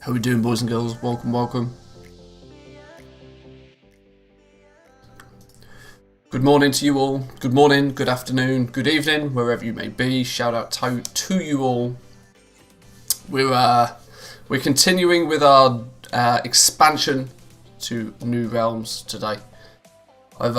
How we doing, boys and girls? Welcome. Good morning to you all. Good morning, good afternoon, good evening, wherever you may be. Shout out to you all. We're continuing with our expansion to new realms today. I've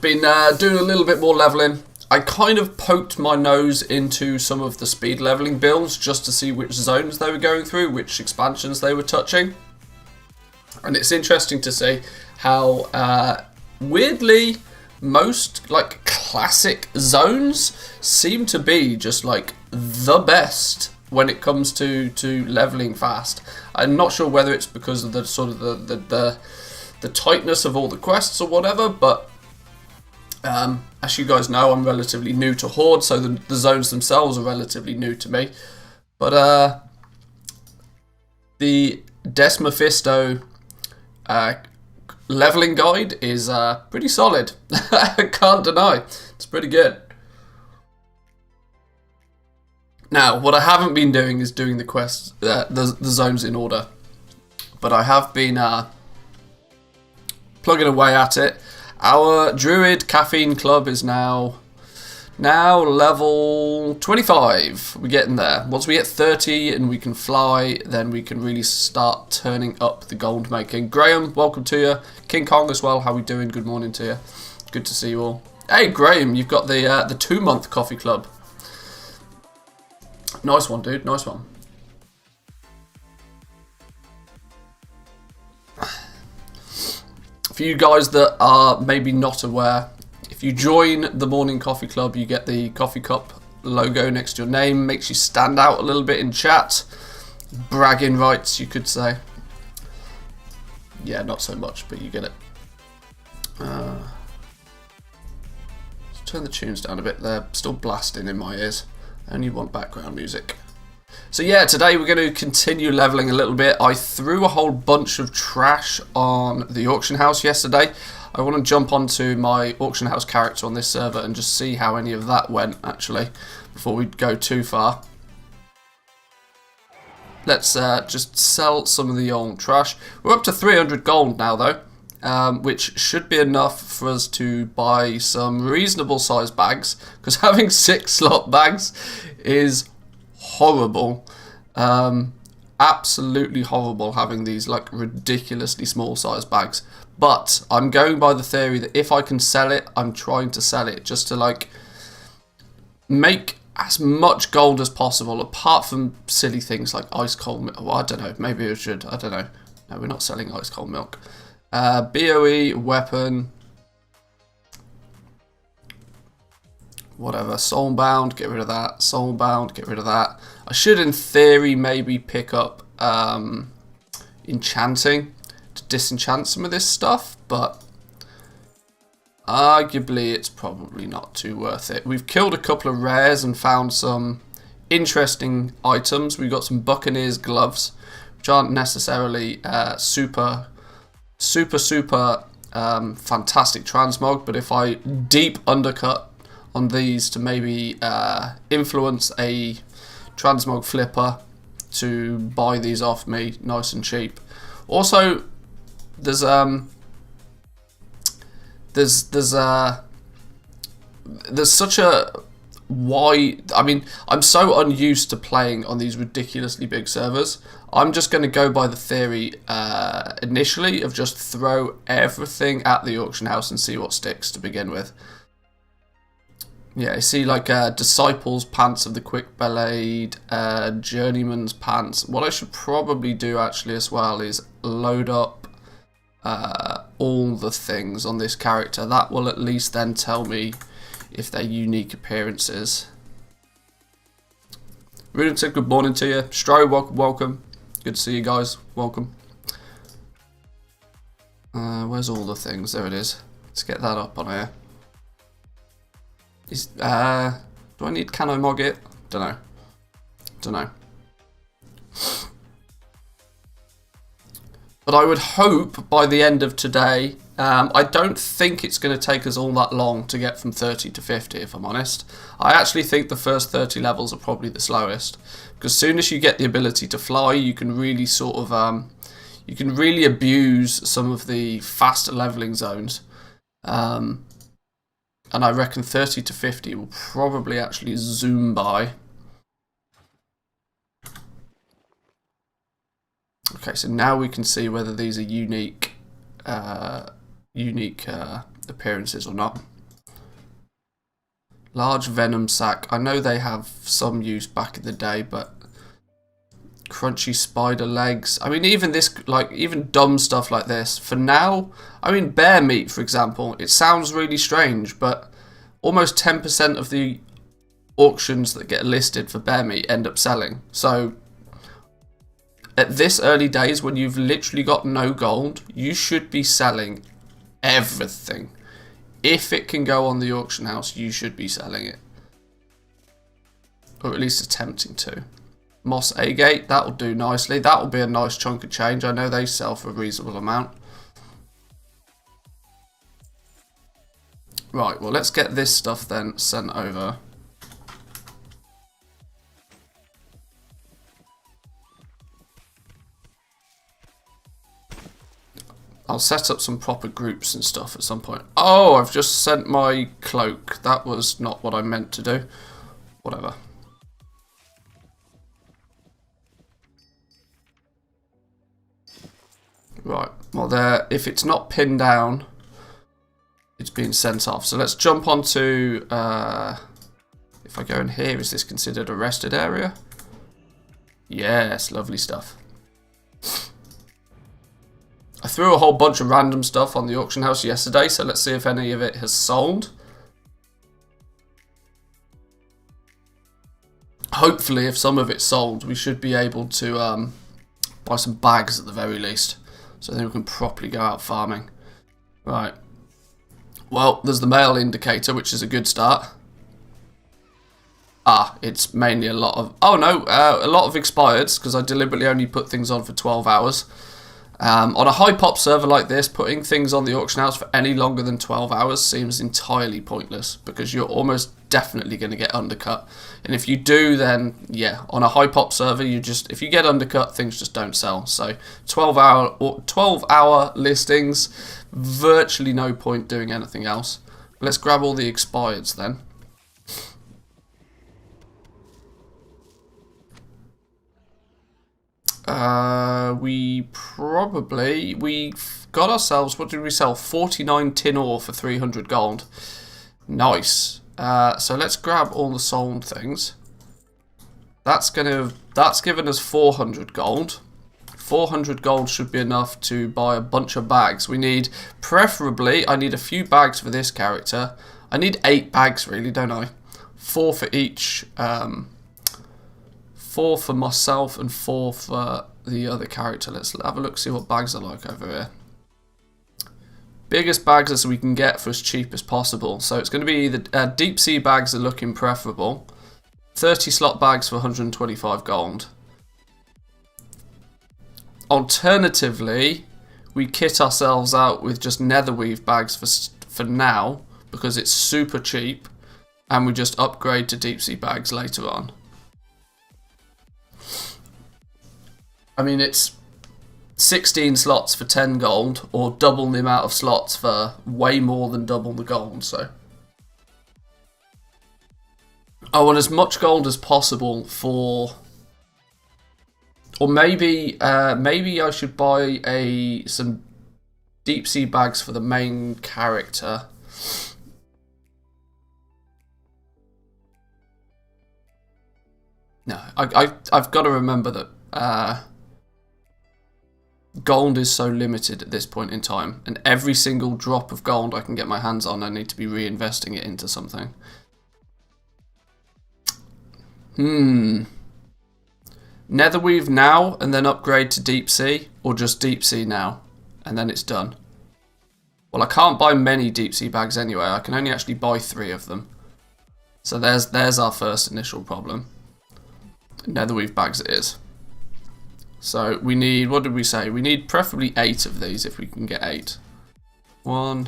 been doing a little bit more leveling. I kind of poked my nose into some of the speed leveling builds just to see which zones they were going through, which expansions they were touching. And it's interesting to see how weirdly most like classic zones seem to be just like the best when it comes to leveling fast. I'm not sure whether it's because of the sort of the tightness of all the quests or whatever, but as you guys know, I'm relatively new to Horde, so the zones themselves are relatively new to me. But the Des Mephisto leveling guide is pretty solid. I can't deny. It's pretty good. Now, what I haven't been doing is doing the quests, the zones in order. But I have been plugging away at it. Our Druid Caffeine Club is now level 25. We're getting there. Once we get 30 and we can fly, then we can really start turning up the gold making. Graham, welcome to you. King Kong as well. How we doing? Good morning to you. Good to see you all. Hey, Graham, you've got the 2-month coffee club. Nice one, dude. Nice one. For you guys that are maybe not aware, if you join the Morning Coffee Club, you get the coffee cup logo next to your name. Makes you stand out a little bit in chat. Bragging rights, you could say. Yeah, not so much, but you get it. Let's turn the tunes down a bit. They're still blasting in my ears. I only want background music. So yeah, today we're going to continue leveling a little bit. I threw a whole bunch of trash on the auction house yesterday. I want to jump onto my auction house character on this server and just see how any of that went, actually, before we go too far. Let's just sell some of the old trash. We're up to 300 gold now, though, which should be enough for us to buy some reasonable sized bags, because having 6 slot bags is horrible. Absolutely horrible having these like ridiculously small sized bags. But I'm going by the theory that if I can sell it, I'm trying to sell it just to like make as much gold as possible, apart from silly things like ice cold milk. Well, I don't know, maybe I should, I don't know. No, we're not selling ice cold milk. BOE, weapon, whatever, soulbound, get rid of that, soulbound, get rid of that. I should in theory maybe pick up enchanting to disenchant some of this stuff, but arguably it's probably not too worth it. We've killed a couple of rares and found some interesting items. We've got some Buccaneers gloves, which aren't necessarily super fantastic transmog, but if I deep undercut on these to maybe influence a transmog flipper to buy these off me nice and cheap. Also, there's such a wide, I mean, I'm so unused to playing on these ridiculously big servers. I'm just going to go by the theory initially of just throw everything at the auction house and see what sticks to begin with. Yeah, I see like Disciples Pants of the Quick Blade, Journeyman's Pants. What I should probably do actually as well is load up all the things on this character. That will at least then tell me if they're unique appearances. Ruben said good morning to you. Stro, welcome. Good to see you guys. Welcome. Where's all the things? There it is. Let's get that up on here. Do I need Cano Mog it? Don't know. But I would hope by the end of today, I don't think it's going to take us all that long to get from 30 to 50, if I'm honest. I actually think the first 30 levels are probably the slowest. Because as soon as you get the ability to fly, you can really sort of, You can really abuse some of the faster leveling zones. And I reckon 30 to 50 will probably actually zoom by. Okay, so now we can see whether these are unique appearances or not. Large venom sac. I know they have some use back in the day, but crunchy spider legs. I mean, even this, like, even dumb stuff like this. For now, I mean, bear meat, for example. It sounds really strange, but almost 10% of the auctions that get listed for bear meat end up selling. So at this early days, when you've literally got no gold, you should be selling everything. If it can go on the auction house, you should be selling it. Or at least attempting to. Moss Agate, that'll do nicely. That'll be a nice chunk of change. I know they sell for a reasonable amount. Right, well, let's get this stuff then sent over. I'll set up some proper groups and stuff at some point. Oh, I've just sent my cloak. That was not what I meant to do. Whatever. Right, well there, if it's not pinned down, it's being sent off. So let's jump onto, if I go in here, is this considered a rested area? Yes, lovely stuff. I threw a whole bunch of random stuff on the auction house yesterday, so let's see if any of it has sold. Hopefully, if some of it sold, we should be able to buy some bags at the very least. So then we can properly go out farming. Right. Well, there's the mail indicator, which is a good start. Ah, it's mainly a lot of... Oh no, a lot of expireds, because I deliberately only put things on for 12 hours. On a high pop server like this, putting things on the auction house for any longer than 12 hours seems entirely pointless, because you're almost definitely going to get undercut. And if you do, then yeah, on a high pop server, if you get undercut, things just don't sell. So 12 hour listings, virtually no point doing anything else. Let's grab all the expireds then. We got ourselves, what did we sell? 49 tin ore for 300 gold. Nice. So let's grab all the sold things. That's given us 400 gold. 400 gold should be enough to buy a bunch of bags. We need, preferably, I need a few bags for this character. I need 8 bags really, don't I? 4 for each, 4 for myself and 4 for the other character. Let's have a look, see what bags are like over here. Biggest bags as we can get for as cheap as possible. So it's going to be the deep sea bags are looking preferable. 30 slot bags for 125 gold. Alternatively, we kit ourselves out with just netherweave bags for now, because it's super cheap, and we just upgrade to deep sea bags later on. I mean, it's 16 slots for 10 gold, or double the amount of slots for way more than double the gold, so. I want as much gold as possible for... Or maybe I should buy some deep sea bags for the main character. No, I've got to remember that gold is so limited at this point in time, and every single drop of gold I can get my hands on, I need to be reinvesting it into something. Netherweave now and then upgrade to deep sea, or just deep sea now and then it's done. Well, I can't buy many deep sea bags anyway. I can only actually buy 3 of them. So there's our first initial problem. Netherweave bags it is. So we need, what did we say? We need preferably 8 of these if we can get 8. 1,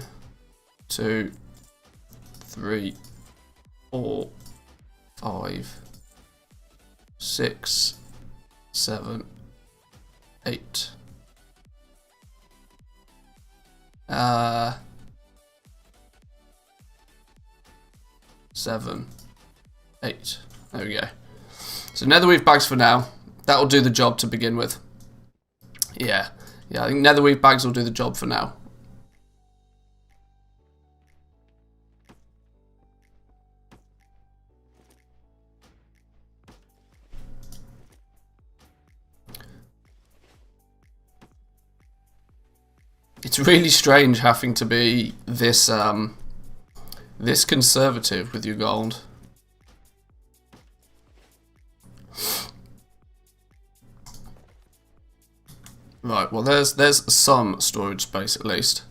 2, 3, 4, 5, 6, 7, 8, 7, 8. There we go. So netherweave bags for now. That'll do the job to begin with. Yeah, I think netherweave bags will do the job for now. It's really strange having to be this this conservative with your gold. Right, well there's some storage space at least.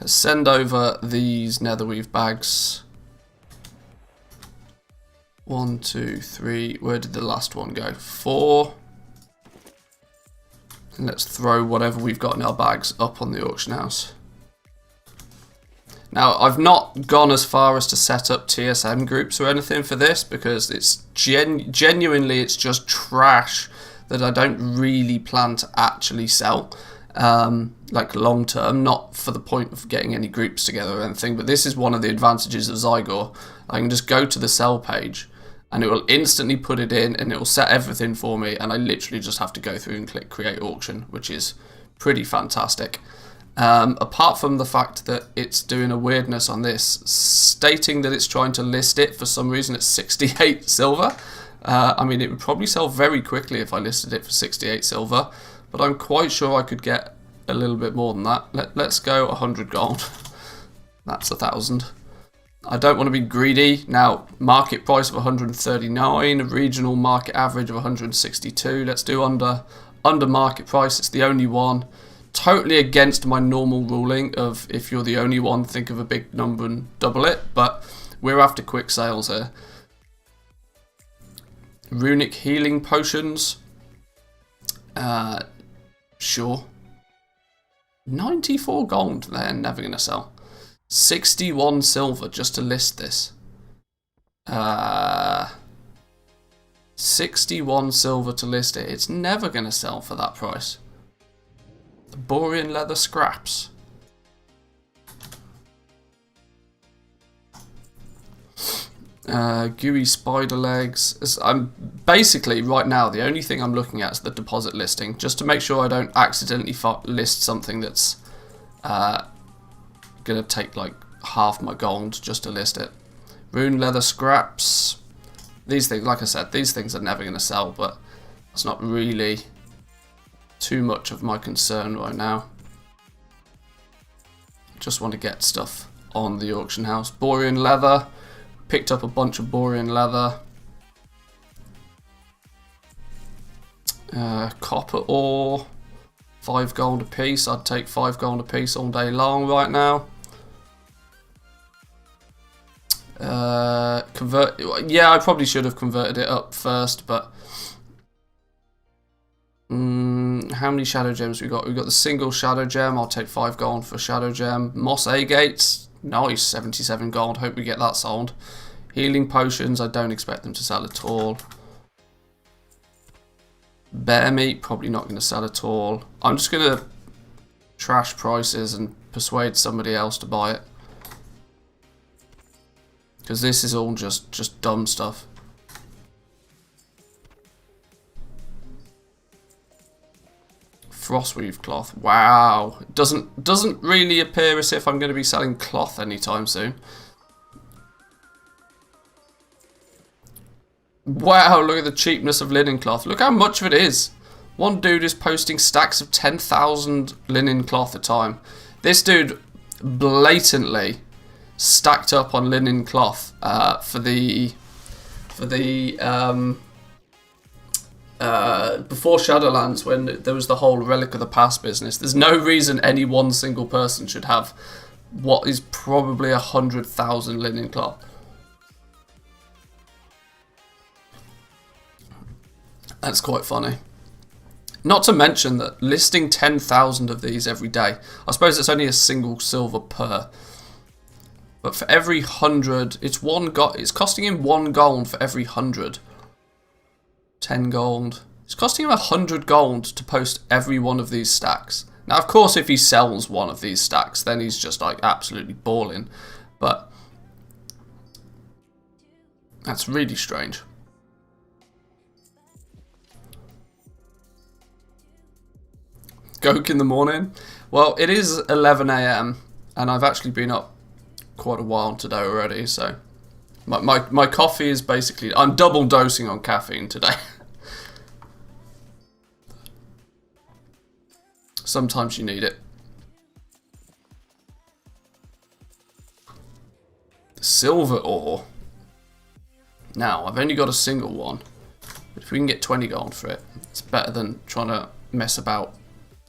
Let's send over these netherweave bags. 1, 2, 3. Where did the last one go? 4. And let's throw whatever we've got in our bags up on the auction house. Now, I've not gone as far as to set up TSM groups or anything for this because it's genuinely it's just trash that I don't really plan to actually sell. Like long term, not for the point of getting any groups together or anything, but this is one of the advantages of Zygor. I can just go to the sell page and it will instantly put it in and it will set everything for me, and I literally just have to go through and click create auction, which is pretty fantastic. Apart from the fact that it's doing a weirdness on this, stating that it's trying to list it for some reason at 68 silver. I mean, it would probably sell very quickly if I listed it for 68 silver, but I'm quite sure I could get a little bit more than that. Let's go 100 gold. That's 1,000. I don't want to be greedy. Now, market price of 139, regional market average of 162. Let's do under market price. It's the only one. Totally against my normal ruling of if you're the only one, think of a big number and double it, but we're after quick sales here. Runic healing potions. Sure. 94 gold, they're never going to sell. 61 silver just to list this. 61 silver to list it. It's never going to sell for that price. The Borean leather scraps. Gooey spider legs. I'm basically right now the only thing I'm looking at is the deposit listing, just to make sure I don't accidentally list something that's gonna take like half my gold just to list it. Rune leather scraps. These things, like I said, these things are never gonna sell, but it's not really too much of my concern right now. Just want to get stuff on the auction house. Borean leather. Picked up a bunch of Borean leather. Copper ore. 5 gold a piece. I'd take 5 gold a piece all day long right now. Yeah, I probably should have converted it up first, but how many shadow gems we got? We got the single shadow gem. I'll take 5 gold for shadow gem. Moss agates, nice, 77 gold. Hope we get that sold. Healing potions, I don't expect them to sell at all. Bear meat, probably not going to sell at all. I'm just going to trash prices and persuade somebody else to buy it, because this is all just dumb stuff. Frostweave cloth. Wow. It doesn't really appear as if I'm going to be selling cloth anytime soon. Wow, look at the cheapness of linen cloth. Look how much of it is. One dude is posting stacks of 10,000 linen cloth a time. This dude blatantly stacked up on linen cloth before Shadowlands, when there was the whole Relic of the Past business. There's no reason any one single person should have what is probably 100,000 linen cloth. That's quite funny. Not to mention that listing 10,000 of these every day, I suppose it's only a single silver per, but for every 100, it's costing him 1 gold for every 100. 10 gold, It's costing him 100 gold to post every one of these stacks. Now, of course, if he sells one of these stacks, then he's just like absolutely balling. But that's really strange. Goke in the morning. Well, it is 11 AM and I've actually been up quite a while today already, so my coffee is basically, I'm double dosing on caffeine today. Sometimes you need it. Silver ore. Now, I've only got a single one, but if we can get 20 gold for it, it's better than trying to mess about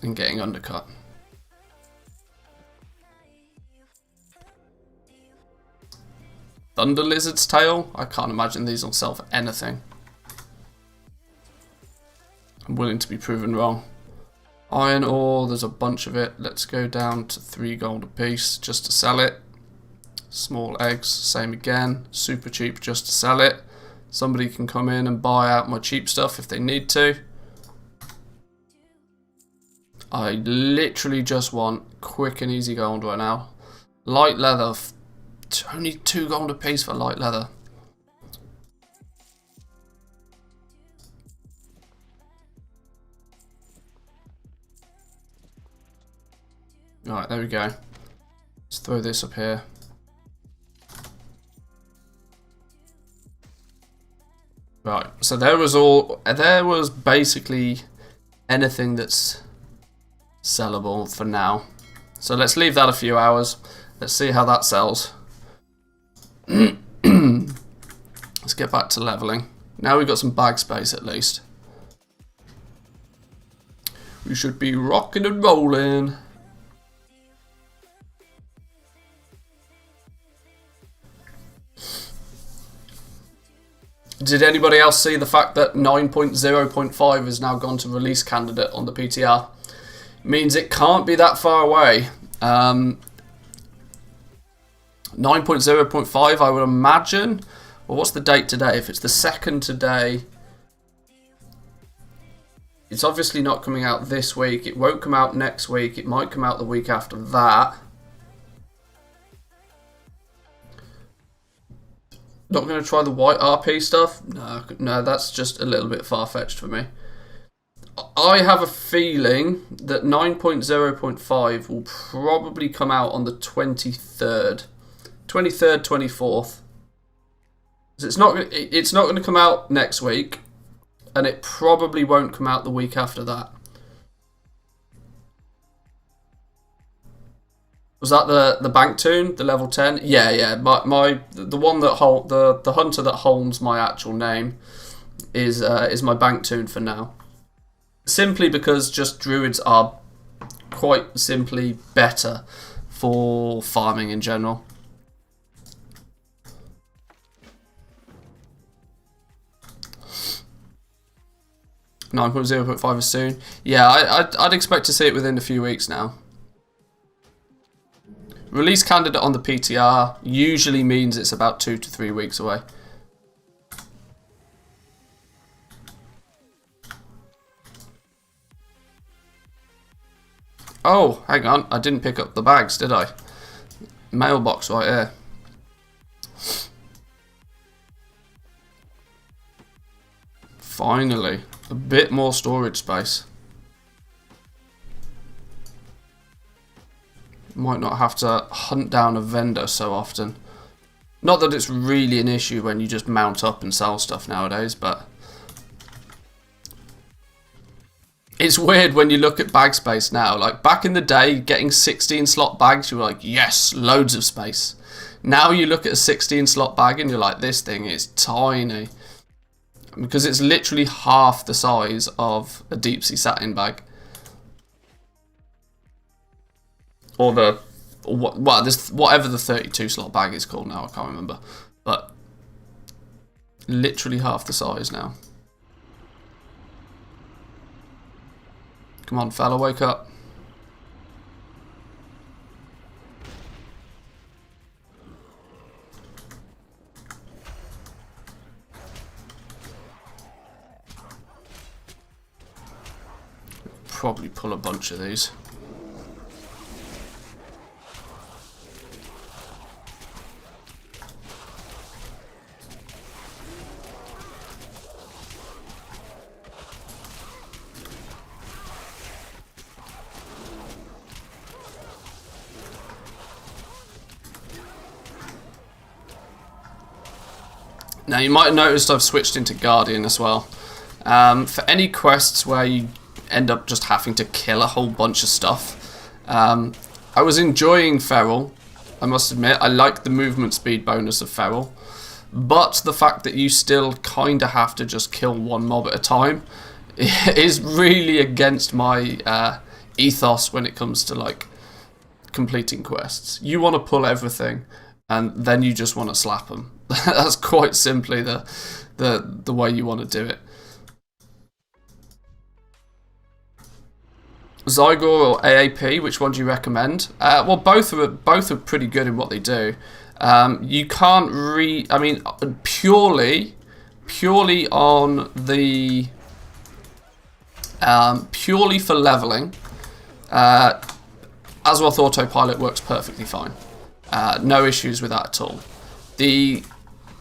and getting undercut. Thunder Lizard's Tail? I can't imagine these will sell for anything. I'm willing to be proven wrong. Iron ore, there's a bunch of it. Let's go down to 3 gold a piece just to sell it. Small eggs, same again. Super cheap just to sell it. Somebody can come in and buy out my cheap stuff if they need to. I literally just want quick and easy gold right now. Light leather, only 2 gold a piece for light leather. Right, there we go. Let's throw this up here. Right, so there was basically anything that's sellable for now. So let's leave that a few hours. Let's see how that sells. Let's get back to leveling. Now we've got some bag space at least. We should be rocking and rolling. Did anybody else see the fact that 9.0.5 has now gone to release candidate on the PTR? Means it can't be that far away. 9.0.5, I would imagine. Well, what's the date today? If it's the 2nd today, it's obviously not coming out this week. It won't come out next week. It might come out the week after that. Not going to try the white RP stuff? No, that's just a little bit far-fetched for me. I have a feeling that 9.0.5 will probably come out on the 23rd. 23rd, 24th. It's not going to come out next week, and it probably won't come out the week after that. Was that the bank tune, the level 10? Yeah. The one that the hunter that holds my actual name is my bank tune for now. Simply because just druids are quite simply better for farming in general. .0.5 is soon. Yeah, I'd expect to see it within a few weeks now. Release candidate on the PTR usually means it's about 2 to 3 weeks away. Oh, hang on. I didn't pick up the bags, did I? Mailbox right here. Finally, a bit more storage space. Might not have to hunt down a vendor so often. Not that it's really an issue when you just mount up and sell stuff nowadays, but it's weird when you look at bag space now. Like back in the day, getting 16 slot bags, you were like, yes, loads of space. Now you look at a 16 slot bag and you're like, this thing is tiny. Because it's literally half the size of a deep sea satin bag. Or whatever the 32 slot bag is called now, I can't remember. But literally half the size now. Come on, fella, wake up. probably pull a bunch of these. Now you might have noticed I've switched into Guardian as well. For any quests where you end up just having to kill a whole bunch of stuff, I was enjoying Feral, I must admit. I like the movement speed bonus of Feral, but the fact that you still kind of have to just kill one mob at a time is really against my ethos when it comes to like completing quests. You want to pull everything, and then you just want to slap them. That's quite simply the way you want to do it. Zygor or AAP, which one do you recommend? Well, both are pretty good in what they do. You can't I mean, purely on the purely for leveling, Azeroth Autopilot works perfectly fine. No issues with that at all. The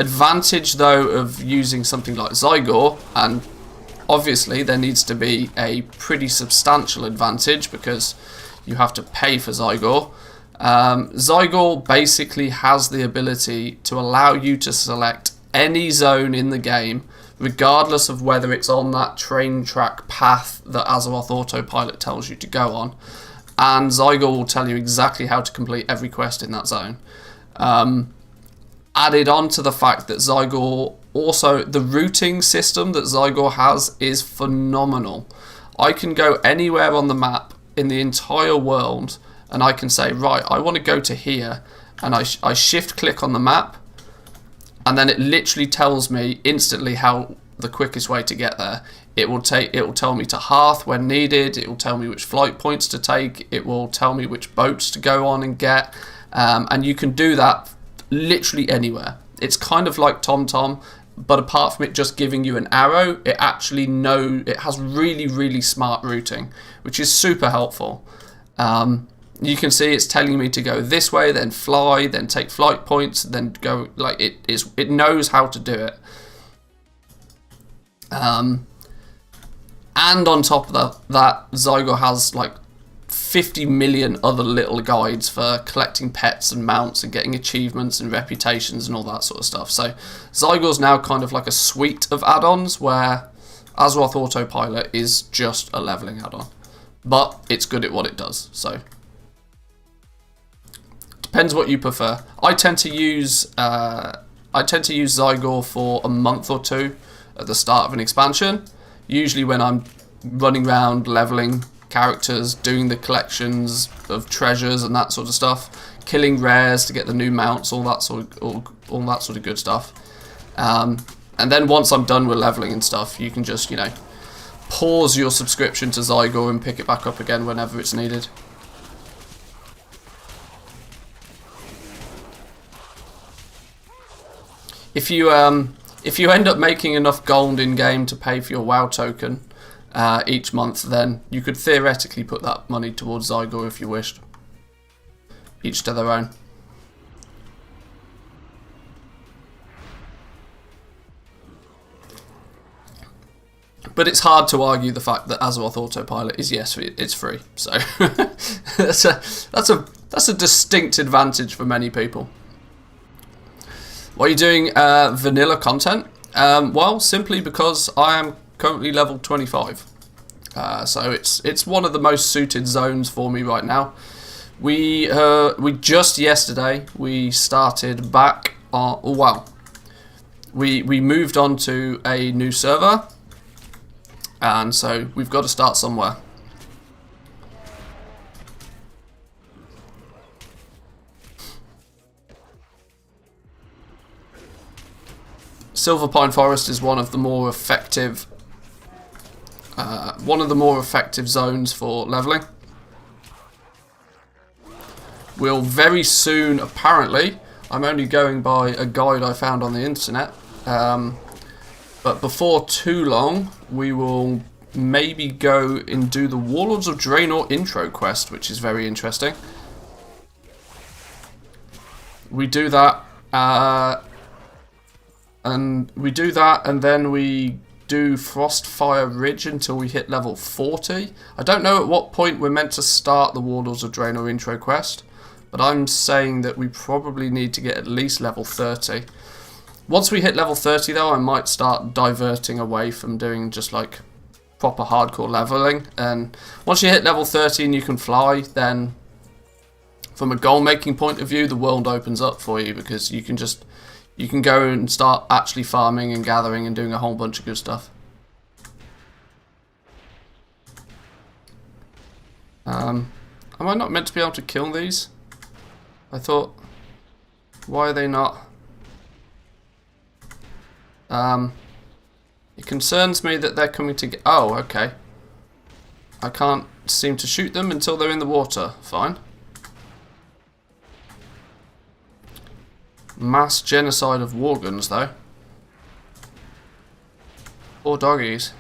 advantage, though, of using something like Zygor, and obviously there needs to be a pretty substantial advantage because you have to pay for Zygor. Zygor basically has the ability to allow you to select any zone in the game, regardless of whether it's on that train track path that Azeroth Autopilot tells you to go on, and Zygor will tell you exactly how to complete every quest in that zone. Added on to the fact that Zygor also, the routing system that Zygor has is phenomenal. I can go anywhere on the map in the entire world and I can say, right, I want to go to here, and I shift click on the map, and then it literally tells me instantly how the quickest way to get there. It will tell me to hearth when needed, it will tell me which flight points to take, it will tell me which boats to go on and get, and you can do that literally anywhere. It's kind of like TomTom, but apart from it just giving you an arrow, it actually it has really smart routing, which is super helpful. You can see it's telling me to go this way, then fly, then take flight points, then go, like, it knows how to do it. And on top of that, Zygor has like 50 million other little guides for collecting pets and mounts and getting achievements and reputations and all that sort of stuff. So Zygor's now kind of like a suite of add-ons where Azeroth Autopilot is just a leveling add-on, but it's good at what it does. So depends what you prefer. I tend to use Zygor for a month or two at the start of an expansion, usually when I'm running around leveling characters, doing the collections of treasures and that sort of stuff, killing rares to get the new mounts, all that sort of good stuff. And then once I'm done with leveling and stuff, you can just, you know, pause your subscription to Zygor and pick it back up again whenever it's needed. If you end up making enough gold in game to pay for your WoW token each month, then you could theoretically put that money towards Zygor if you wished. Each to their own. But it's hard to argue the fact that Azeroth Autopilot is, yes, it's free. So that's a distinct advantage for many people. Why are you doing vanilla content? Well, simply because I am currently level 25. So it's one of the most suited zones for me right now. We just yesterday we started back on, oh wow, we moved on to a new server, and so we've got to start somewhere. Silver Pine Forest is one of the more effective zones for leveling. We'll very soon, apparently, I'm only going by a guide I found on the internet, but before too long we will maybe go and do the Warlords of Draenor intro quest, which is very interesting. We do that, and then we do Frostfire Ridge until we hit level 40. I don't know at what point we're meant to start the Warlords of Draenor intro quest, but I'm saying that we probably need to get at least level 30. Once we hit level 30 though, I might start diverting away from doing just like proper hardcore leveling. And once you hit level 30 and you can fly, then from a goal making point of view, the world opens up for you, because you can go and start actually farming and gathering and doing a whole bunch of good stuff. Am I not meant to be able to kill these? I thought, why are they not? It concerns me that they're coming to. Oh, okay. I can't seem to shoot them until they're in the water. Fine. Mass genocide of Worgens, though. Poor doggies.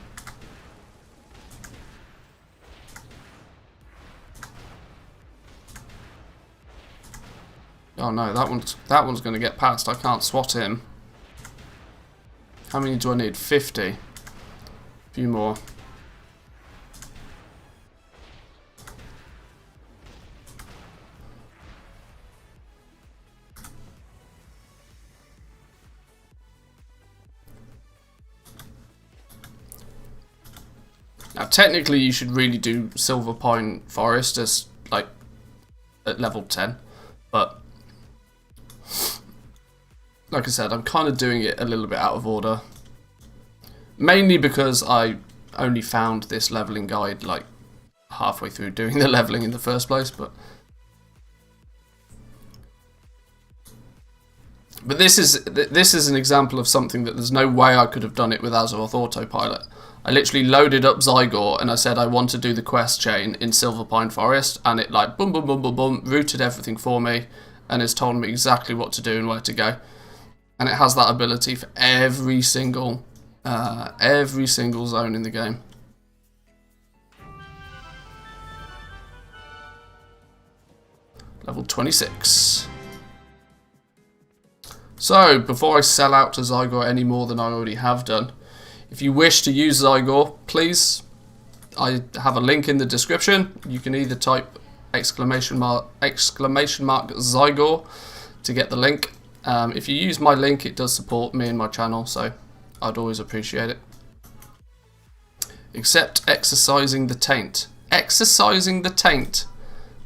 Oh no, that one's going to get past. I can't swat him. How many do I need? 50. A few more. Now, technically, you should really do Silver Pine Forest as like at level 10, but like I said, I'm kind of doing it a little bit out of order. Mainly because I only found this leveling guide like halfway through doing the leveling in the first place, but this is an example of something that there's no way I could have done it with Azeroth Autopilot. I literally loaded up Zygor and I said I want to do the quest chain in Silver Pine Forest, and it like boom boom boom boom boom routed everything for me and has told me exactly what to do and where to go. And it has that ability for every single zone in the game. Level 26. So, before I sell out to Zygor any more than I already have done, if you wish to use Zygor, please, I have a link in the description. You can either type exclamation mark Zygor to get the link. If you use my link, it does support me and my channel, so I'd always appreciate it. Except exercising the taint. Exercising the taint.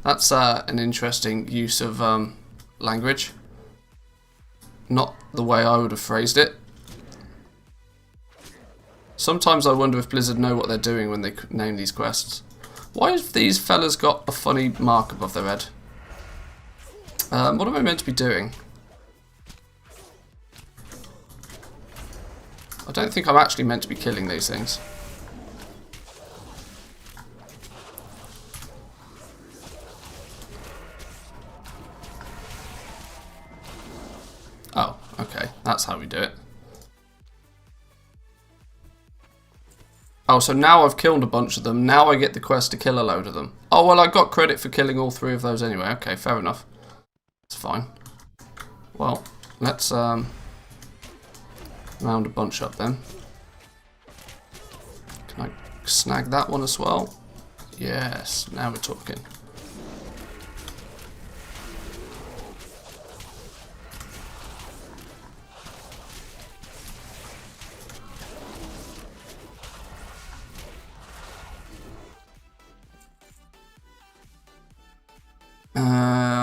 That's an interesting use of language. Not the way I would have phrased it. Sometimes I wonder if Blizzard know what they're doing when they name these quests. Why have these fellas got a funny mark above their head? What am I meant to be doing? I don't think I'm actually meant to be killing these things. Oh, okay. That's how we do it. Oh, so now I've killed a bunch of them. Now I get the quest to kill a load of them. Oh, well, I got credit for killing all 3 of those anyway. Okay, fair enough. It's fine. Well, let's round a bunch up then. Can I snag that one as well? Yes, now we're talking.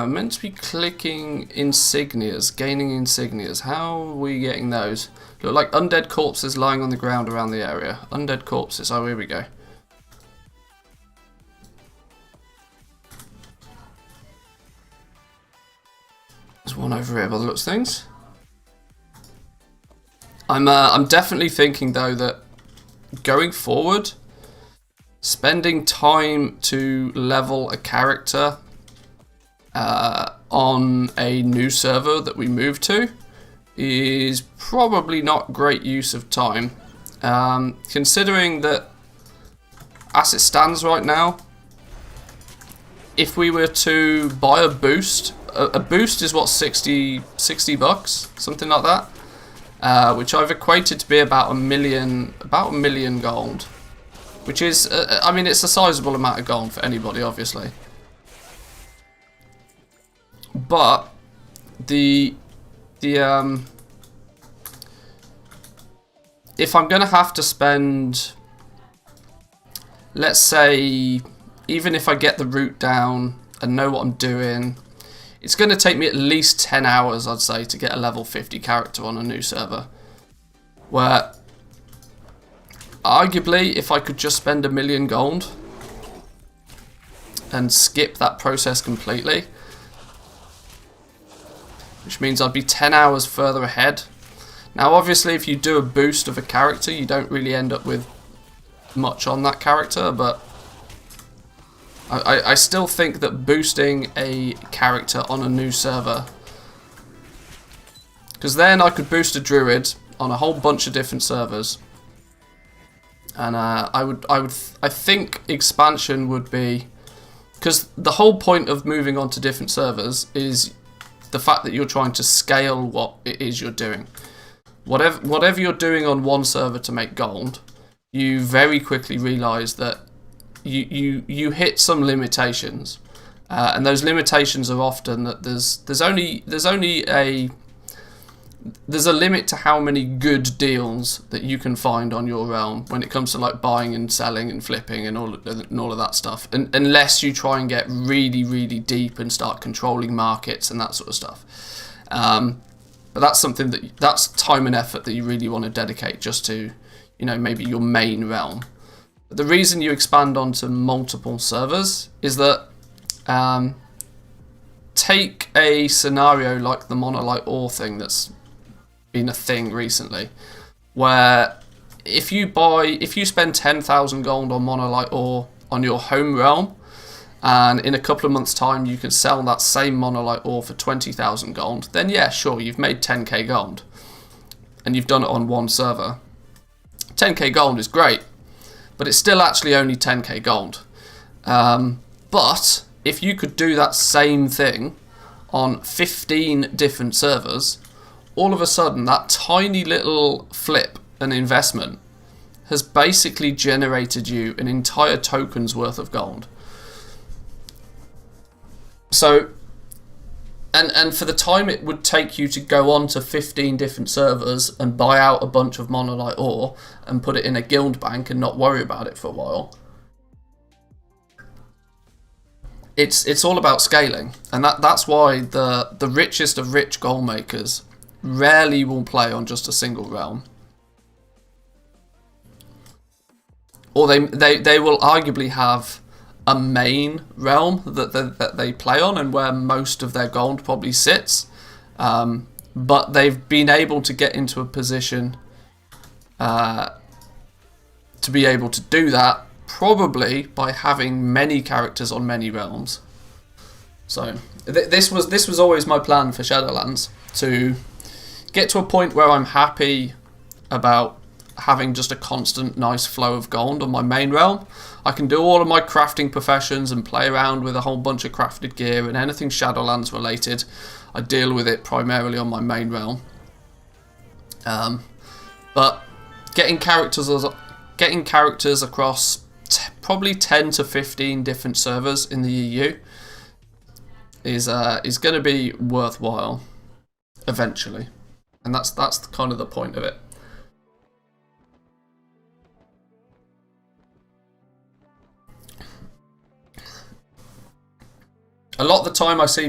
Meant to be clicking insignias, gaining insignias. How are we getting those? Look like undead corpses lying on the ground around the area. Undead corpses. Oh, here we go. There's one over here by the looks of things. I'm definitely thinking though that going forward, spending time to level a character on a new server that we move to is probably not great use of time, considering that as it stands right now, if we were to buy a boost, a boost is what, 60 bucks, something like that, which I've equated to be about a million gold, which is, I mean, it's a sizable amount of gold for anybody, obviously. But if I'm gonna have to spend, let's say, even if I get the route down and know what I'm doing, it's going to take me at least 10 hours, I'd say, to get a level 50 character on a new server. Where, arguably, if I could just spend $1 million gold and skip that process completely, which means I'd be 10 hours further ahead. Now, obviously, if you do a boost of a character, you don't really end up with much on that character, but I still think that boosting a character on a new server, because then I could boost a druid on a whole bunch of different servers, and I think expansion would be, because the whole point of moving on to different servers is the fact that you're trying to scale what it is you're doing. Whatever you're doing on one server to make gold, you very quickly realise that you hit some limitations, and those limitations are often that there's a limit to how many good deals that you can find on your realm when it comes to like buying and selling and flipping and all of that stuff, unless you try and get really deep and start controlling markets and that sort of stuff. But that's something that's time and effort that you really want to dedicate just to, you know, maybe your main realm. But the reason you expand onto multiple servers is that, take a scenario like the monolite ore thing that's been a thing recently, where if you spend 10,000 gold on monolite ore on your home realm, and in a couple of months' time you can sell that same monolite ore for 20,000 gold, then yeah, sure, you've made 10k gold, and you've done it on one server. 10k gold is great, but it's still actually only 10k gold. But if you could do that same thing on 15 different servers, all of a sudden that tiny little flip and investment has basically generated you an entire token's worth of gold. So, and for the time it would take you to go on to 15 different servers and buy out a bunch of monolite ore and put it in a guild bank and not worry about it for a while, it's all about scaling, and that's why the richest of rich gold makers rarely will play on just a single realm, or they will arguably have a main realm that they play on and where most of their gold probably sits, but they've been able to get into a position to be able to do that probably by having many characters on many realms. So this was always my plan for Shadowlands, to get to a point where I'm happy about having just a constant nice flow of gold on my main realm. I can do all of my crafting professions and play around with a whole bunch of crafted gear, and anything Shadowlands related, I deal with it primarily on my main realm. But getting characters across probably 10 to 15 different servers in the EU is going to be worthwhile eventually, and that's kind of the point of it. A lot of the time I see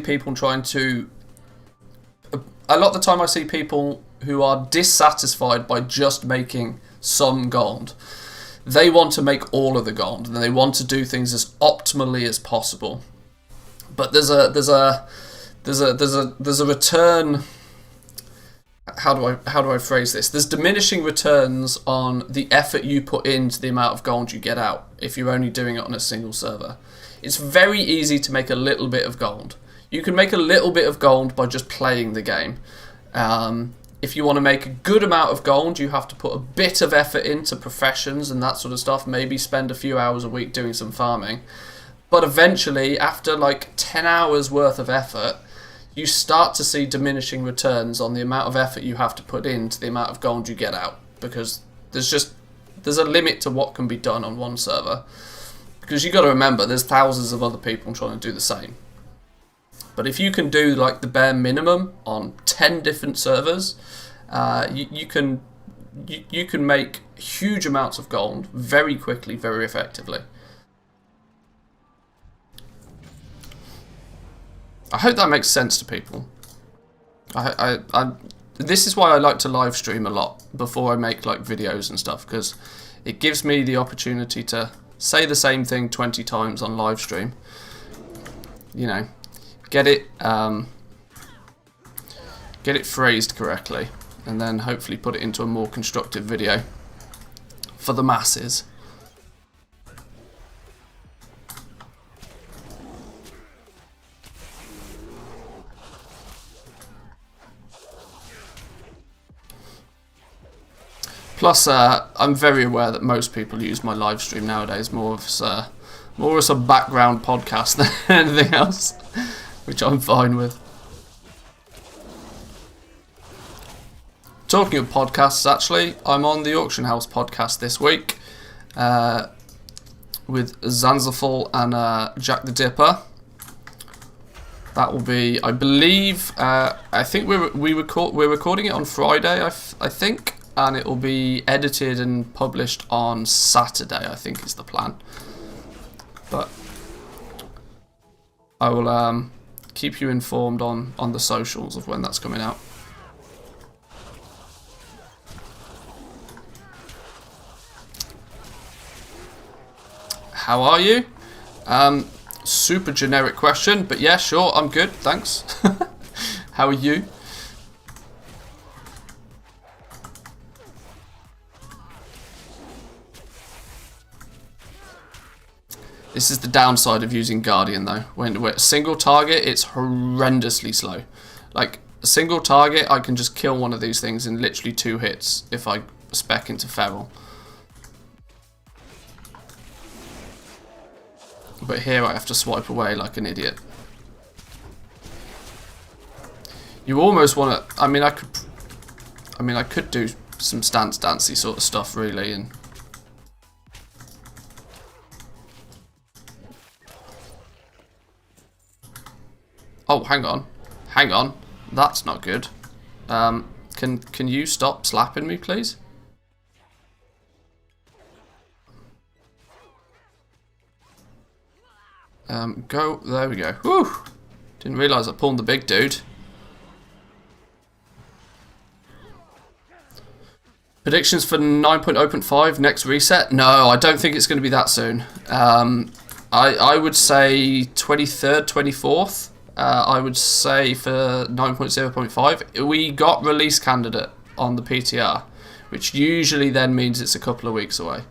people who are dissatisfied by just making some gold. They want to make all of the gold, and they want to do things as optimally as possible. But there's a return. How do I phrase this? There's diminishing returns on the effort you put into the amount of gold you get out if you're only doing it on a single server. It's very easy to make a little bit of gold. You can make a little bit of gold by just playing the game. if you want to make a good amount of gold, you have to put a bit of effort into professions and that sort of stuff. Maybe spend a few hours a week doing some farming. But eventually, after like 10 hours worth of effort, you start to see diminishing returns on the amount of effort you have to put into the amount of gold you get out. Because there's a limit to what can be done on one server. Because you got to remember, there's thousands of other people trying to do the same. But if you can do like the bare minimum on 10 different servers, you can make huge amounts of gold very quickly, very effectively. I hope that makes sense to people. This is why I like to live stream a lot before I make like videos and stuff, because it gives me the opportunity to say the same thing 20 times on live stream. You know, get it phrased correctly, and then hopefully put it into a more constructive video for the masses. Plus, I'm very aware that most people use my live stream nowadays more as a background podcast than anything else, which I'm fine with. Talking of podcasts, actually, I'm on the Auction House podcast this week with Zanzaful and Jack the Dipper. That will be, I believe, I think we're recording it on Friday, I think. And it will be edited and published on Saturday, I think is the plan. But I will keep you informed on the socials of when that's coming out. How are you? Super generic question, but yeah, sure, I'm good, thanks. How are you? This is the downside of using Guardian though. When we're single target, it's horrendously slow. Like, a single target, I can just kill one of these things in literally 2 hits if I spec into Feral. But here I have to swipe away like an idiot. You almost want to... I mean, I could do some stance dancey sort of stuff really, and... Oh, hang on, that's not good. Can you stop slapping me, please? Go, there we go. Whew! Didn't realise I pulled the big dude. Predictions for 9.0.5 next reset? No, I don't think it's going to be that soon. I would say 23rd, 24th. I would say for 9.0.5, we got release candidate on the PTR, which usually then means it's a couple of weeks away.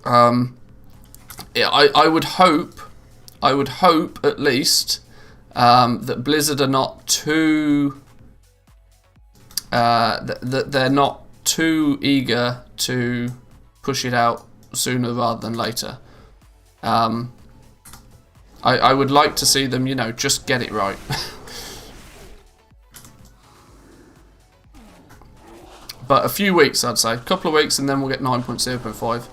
Yeah, I would hope at least that Blizzard are not too that they're not too eager to push it out sooner rather than later. I would like to see them, you know, just get it right. But a few weeks, I'd say. A couple of weeks and then we'll get 9.0.5.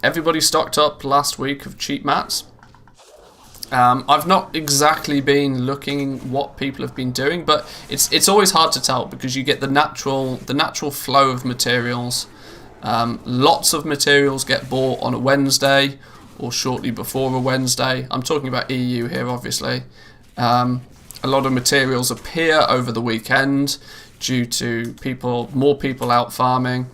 Everybody stocked up last week of cheap mats. I've not exactly been looking what people have been doing, but it's always hard to tell because you get the natural flow of materials. Lots of materials get bought on a Wednesday or shortly before a Wednesday. I'm talking about EU here, obviously. A lot of materials appear over the weekend due to more people out farming.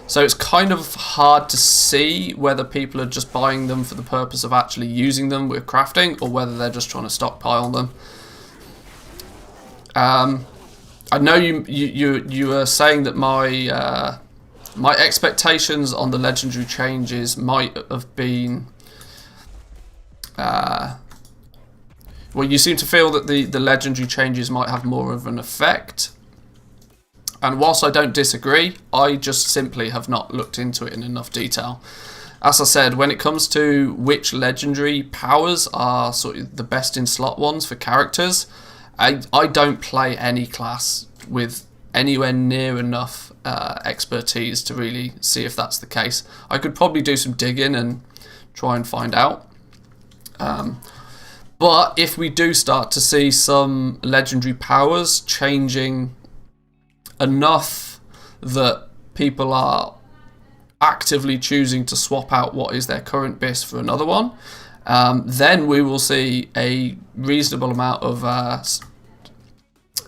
So it's kind of hard to see whether people are just buying them for the purpose of actually using them with crafting or whether they're just trying to stockpile them. I know you were saying that my expectations on the legendary changes might have been Well, you seem to feel that the legendary changes might have more of an effect. And whilst I don't disagree, I just simply have not looked into it in enough detail. As I said, when it comes to which legendary powers are sort of the best in slot ones for characters, I don't play any class with anywhere near enough expertise to really see if that's the case. I could probably do some digging and try and find out. But if we do start to see some legendary powers changing enough that people are actively choosing to swap out what is their current BIS for another one, then we will see a reasonable amount of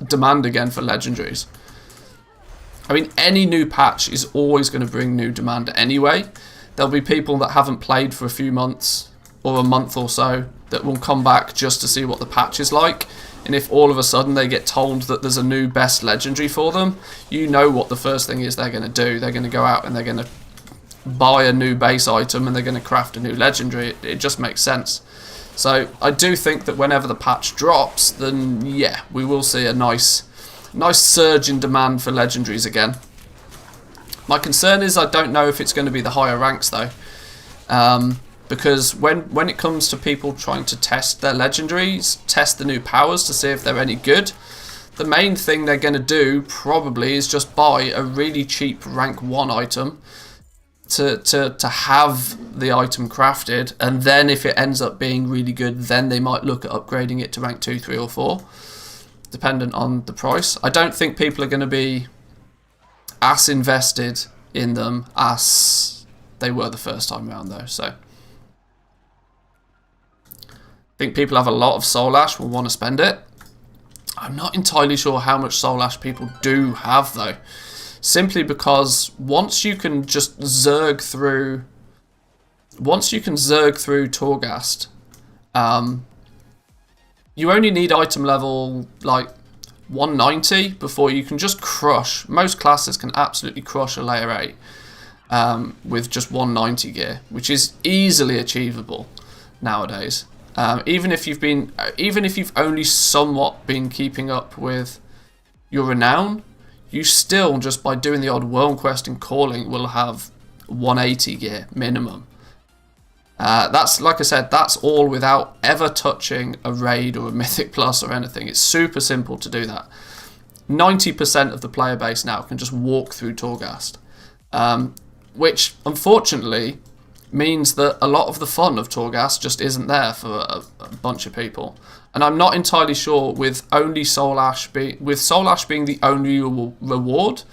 demand again for legendaries. I mean, any new patch is always going to bring new demand anyway. There'll be people that haven't played for a few months or a month or so that will come back just to see what the patch is like. And if all of a sudden they get told that there's a new best legendary for them, you know what the first thing is they're going to do. They're going to go out and they're going to buy a new base item and they're going to craft a new legendary. It just makes sense. So I do think that whenever the patch drops, then yeah, we will see a nice surge in demand for legendaries again. My concern is I don't know if it's going to be the higher ranks though. Because when it comes to people trying to test their legendaries, test the new powers to see if they're any good, the main thing they're going to do probably is just buy a really cheap rank 1 item to have the item crafted, and then if it ends up being really good, then they might look at upgrading it to rank 2, 3 or 4, dependent on the price. I don't think people are going to be as invested in them as they were the first time around though, so I think people have a lot of Soul Ash, will want to spend it. I'm not entirely sure how much Soul Ash people do have though. Simply because once you can just zerg through Torghast, you only need item level like 190 before you can just crush. Most classes can absolutely crush a layer 8 with just 190 gear, which is easily achievable nowadays. Even if you've only somewhat been keeping up with your renown, you still, just by doing the odd world quest and calling, will have 180 gear minimum. That's, like I said, that's all without ever touching a raid or a mythic plus or anything. It's super simple to do that. 90% of the player base now can just walk through Torghast, which unfortunately means that a lot of the fun of Torghast just isn't there for a bunch of people. And I'm not entirely sure with Soul Ash being the only reward,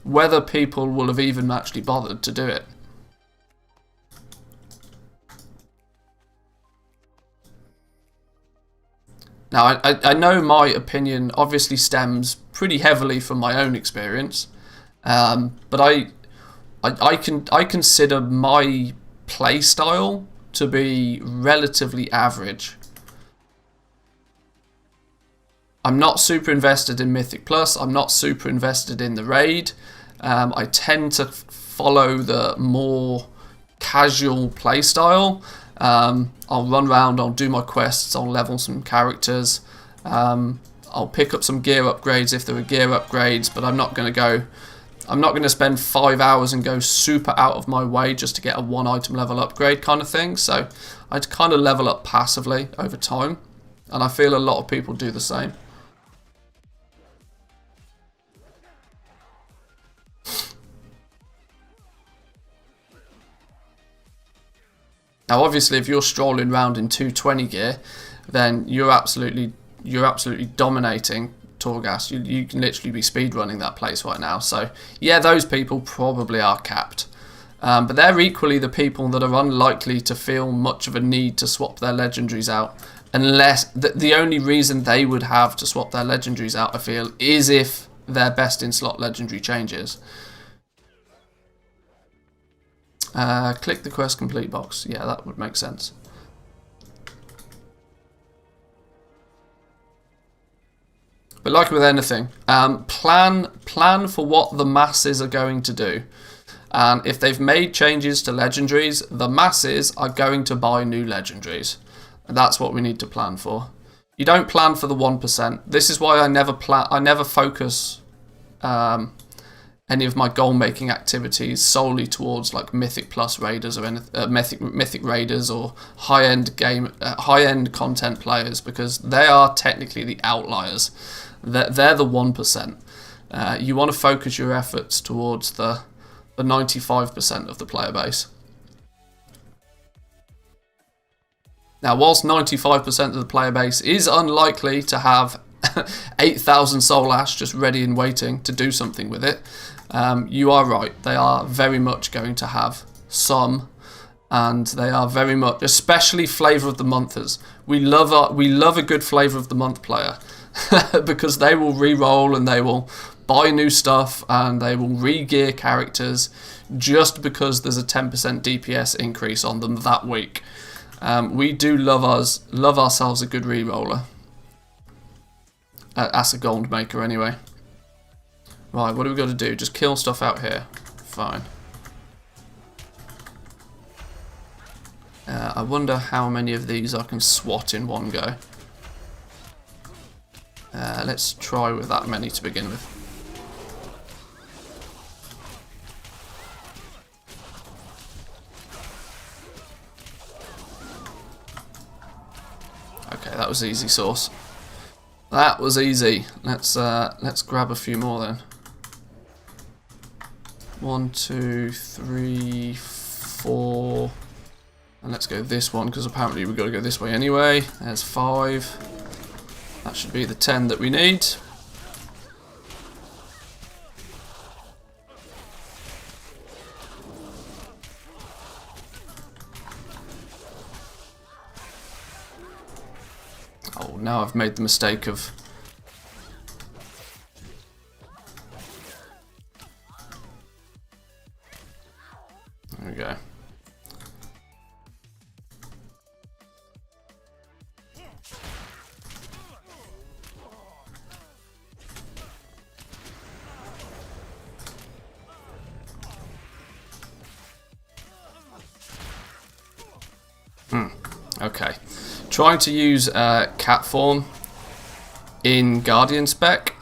whether people will have even actually bothered to do it. Now, I know my opinion obviously stems pretty heavily from my own experience, but I consider my play style to be relatively average. I'm not super invested in Mythic Plus, I'm not super invested in the raid. I tend to follow the more casual play style. I'll run around, I'll do my quests, I'll level some characters, I'll pick up some gear upgrades if there are gear upgrades, but I'm not going to spend 5 hours and go super out of my way just to get a 1 item level upgrade kind of thing. So I'd kind of level up passively over time, and I feel a lot of people do the same. Now obviously if you're strolling around in 220 gear, then you're absolutely dominating Torghast. You can literally be speedrunning that place right now. So yeah, those people probably are capped. But they're equally the people that are unlikely to feel much of a need to swap their legendaries out, unless the only reason they would have to swap their legendaries out, I feel, is if their best in slot legendary changes. Click the quest complete box. Yeah, that would make sense. But like with anything, plan for what the masses are going to do. And if they've made changes to legendaries, the masses are going to buy new legendaries. And that's what we need to plan for. You don't plan for the 1%. This is why I never focus any of my goal-making activities solely towards like Mythic Plus raiders or Mythic raiders or high-end content players, because they are technically the outliers. They're the 1%. You want to focus your efforts towards the 95% of the player base. Now, whilst 95% of the player base is unlikely to have 8,000 soul ash just ready and waiting to do something with it, you are right. They are very much going to have some, and they are very much, especially flavour of the monthers. We love a good flavour of the month player because they will re-roll and they will buy new stuff and they will re-gear characters just because there's a 10% DPS increase on them that week. We do love ourselves a good re-roller. As a gold maker anyway. Right, what do we got to do? Just kill stuff out here. Fine. I wonder how many of these I can swat in one go. Let's try with that many to begin with. Okay, that was easy sauce. That was easy. Let's grab a few more then. 1, 2, 3, 4, and let's go this one because apparently we've got to go this way anyway. There's 5. That should be the 10 that we need. Oh, now I've made the mistake of... There we go. Okay. Trying to use cat form in Guardian spec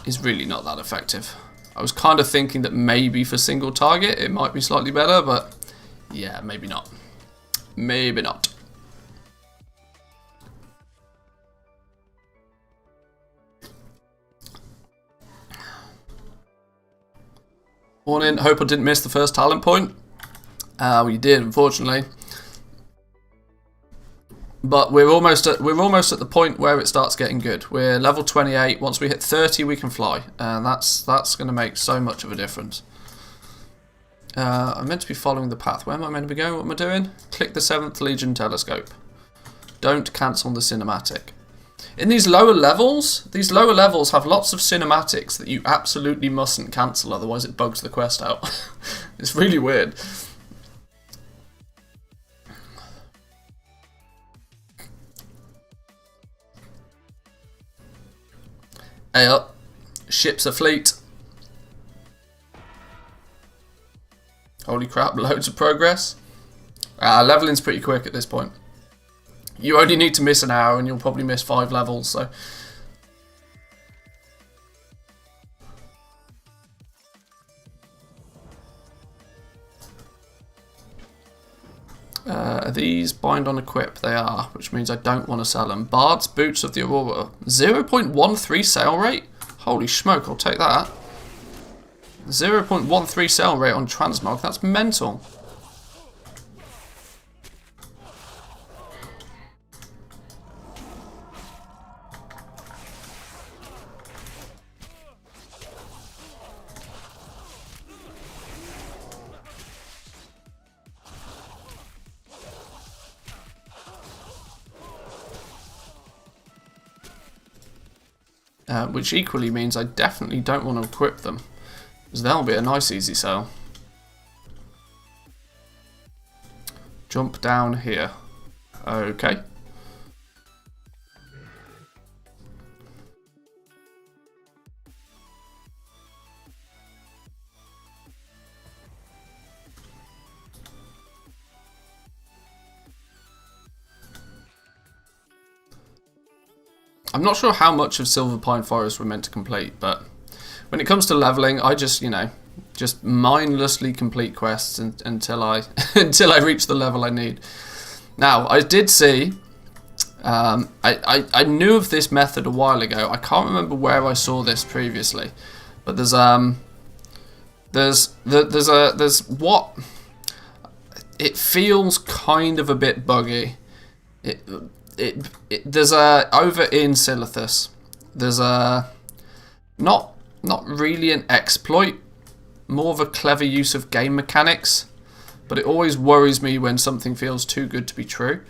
is really not that effective. I was kind of thinking that maybe for single target it might be slightly better, but yeah, maybe not. Maybe not. Morning, hope I didn't miss the first talent point. We did, unfortunately. But we're almost at the point where it starts getting good. We're level 28. Once we hit 30, we can fly, and that's going to make so much of a difference. I'm meant to be following the path. Where am I meant to be going? What am I doing? Click the 7th Legion telescope. Don't cancel the cinematic. In these lower levels have lots of cinematics that you absolutely mustn't cancel, otherwise it bugs the quest out. It's really weird. Hey up, ships are fleet. Holy crap, loads of progress. Leveling's pretty quick at this point. You only need to miss an hour and you'll probably miss 5 levels, so. Are these bind on equip? They are, which means I don't want to sell them. Bard's Boots of the Aurora. 0.13 sale rate? Holy smoke, I'll take that. 0.13 sale rate on transmog, that's mental. Which equally means I definitely don't want to equip them, because that'll be a nice easy sell. Jump down here. Okay. I'm not sure how much of Silver Pine Forest we're meant to complete, but when it comes to leveling, I just, just mindlessly complete quests until I until I reach the level I need. Now, I did see, I knew of this method a while ago. I can't remember where I saw this previously, but there's what it feels kind of a bit buggy. There's over in Silithus, there's not really an exploit, more of a clever use of game mechanics, but it always worries me when something feels too good to be true.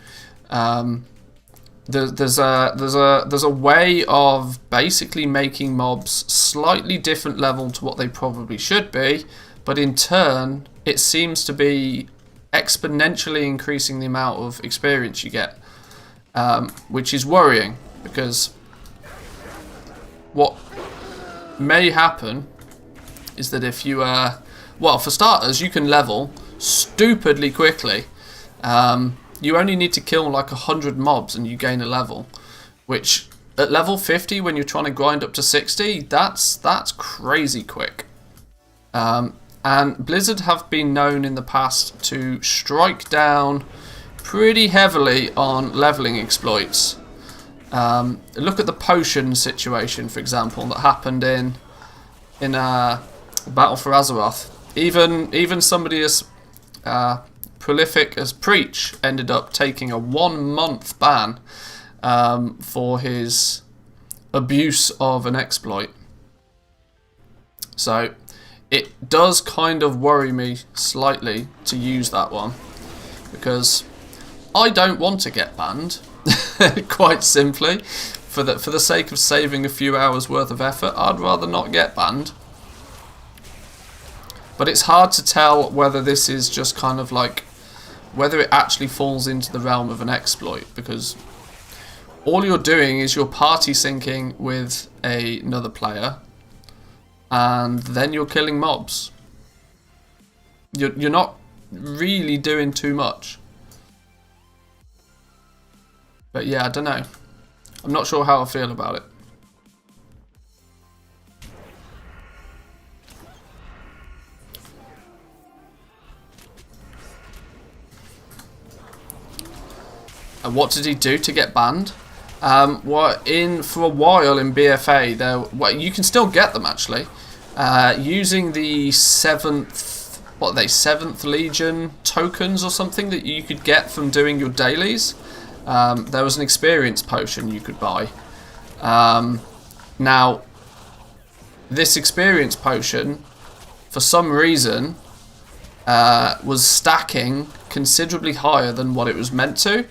There's a way of basically making mobs slightly different level to what they probably should be, but in turn it seems to be exponentially increasing the amount of experience you get, which is worrying, because what may happen is that if you well, for starters, you can level stupidly quickly. You only need to kill like 100 mobs and you gain a level, which at level 50, when you're trying to grind up to 60, that's crazy quick. And Blizzard have been known in the past to strike down pretty heavily on leveling exploits. Look at the potion situation, for example, that happened in Battle for Azeroth. Even somebody as prolific as Preach ended up taking a 1-month ban for his abuse of an exploit. So it does kind of worry me slightly to use that one, because I don't want to get banned. Quite simply, for the sake of saving a few hours worth of effort, I'd rather not get banned. But it's hard to tell whether this is just kind of like, whether it actually falls into the realm of an exploit, because all you're doing is you're party syncing with another player, and then you're killing mobs. You're not really doing too much. But yeah, I don't know. I'm not sure how I feel about it. And what did he do to get banned? Well, for a while in BFA, you can still get them actually, using the 7th Legion tokens or something that you could get from doing your dailies. There was an experience potion you could buy. Now, this experience potion, for some reason, was stacking considerably higher than what it was meant to.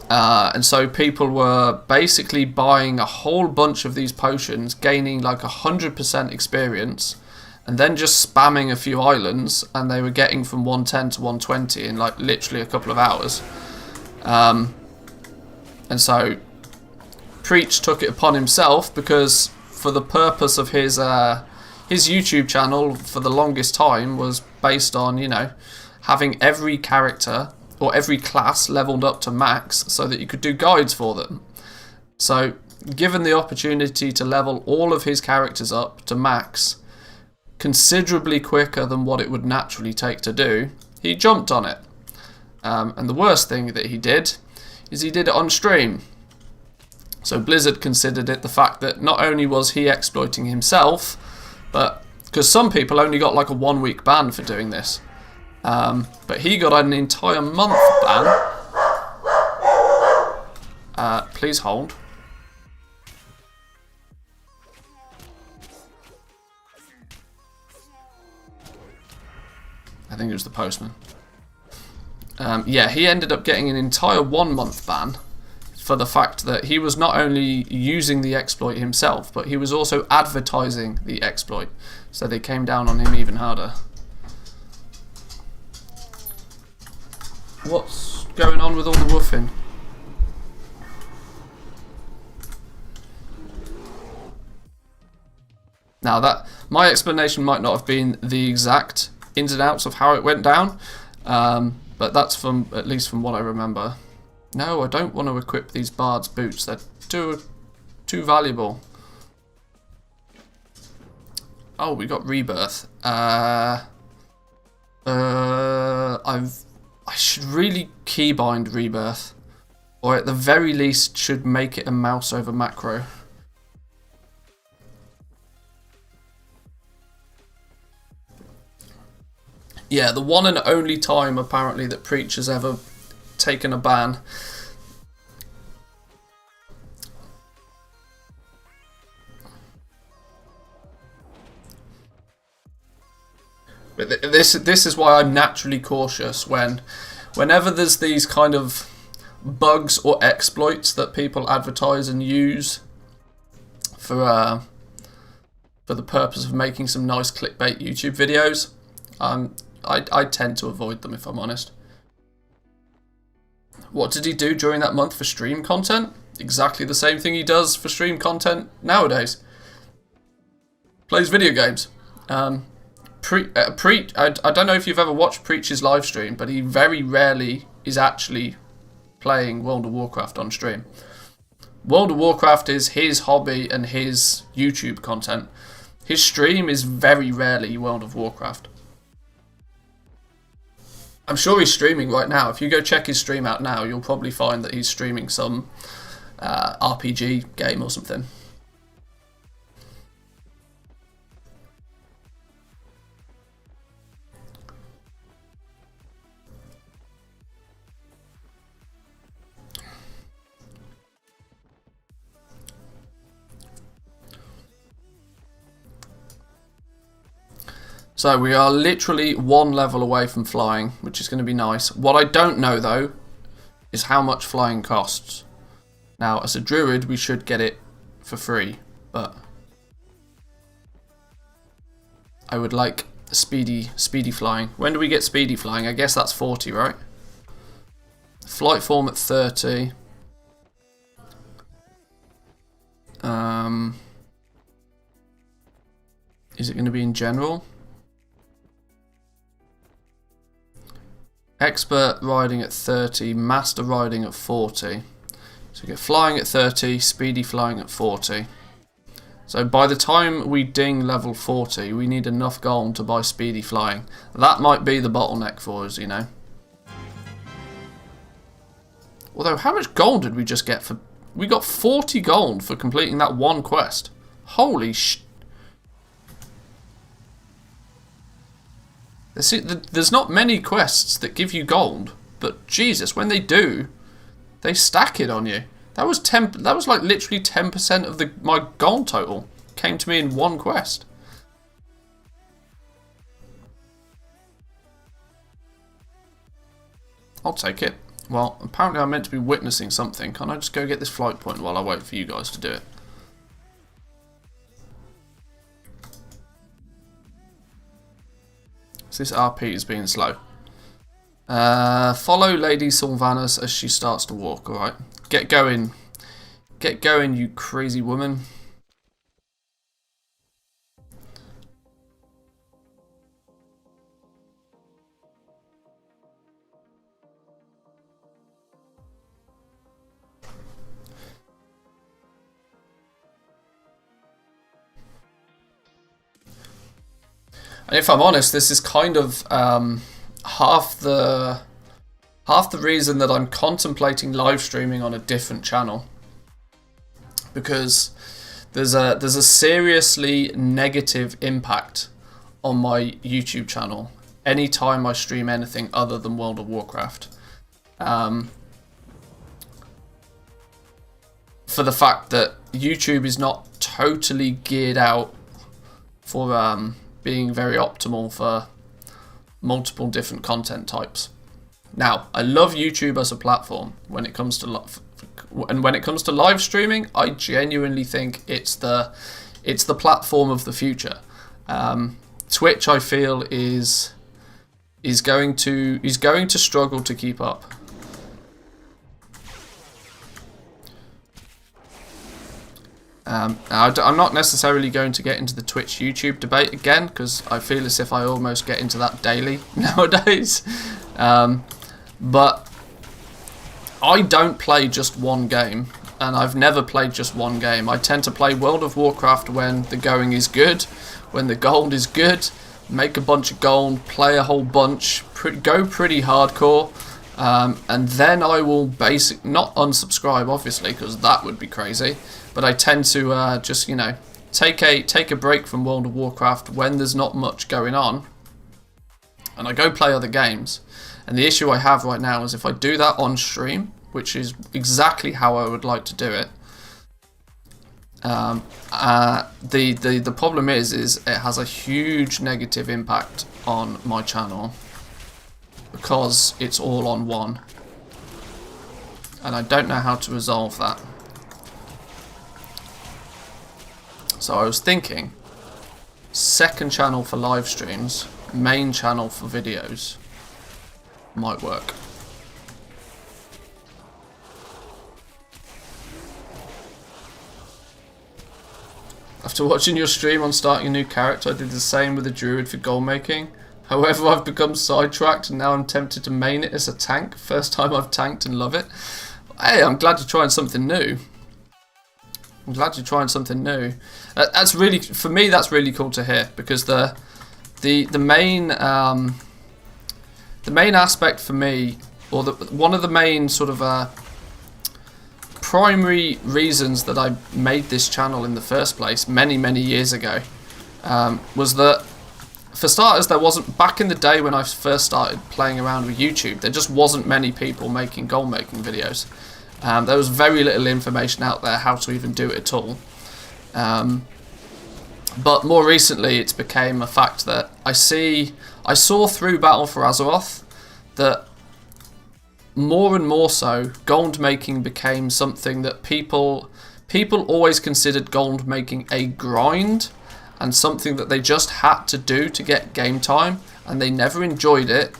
And so people were basically buying a whole bunch of these potions, gaining like 100% experience, and then just spamming a few islands, and they were getting from 110 to 120 in like literally a couple of hours. And so Preach took it upon himself, because for the purpose of his YouTube channel for the longest time was based on, having every character or every class leveled up to max so that you could do guides for them. So given the opportunity to level all of his characters up to max considerably quicker than what it would naturally take to do, he jumped on it. And the worst thing that he did is he did it on stream. So Blizzard considered it the fact that not only was he exploiting himself, but because some people only got like a 1-week ban for doing this, but he got an entire month ban. Please hold. I think it was the postman. Yeah, he ended up getting an entire 1-month ban for the fact that he was not only using the exploit himself, but he was also advertising the exploit. So they came down on him even harder. What's going on with all the woofing? Now that my explanation might not have been the exact ins and outs of how it went down, but that's at least from what I remember. No, I don't want to equip these bard's boots. They're too valuable. Oh, we got rebirth. I should really keybind rebirth, or at the very least should make it a mouse over macro. Yeah, the one and only time apparently that Preach has ever taken a ban. But this is why I'm naturally cautious whenever there's these kind of bugs or exploits that people advertise and use for the purpose of making some nice clickbait YouTube videos. I tend to avoid them, if I'm honest. What did he do during that month for stream content? Exactly the same thing he does for stream content nowadays. Plays video games. Preach. I don't know if you've ever watched Preach's live stream, but he very rarely is actually playing World of Warcraft on stream. World of Warcraft is his hobby and his YouTube content. His stream is very rarely World of Warcraft. I'm sure he's streaming right now. If you go check his stream out now, you'll probably find that he's streaming some RPG game or something. So we are literally one level away from flying, which is going to be nice. What I don't know, though, is how much flying costs. Now, as a druid, we should get it for free, but I would like speedy flying. When do we get speedy flying? I guess that's 40, right? Flight form at 30. Is it going to be in general? Expert riding at 30, master riding at 40. So we get flying at 30, speedy flying at 40. So by the time we ding level 40, we need enough gold to buy speedy flying. That might be the bottleneck for us, you know. Although, how much gold did we just get for... We got 40 gold for completing that one quest. Holy sh... There's not many quests that give you gold, but Jesus, when they do, they stack it on you. That was like literally 10% of my gold total came to me in one quest. I'll take it. Well, apparently I'm meant to be witnessing something. Can't I just go get this flight point while I wait for you guys to do it? This RP is being slow. Follow Lady Sylvanas as she starts to walk, alright? Get going. Get going, you crazy woman. And if I'm honest, this is kind of half the reason that I'm contemplating live streaming on a different channel, because there's a seriously negative impact on my YouTube channel anytime I stream anything other than World of Warcraft. For the fact that YouTube is not totally geared out for being very optimal for multiple different content types. Now, I love YouTube as a platform when it comes to live streaming. I genuinely think it's the platform of the future. Twitch, I feel, is going to struggle to keep up. I'm not necessarily going to get into the Twitch YouTube debate again, because I feel as if I almost get into that daily nowadays. But I don't play just one game. and I've never played just one game. I tend to play World of Warcraft when the going is good, when the gold is good, make a bunch of gold, play a whole bunch, go pretty hardcore, and then I will not unsubscribe obviously, because that would be crazy, but I tend to just, you know, take a break from World of Warcraft when there's not much going on, and I go play other games. And the issue I have right now is if I do that on stream, which is exactly how I would like to do it, the problem is it has a huge negative impact on my channel because it's all on one, and I don't know how to resolve that. So I was thinking, second channel for live streams, main channel for videos might work. After watching your stream on starting a new character, I did the same with the druid for goal making. However, I've become sidetracked and now I'm tempted to main it as a tank. First time I've tanked and love it. Hey, I'm glad you're trying something new. I'm glad you're trying something new. That's really, for me, that's really cool to hear, because the main aspect for me, or one of the main sort of primary reasons that I made this channel in the first place many years ago, was that, for starters, there wasn't, back in the day when I first started playing around with YouTube, there just wasn't many people making goal making videos. There was very little information out there how to even do it at all. But more recently it's became a fact that I saw through Battle for Azeroth that more and more so, gold making became something that people always considered gold making a grind and something that they just had to do to get game time, and they never enjoyed it.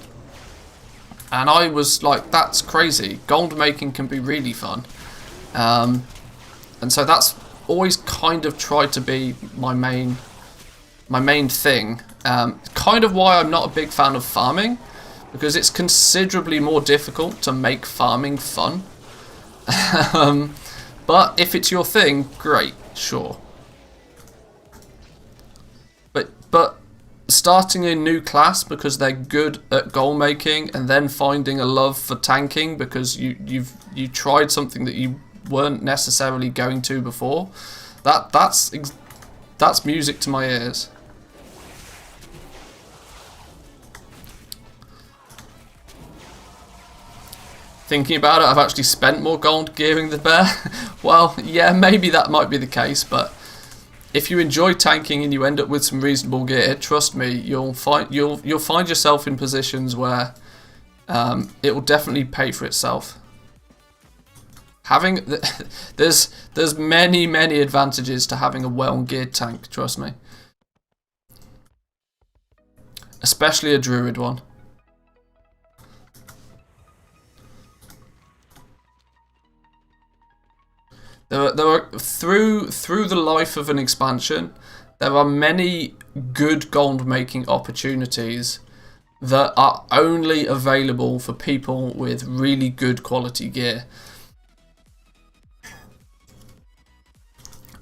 And I was like, that's crazy. Gold making can be really fun. And so that's always kind of tried to be my main thing. Kind of why I'm not a big fan of farming, because it's considerably more difficult to make farming fun. But if it's your thing, great, sure. But starting a new class because they're good at goal making, and then finding a love for tanking because you tried something that you weren't necessarily going to before, that's music to my ears. Thinking about it, I've actually spent more gold gearing the bear. Well, yeah, maybe that might be the case, but if you enjoy tanking and you end up with some reasonable gear, trust me, you'll find yourself in positions where it will definitely pay for itself. There's many advantages to having a well-geared tank, trust me. Especially a druid one. There are through the life of an expansion, there are many good gold making opportunities that are only available for people with really good quality gear.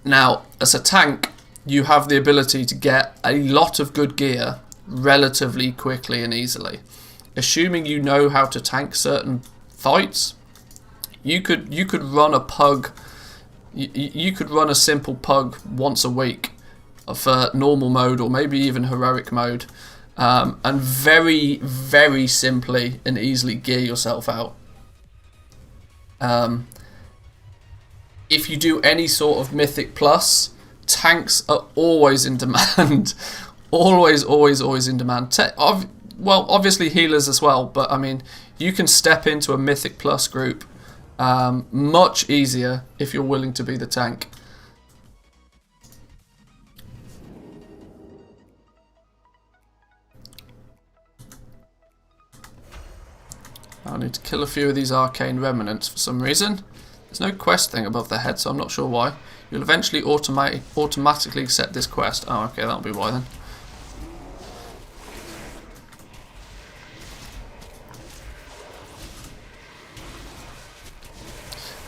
Now, as a tank, you have the ability to get a lot of good gear relatively quickly and easily. Assuming you know how to tank certain fights, you could run a pug. You could run a simple pug once a week for normal mode, or maybe even heroic mode, and very simply and easily gear yourself out. If you do any sort of Mythic Plus, tanks are always in demand. always in demand. Well, obviously healers as well, but I mean, you can step into a Mythic Plus group much easier if you're willing to be the tank. I need to kill a few of these arcane remnants for some reason. There's no quest thing above the head, so I'm not sure why. You'll eventually automatically accept this quest. Oh, okay, that'll be why then.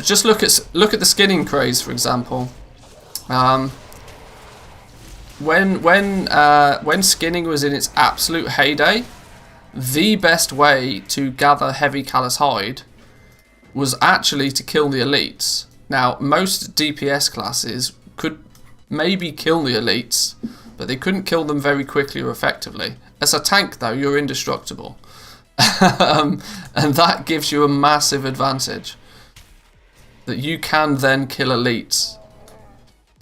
just look at the skinning craze, for example. When skinning was in its absolute heyday, the best way to gather heavy callous hide was actually to kill the elites. Now, most DPS classes could maybe kill the elites, but they couldn't kill them very quickly or effectively. As a tank, though, you're indestructible. And that gives you a massive advantage. That you can then kill elites.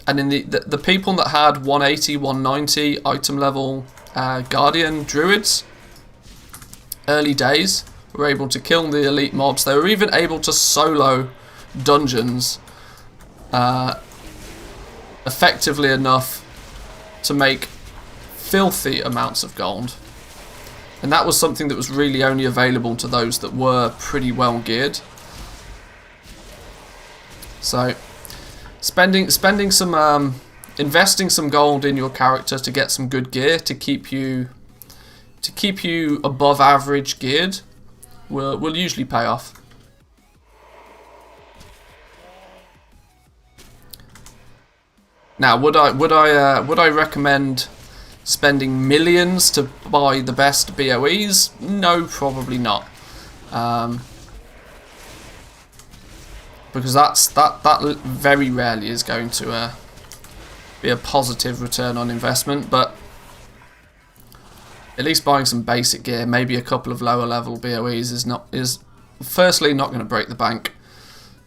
And in the people that had 180, 190 item level Guardian Druids, early days, were able to kill the elite mobs. They were even able to solo dungeons effectively enough to make filthy amounts of gold. And that was something that was really only available to those that were pretty well geared. So spending some investing some gold in your character to get some good gear to keep you above average geared will usually pay off. Now, would I recommend spending millions to buy the best BOEs? No, probably not. Because that very rarely is going to be a positive return on investment. But at least buying some basic gear, maybe a couple of lower level BOEs is firstly not going to break the bank.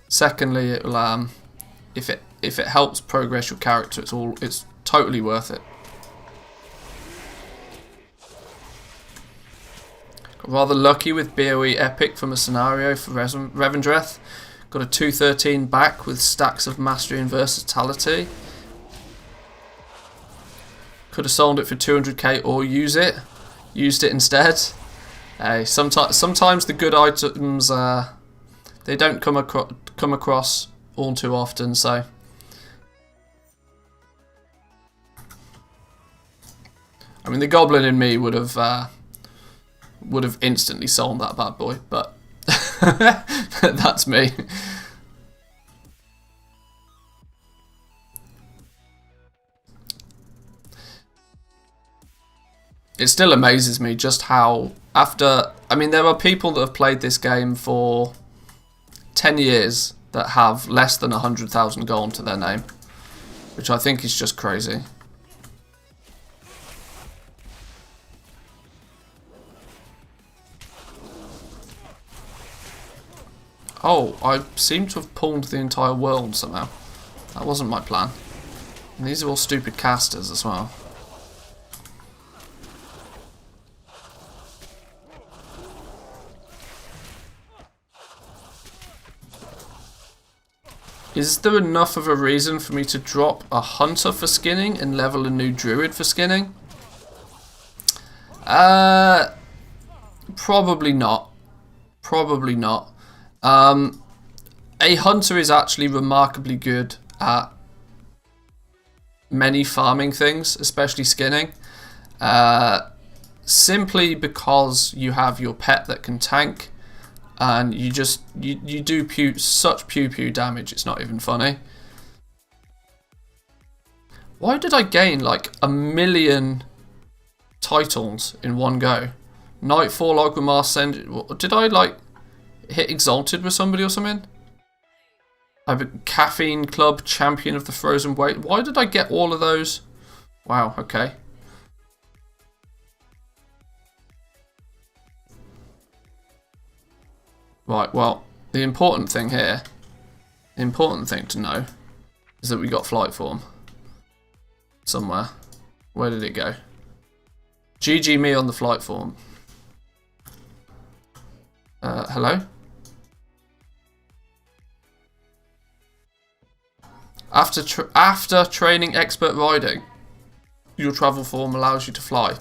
Secondly, it will if it helps progress your character, it's totally worth it. Got rather lucky with BOE Epic from a scenario for Revendreth. Got a 213 back with stacks of mastery and versatility. Could have sold it for 200k or used it instead. Hey, sometimes the good items they don't come across all too often. So I mean, the goblin in me would have instantly sold that bad boy, but that's me. It still amazes me just how I mean, there are people that have played this game for 10 years that have less than 100,000 gold to their name, which I think is just crazy. Oh, I seem to have pulled the entire world somehow. That wasn't my plan. And these are all stupid casters as well. Is there enough of a reason for me to drop a hunter for skinning and level a new druid for skinning? Probably not. Probably not. A hunter is actually remarkably good at many farming things, especially skinning. Simply because you have your pet that can tank. And you do such pew damage, it's not even funny. Why did I gain like 1 million titles in one go? Nightfall, Ogrimmar, did I like hit Exalted with somebody or something? I'm a Caffeine Club Champion of the Frozen Weight. Why did I get all of those? Wow, okay. Right, well, the important thing here, the important thing to know, is that we got flight form somewhere. Where did it go? GG me on the flight form. Hello? After training expert riding, your travel form allows you to fly.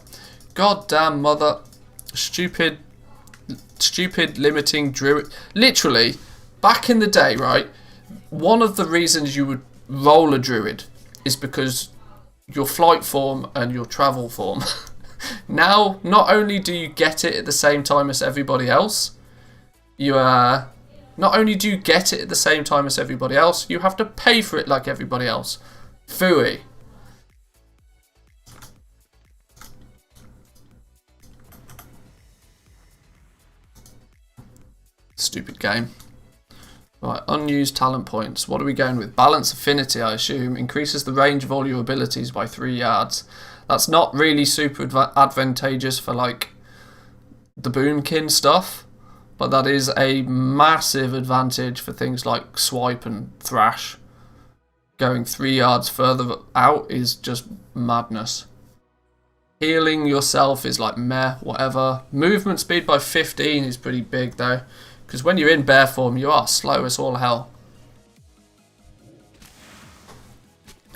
Goddamn mother, stupid limiting druid. Literally, back in the day, right, one of the reasons you would roll a druid is because your flight form and your travel form. Now, not only do you get it at the same time as everybody else, you Not only do you get it at the same time as everybody else, you have to pay for it like everybody else. Phooey. Stupid game. Right, unused talent points. What are we going with? Balance affinity, I assume. Increases the range of all your abilities by 3 yards. That's not really super advantageous for like the boomkin stuff, but that is a massive advantage for things like swipe and thrash. Going 3 yards further out is just madness. Healing yourself is like meh, whatever. Movement speed by 15 is pretty big though, because when you're in bear form, you are slow as all hell.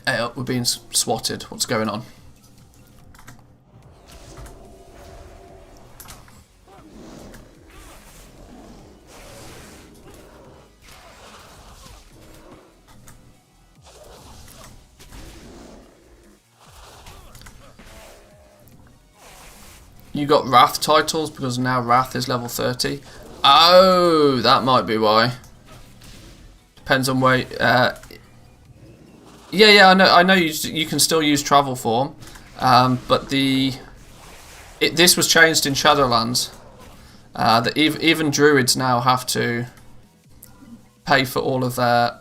Hey, we're being swatted. What's going on? You got Wrath titles because now Wrath is level 30. Oh, that might be why. Depends on where. Yeah, I know. You can still use travel form, but this was changed in Shadowlands. That even druids now have to pay for all of their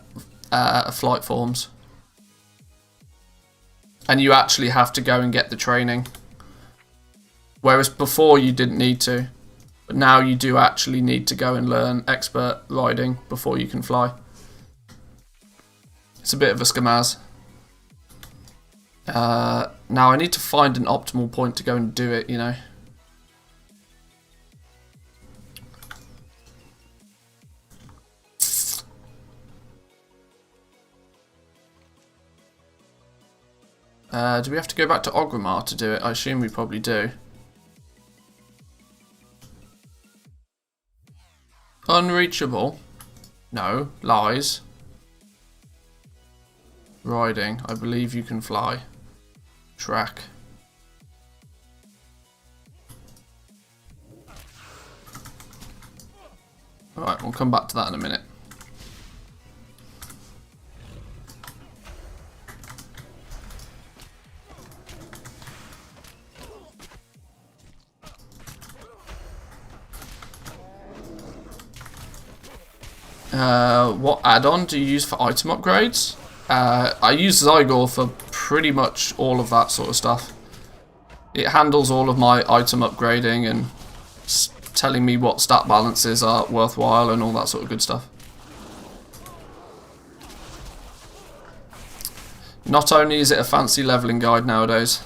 flight forms, and you actually have to go and get the training. Whereas before you didn't need to, but now you do actually need to go and learn expert riding before you can fly. It's a bit of a scamaz. Now I need to find an optimal point to go and do it, you know. Do we have to go back to Orgrimmar to do it? I assume we probably do. Unreachable? No, lies. Riding, I believe you can fly. Track. Alright, we'll come back to that in a minute. What add-on do you use for item upgrades? I use Zygor for pretty much all of that sort of stuff. It handles all of my item upgrading and telling me what stat balances are worthwhile and all that sort of good stuff. Not only is it a fancy leveling guide nowadays.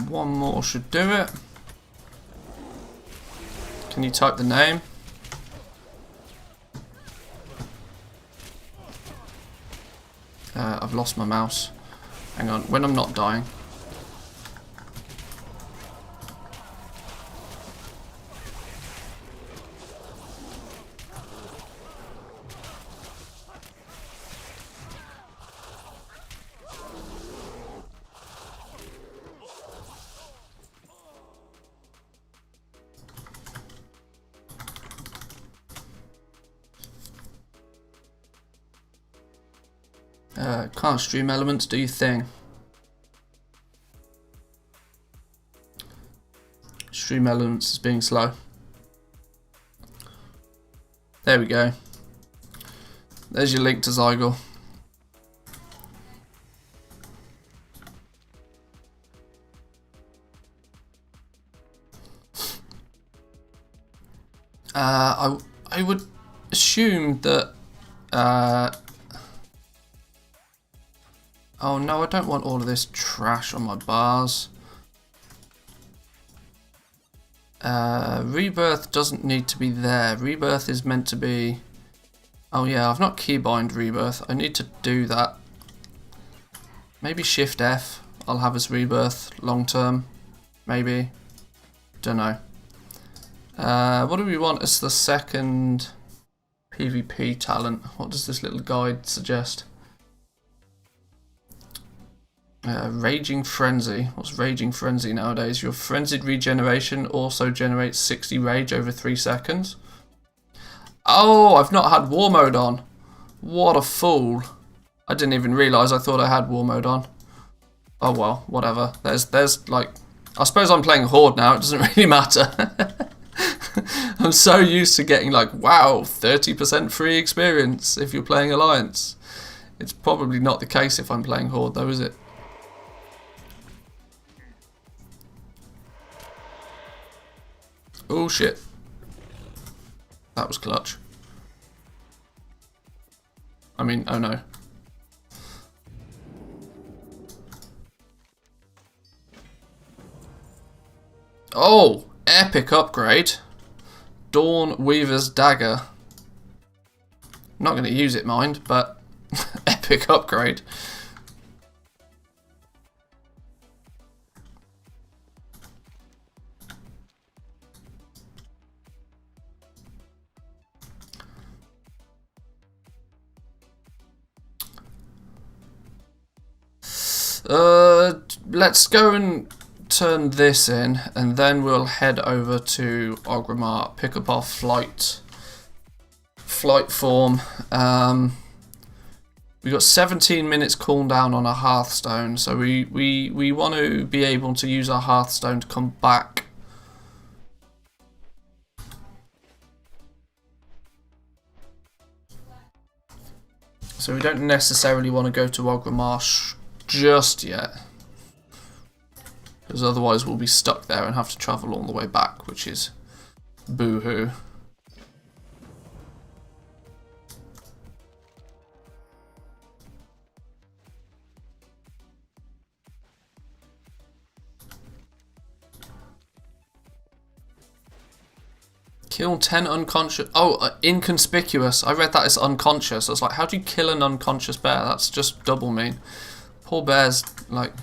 One more should do it. Can you type the name? I've lost my mouse. Hang on, when I'm not dying. Can't stream elements, do your thing. Stream elements is being slow. There we go. There's your link to Zygor. I would assume that oh no, I don't want all of this trash on my bars. Rebirth doesn't need to be there. Rebirth is meant to be... Oh yeah, I've not keybind Rebirth. I need to do that. Maybe Shift F. I'll have as rebirth long term. Maybe. Don't know. What do we want as the second PvP talent? What does this little guide suggest? Raging Frenzy. What's Raging Frenzy nowadays? Your frenzied regeneration also generates 60 rage over 3 seconds. Oh, I've not had war mode on. What a fool. I didn't even realise. I thought I had war mode on. Oh well, whatever. There's like... I suppose I'm playing Horde now. It doesn't really matter. I'm so used to getting like, wow, 30% free experience if you're playing Alliance. It's probably not the case if I'm playing Horde though, is it? Oh shit. That was clutch. I mean, oh no. Oh, epic upgrade. Dawn Weaver's Dagger. I'm not going to use it, mind, but epic upgrade. Let's go and turn this in, and then we'll head over to Orgrimmar, pick up our flight form. We got 17 minutes cooldown on a Hearthstone, so we want to be able to use our Hearthstone to come back. So we don't necessarily want to go to Orgrimmar just yet, because otherwise we'll be stuck there and have to travel all the way back, which is boo-hoo. Kill 10 unconscious... Oh, inconspicuous. I read that as unconscious. I was like, how do you kill an unconscious bear? That's just double mean. Poor bear's, like,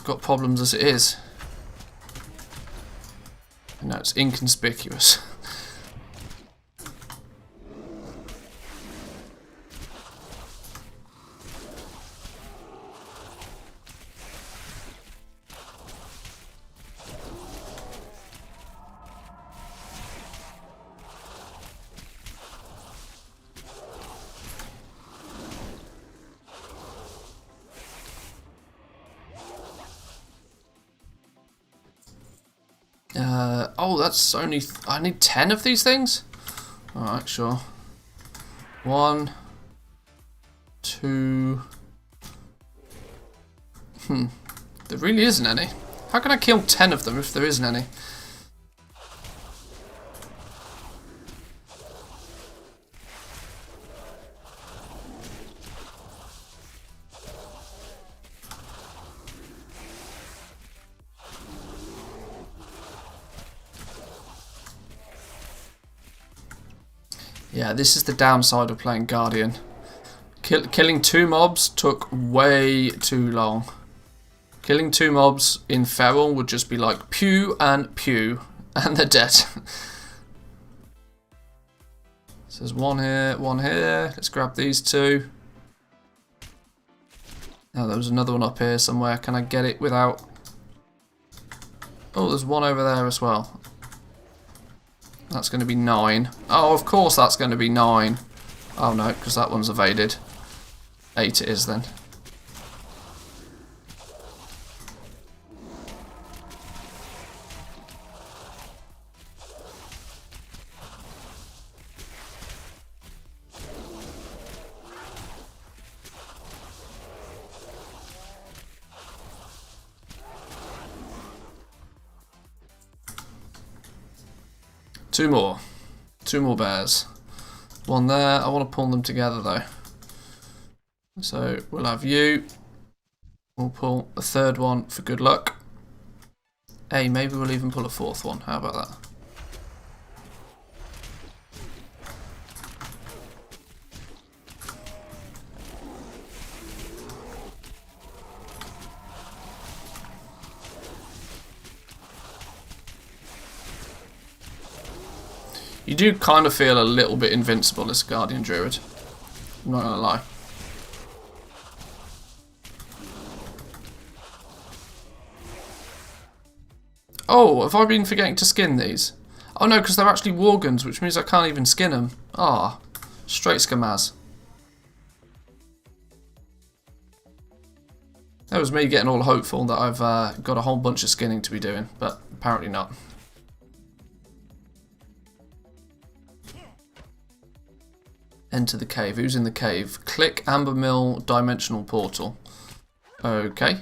got problems as it is. No, it's inconspicuous. Oh, that's only... I need 10 of these things? Alright, sure. 1, 2... There really isn't any. How can I kill 10 of them if there isn't any? Yeah, this is the downside of playing Guardian. Killing 2 mobs took way too long. Killing 2 mobs in Feral would just be like pew, and they're dead. So there's one here, one here. Let's grab these 2. Oh, there was another one up here somewhere. Can I get it without... Oh, there's one over there as well. That's going to be 9. Oh, of course that's going to be 9. Oh no, because that one's evaded. 8 it is then. Two more bears. One there. I want to pull them together though. So we'll have you. We'll pull a 3rd one for good luck. Hey, maybe we'll even pull a 4th one. How about that? You do kind of feel a little bit invincible as a Guardian Druid. I'm not gonna lie. Oh, have I been forgetting to skin these? Oh no, because they're actually Worguns, which means I can't even skin them. Ah, straight skamaz. That was me getting all hopeful that I've got a whole bunch of skinning to be doing, but apparently not. Enter the cave. Who's in the cave? Click Amber Mill Dimensional Portal. Okay.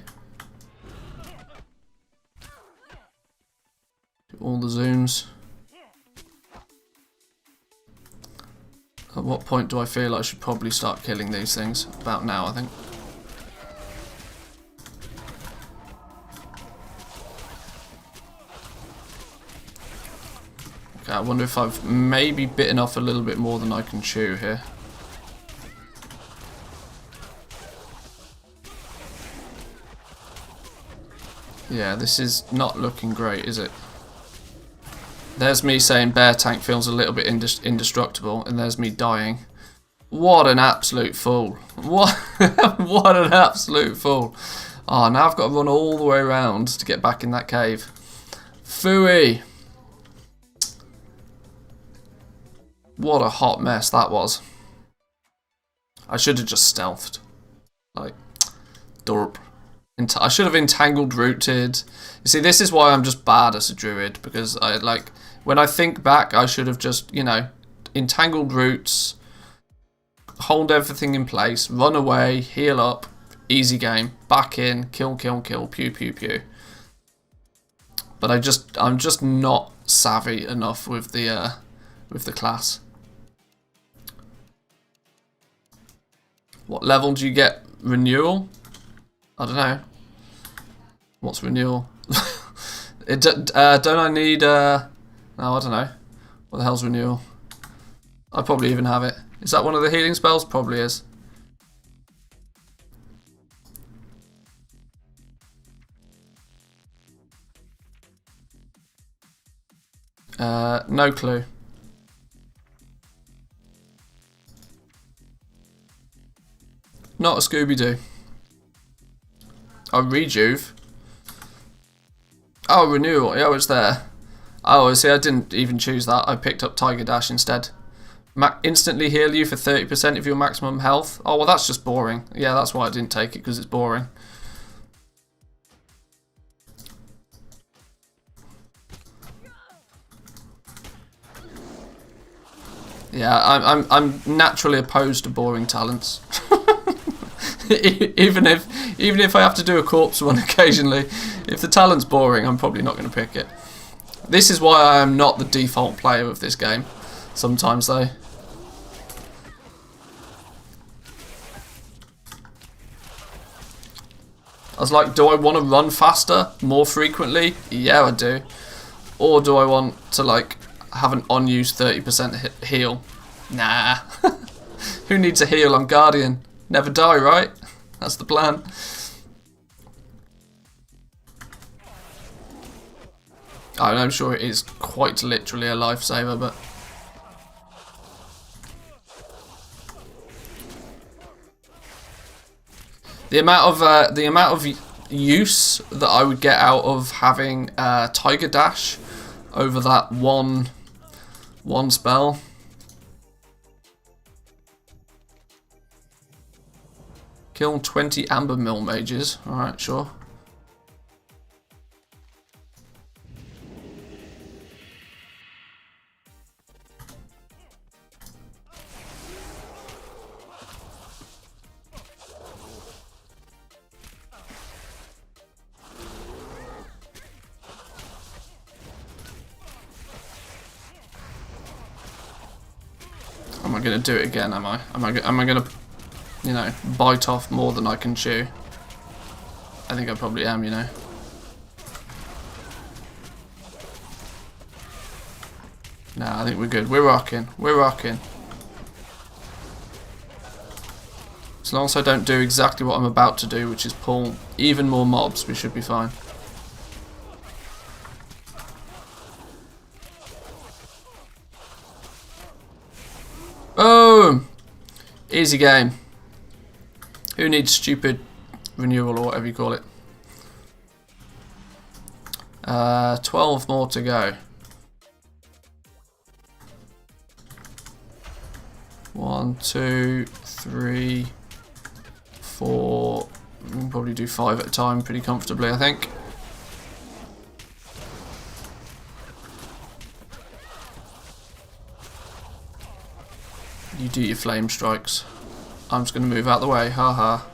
All the zooms. At what point do I feel I should probably start killing these things? About now, I think. Okay, I wonder if I've maybe bitten off a little bit more than I can chew here. Yeah, this is not looking great, is it? There's me saying bear tank feels a little bit indestructible, and there's me dying. What an absolute fool. What, what an absolute fool. Oh, now I've got to run all the way around to get back in that cave. Phooey. What a hot mess that was. I should have just stealthed. Like, derp. I should have entangled rooted. You see, this is why I'm just bad as a druid, because I like when I think back, I should have just, you know, entangled roots, hold everything in place, run away, heal up, easy game, back in, kill, kill, kill, pew, pew, pew. But I'm just not savvy enough with the class. What level do you get renewal? I don't know. What's renewal? Don't I need no, I don't know. What the hell's renewal? I probably even have it. Is that one of the healing spells? Probably is. No clue. Not a Scooby-Doo. Oh, rejuve. Oh, renewal. Yeah, it's there. Oh, see, I didn't even choose that. I picked up Tiger Dash instead. Instantly heal you for 30% of your maximum health. Oh, well, that's just boring. Yeah, that's why I didn't take it, because it's boring. Yeah, I'm naturally opposed to boring talents. even if I have to do a corpse one occasionally, if the talent's boring, I'm probably not going to pick it. This is why I am not the default player of this game. Sometimes though. I was like, do I want to run faster more frequently? Yeah, I do. Or do I want to like have an unused 30% heal? Nah. Who needs a heal on Guardian? Never die, right? That's the plan. I'm sure it is quite literally a lifesaver, but the amount of use that I would get out of having Tiger Dash over that one spell. Kill 20 Amber Mill mages. Alright, sure. Am I going to do it again, am I? Am I going to, you know, bite off more than I can chew? I think I probably am, you know. Nah, I think we're good. We're rocking. We're rocking. As long as I don't do exactly what I'm about to do, which is pull even more mobs, we should be fine. Easy game. Who needs stupid renewal or whatever you call it? 12 more to go. 1, 2, 3, 4. We can probably do 5 at a time pretty comfortably, I think. You do your flame strikes. I'm just going to move out the way, haha. Ha.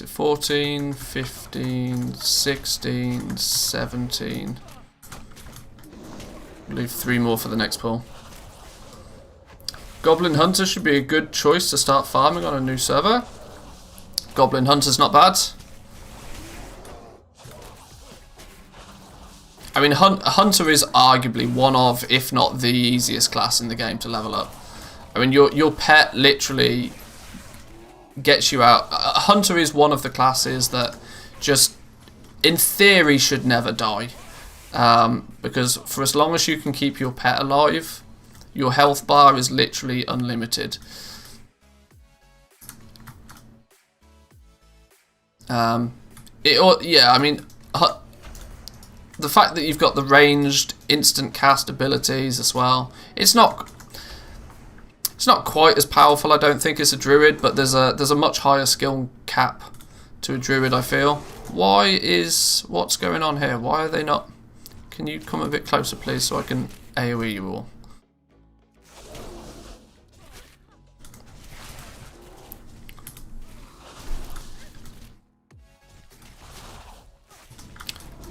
14, 15, 16, 17. Leave 3 more for the next pull. Goblin Hunter should be a good choice to start farming on a new server. Goblin Hunter's not bad. I mean, Hunter is arguably one of, if not the easiest class in the game to level up. I mean, your pet literally gets you out. Hunter is one of the classes that just, in theory, should never die. Because for as long as you can keep your pet alive, your health bar is literally unlimited. Yeah, I mean, the fact that you've got the ranged instant cast abilities as well, it's not quite as powerful, I don't think, as a druid, but there's a much higher skill cap to a druid, I feel. What's going on here? Why are they not? Can you come a bit closer, please, so I can AoE you all?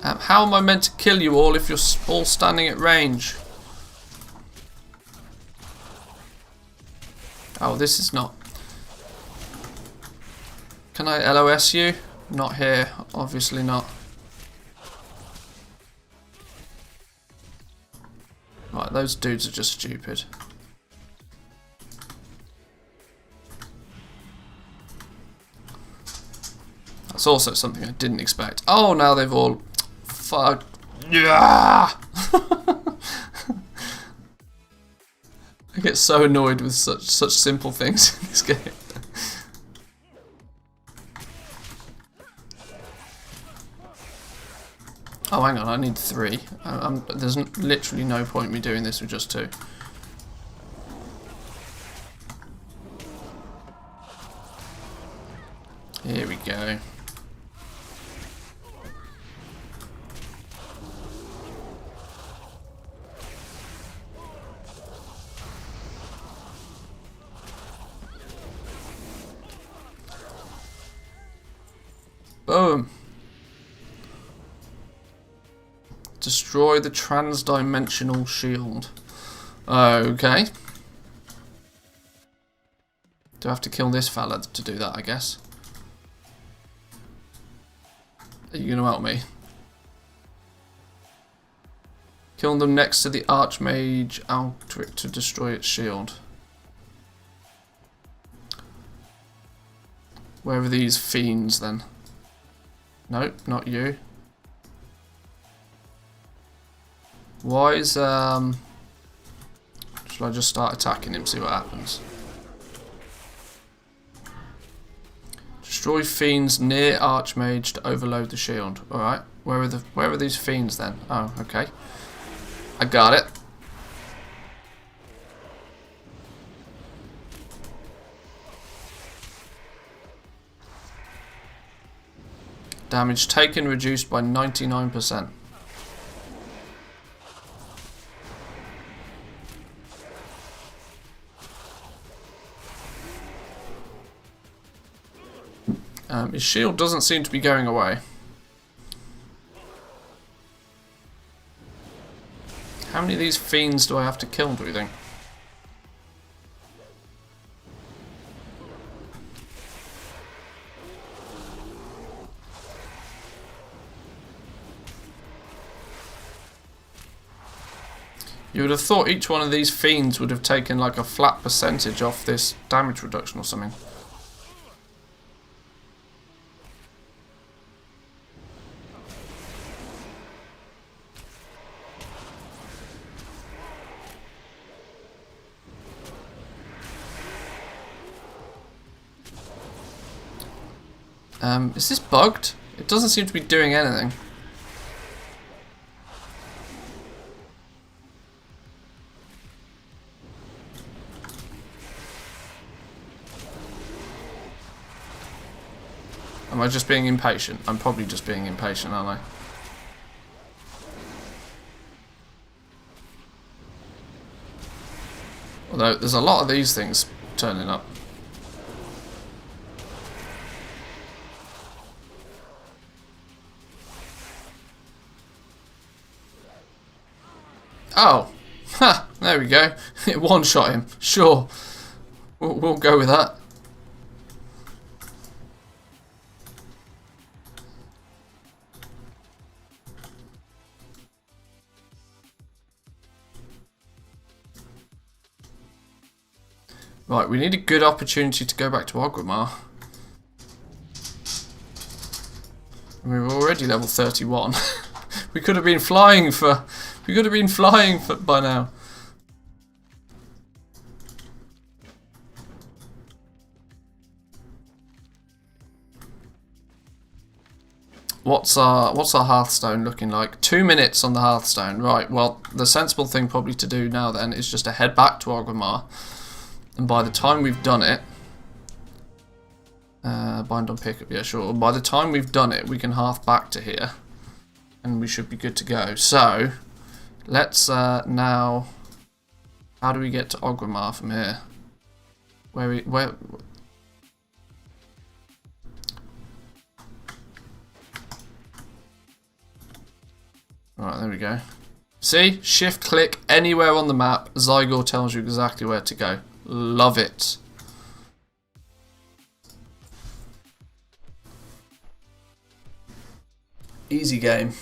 How am I meant to kill you all if you're all standing at range? Oh, this is not. Can I LOS you? Not here, obviously not. Right, those dudes are just stupid. That's also something I didn't expect. Oh, now they've all... Fuck. Yeah! I get so annoyed with such simple things in this game. Oh, hang on, I need 3. There's literally no point me doing this with just 2. Here we go. Boom. Destroy the trans-dimensional shield. Okay. Do I have to kill this fella to do that, I guess? Are you going to help me? Kill them next to the Archmage Altric to destroy its shield. Where are these fiends then? Nope, not you. Why is shall I just start attacking him, see what happens? Destroy fiends near Archmage to overload the shield. Alright. Where are these fiends then? Oh, okay. I got it. Damage taken reduced by 99%. His shield doesn't seem to be going away. How many of these fiends do I have to kill, do you think? You would have thought each one of these fiends would have taken like a flat percentage off this damage reduction or something. Is this bugged? It doesn't seem to be doing anything. Am I just being impatient? I'm probably just being impatient, aren't I? Although there's a lot of these things turning up. Oh, ha! There we go. It one-shot him. Sure, we'll go with that. Right, we need a good opportunity to go back to Orgrimmar. We're already level 31. We could have been flying for. We could have been flying for by now. What's our Hearthstone looking like? 2 minutes on the Hearthstone. Right. Well, the sensible thing probably to do now then is just to head back to Orgrimmar, and by the time we've done it, bind on pickup. Yeah, sure. By the time we've done it, we can hearth back to here, and we should be good to go. So. Let's now. How do we get to Orgrimmar from here? Where? Right, there we go. See, shift click anywhere on the map. Zygor tells you exactly where to go. Love it. Easy game.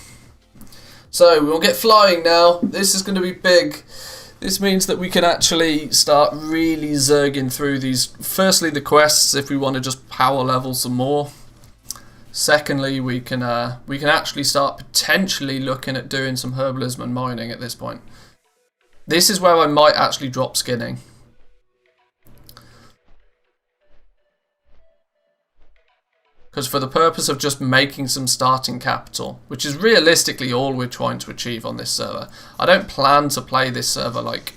So we'll get flying now. This is going to be big. This means that we can actually start really zerging through these. Firstly, the quests if we want to just power level some more. Secondly, we can actually start potentially looking at doing some herbalism and mining at this point. This is where I might actually drop skinning. Because for the purpose of just making some starting capital, which is realistically all we're trying to achieve on this server. I don't plan to play this server like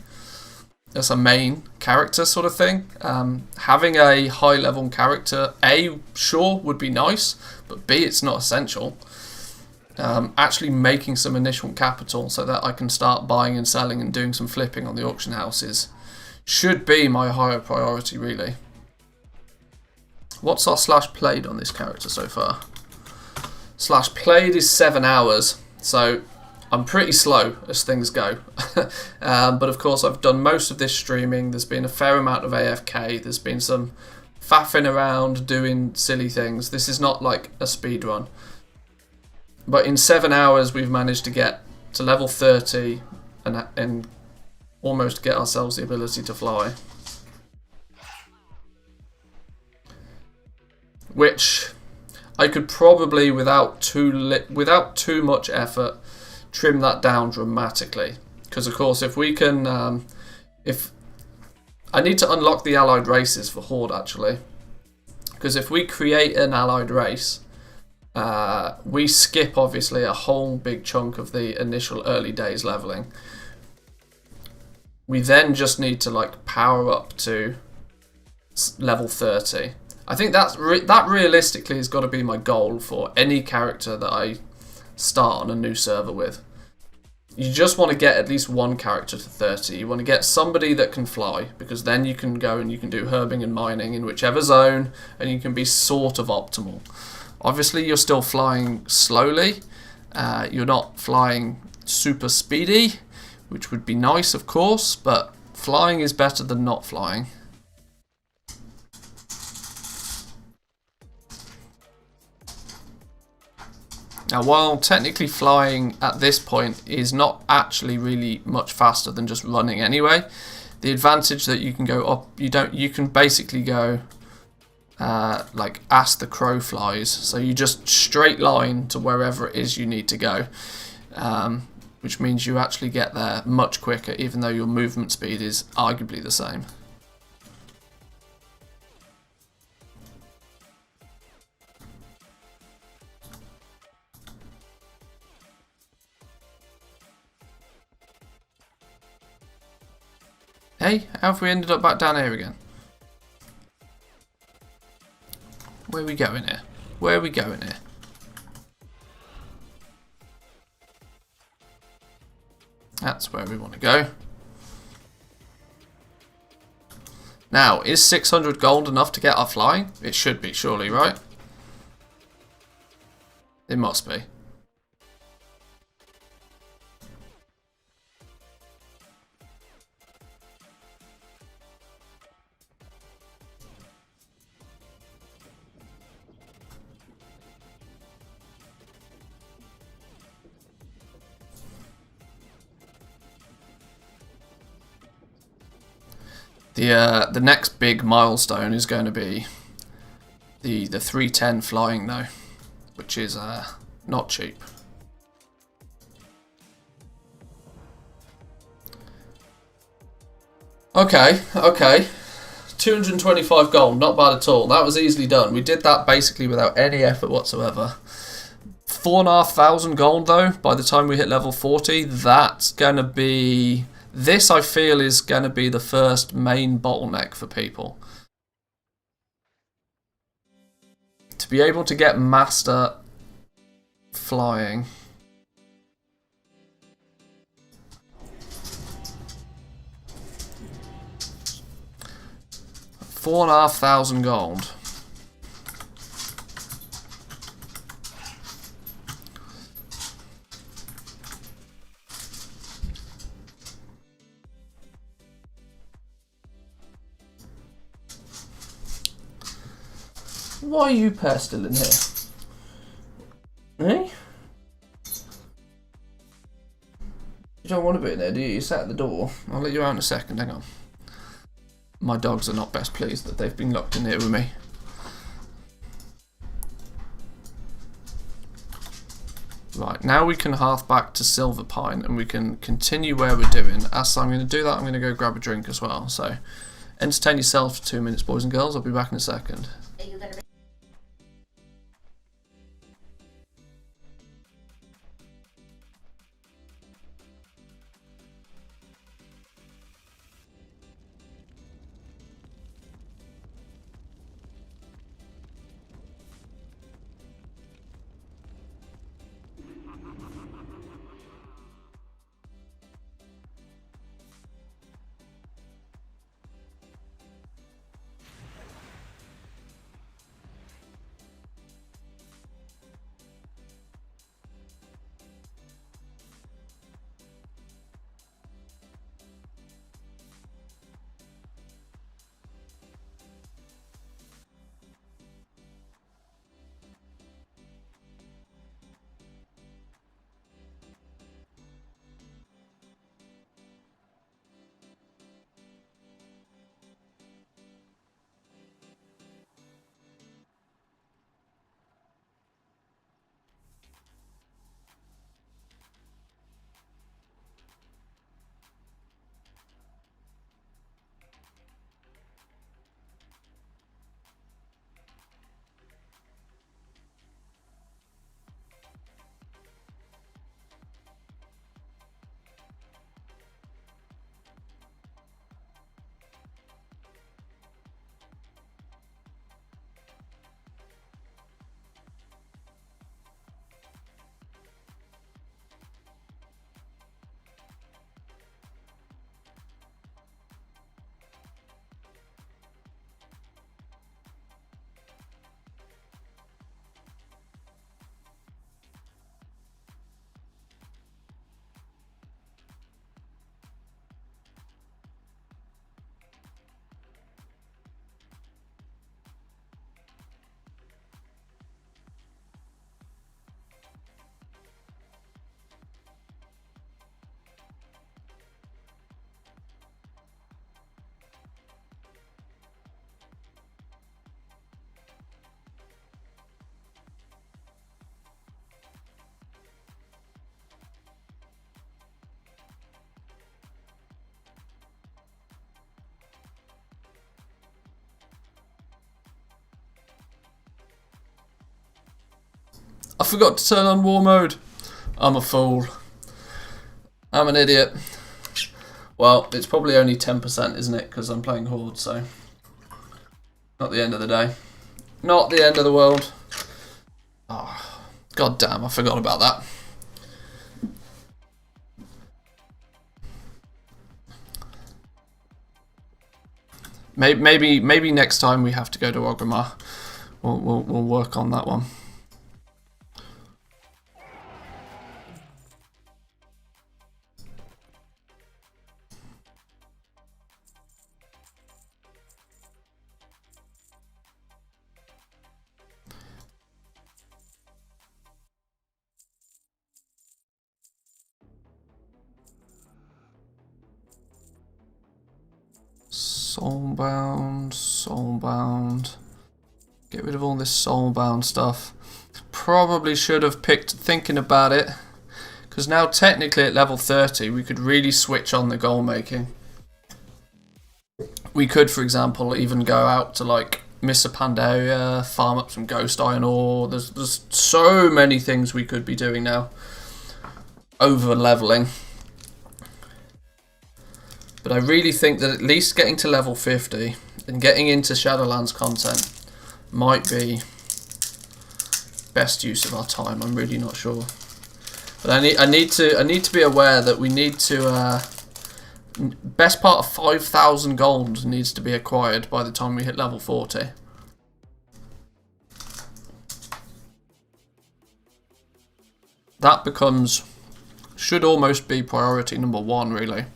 as a main character sort of thing. Having a high level character, A, sure, would be nice, but B, it's not essential. Actually making some initial capital so that I can start buying and selling and doing some flipping on the auction houses should be my higher priority, really. What's our slash played on this character so far? Slash played is 7 hours, so I'm pretty slow as things go. But of course I've done most of this streaming. There's been a fair amount of AFK. There's been some faffing around doing silly things. This is not like a speed run. But in 7 hours we've managed to get to level 30 and almost get ourselves the ability to fly. Which I could probably, without too much effort, trim that down dramatically. Because of course, if we can, if I need to unlock the allied races for Horde actually, because if we create an allied race, we skip obviously a whole big chunk of the initial early days leveling. We then just need to like power up to level 30. I think that realistically has got to be my goal for any character that I start on a new server with. You just want to get at least one character to 30. You want to get somebody that can fly, because then you can go and you can do herbing and mining in whichever zone, and you can be sort of optimal. Obviously, you're still flying slowly. You're not flying super speedy, which would be nice, of course, but flying is better than not flying. Now, while technically flying at this point is not actually really much faster than just running anyway, the advantage that you can go up, you can basically go like as the crow flies. So you just straight line to wherever it is you need to go, which means you actually get there much quicker, even though your movement speed is arguably the same. Hey, how have we ended up back down here again? Where are we going here? Where are we going here? That's where we want to go. Now, is 600 gold enough to get our flying? It should be, surely, right? It must be. The next big milestone is going to be the 310 flying though, which is not cheap. Okay. 225 gold, not bad at all. That was easily done. We did that basically without any effort whatsoever. 4,500 gold though, by the time we hit level 40, that's going to be... This, I feel, is going to be the first main bottleneck for people. To be able to get master flying. $4,500 gold. Why are you pair still in here? Eh? You don't want to be in there, do you? You sat at the door. I'll let you out in a second, hang on. My dogs are not best pleased that they've been locked in here with me. Right, now we can half back to Silver Pine and we can continue where we're doing. As I'm going to do that, I'm going to go grab a drink as well. So, entertain yourselves for 2 minutes, boys and girls. I'll be back in a second. Are you gonna be forgot to turn on war mode. I'm a fool. I'm an idiot. Well, it's probably only 10%, isn't it? Because I'm playing Horde, so... Not the end of the day. Not the end of the world. Oh, God damn, I forgot about that. Maybe next time we have to go to Orgrimmar. We'll work on that one. Soulbound, soulbound. Get rid of all this soulbound stuff. Probably should have picked, thinking about it, because now technically at level 30 we could really switch on the goal making. We could, for example, even go out to like Mr. Pandaria, farm up some ghost iron ore. There's so many things we could be doing now. Over leveling. But I really think that at least getting to level 50 and getting into Shadowlands content might be best use of our time. I'm really not sure. But I need to be aware that we need to best part of 5,000 gold needs to be acquired by the time we hit level 40. That should almost be priority number 1, really.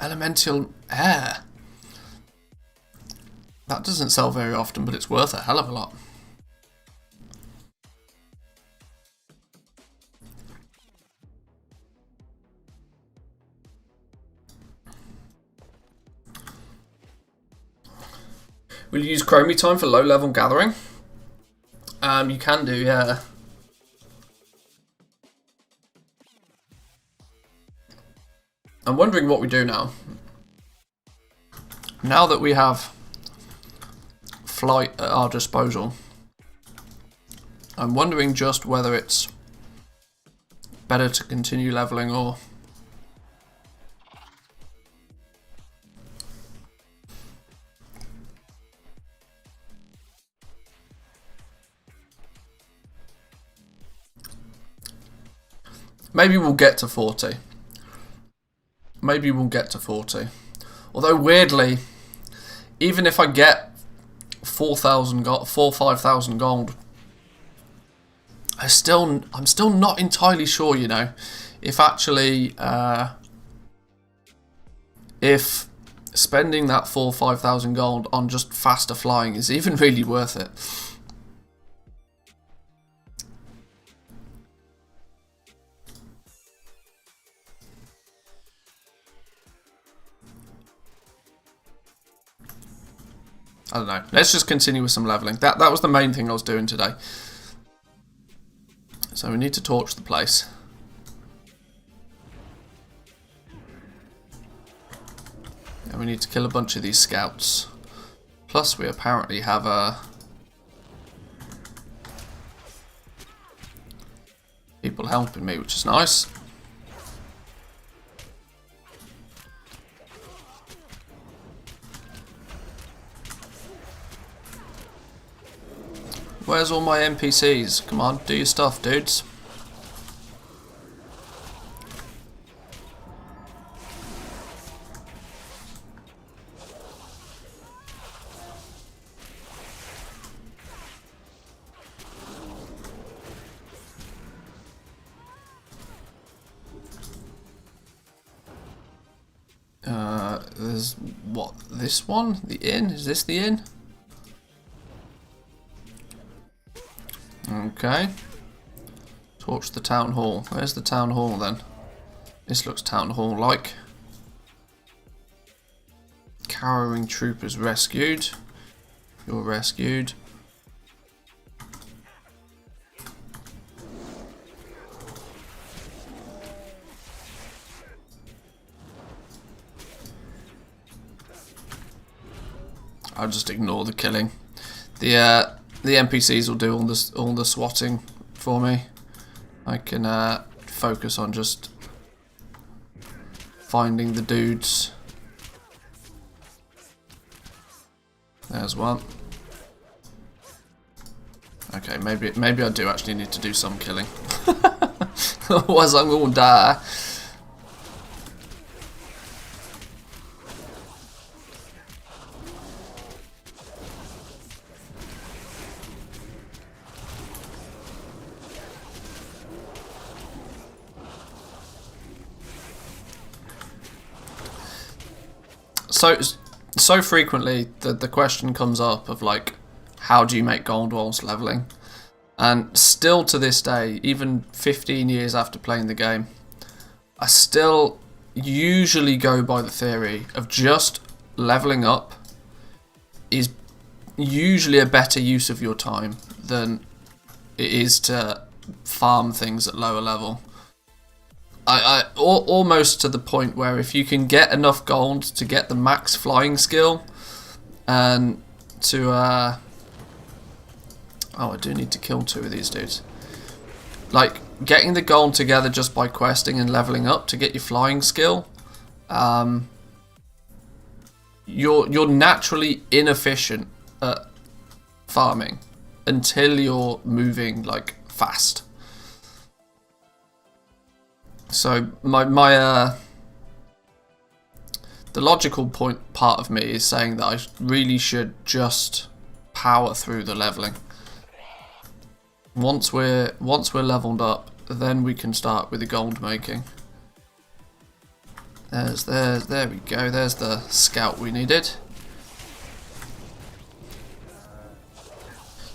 Elemental air. That doesn't sell very often, but it's worth a hell of a lot. Will you use Chromie time for low level gathering? You can do, yeah. I'm wondering what we do now. Now that we have flight at our disposal, I'm wondering just whether it's better to continue leveling or... Maybe we'll get to 40. Maybe we'll get to 40. Although weirdly, even if I get 4,000 gold, 5,000 gold, I'm still not entirely sure, you know, if actually if spending that 5,000 gold on just faster flying is even really worth it. I don't know. Let's just continue with some leveling. That was the main thing I was doing today. So we need to torch the place. And we need to kill a bunch of these scouts. Plus we apparently have people helping me, which is nice. Where's all my NPCs? Come on, do your stuff, dudes. There's what? This one? The inn? Is this the inn? Okay. Torch the town hall. Where's the town hall then? This looks town hall like. Cowering troopers rescued. You're rescued. I'll just ignore the killing. The NPCs will do all the swatting for me. I can focus on just finding the dudes. There's one. Okay, maybe I do actually need to do some killing. Otherwise I'm gonna die. So frequently the question comes up of like, how do you make gold whilst leveling? And still to this day, even 15 years after playing the game, I still usually go by the theory of just leveling up is usually a better use of your time than it is to farm things at lower level. Almost to the point where if you can get enough gold to get the max flying skill and to oh, I do need to kill 2 of these dudes. Like getting the gold together just by questing and leveling up to get your flying skill, you're naturally inefficient at farming until you're moving like fast. So the logical part of me is saying that I really should just power through the leveling. Once we're leveled up, then we can start with the gold making. There we go. There's the scout we needed.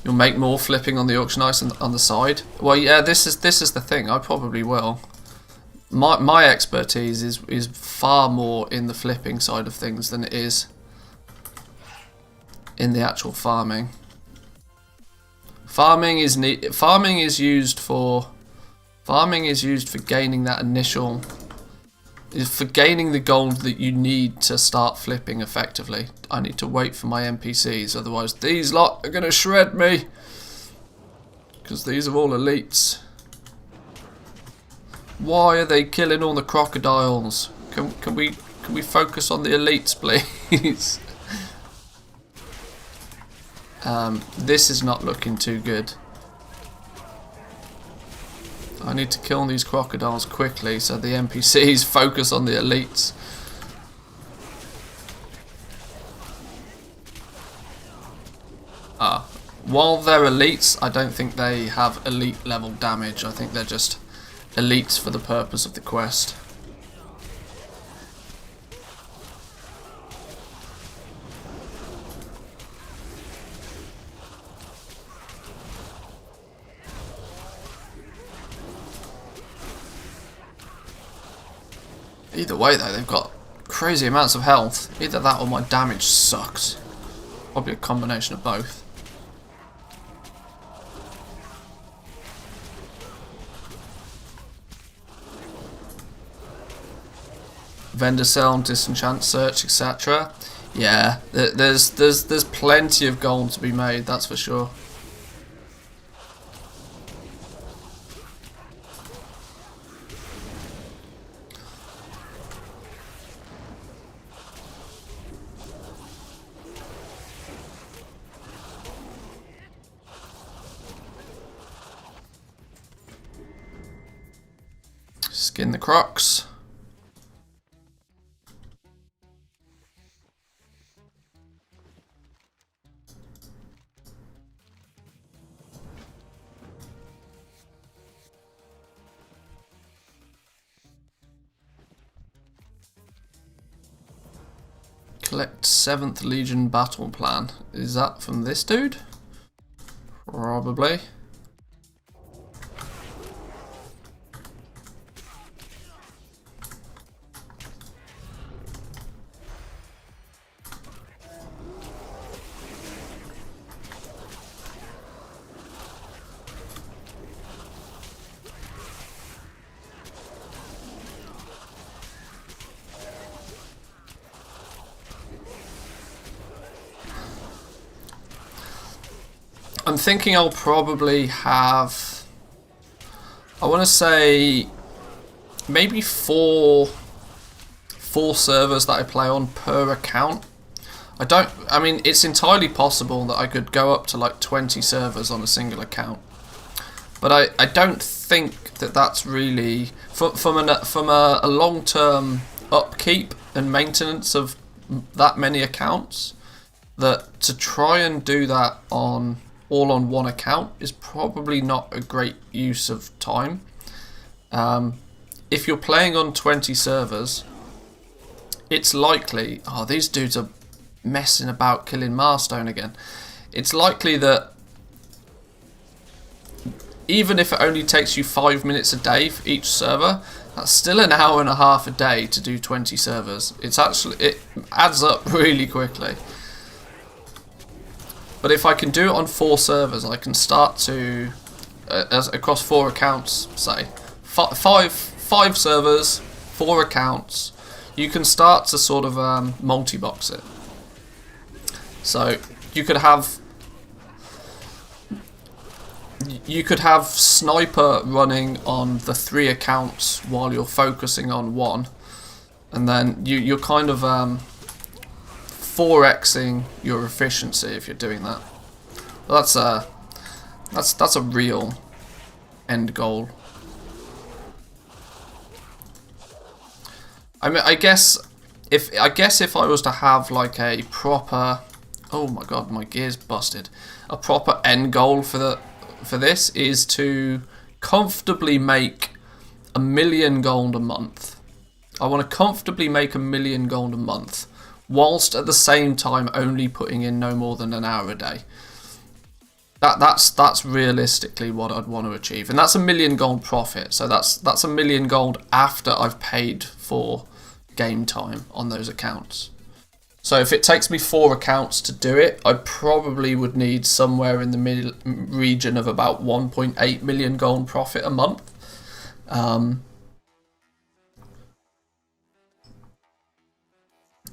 You'll make more flipping on the auction ice on the side. Well, yeah, this is the thing. I probably will. My expertise is far more in the flipping side of things than it is in the actual farming. Farming is used for gaining that initial, for gaining the gold that you need to start flipping effectively. I need to wait for my NPCs, otherwise these lot are gonna shred me, because these are all elites. Why are they killing all the crocodiles? Can we focus on the elites, please? This is not looking too good. I need to kill these crocodiles quickly so the NPCs focus on the elites. While they're elites, I don't think they have elite level damage. I think they're just elites for the purpose of the quest. Either way though, they've got crazy amounts of health. Either that or my damage sucks. Probably a combination of both. Vendor sell, disenchant search, etc. Yeah, there's plenty of gold to be made, that's for sure. Skin the crocs. Collect 7th Legion battle plan. Is that from this dude? Probably. I'm thinking I'll probably have, I want to say, maybe four servers that I play on per account. I mean, it's entirely possible that I could go up to like 20 servers on a single account. But I don't think that that's really, from a long-term upkeep and maintenance of that many accounts, that to try and do that all on one account is probably not a great use of time. If you're playing on 20 servers, it's likely, oh, these dudes are messing about killing Marstone again. It's likely that even if it only takes you 5 minutes a day for each server, that's still an hour and a half a day to do 20 servers. It adds up really quickly. But if I can do it on 4 servers, I can start to, across 4 accounts, say, five servers, 4 accounts, you can start to sort of multi-box it. So you could have Sniper running on the 3 accounts while you're focusing on 1, and then you're kind of 4xing your efficiency if you're doing that. Well, that's a real end goal. I mean, I guess if I was to have like a proper, oh my god, my gear's busted. A proper end goal for this is to comfortably make 1 million gold a month. I want to comfortably make 1 million gold a month, whilst at the same time only putting in no more than an hour a day. That's realistically what I'd want to achieve, and that's 1 million gold profit. So that's 1 million gold after I've paid for game time on those accounts. So if it takes me 4 accounts to do it, I probably would need somewhere in the region of about 1.8 million gold profit a month.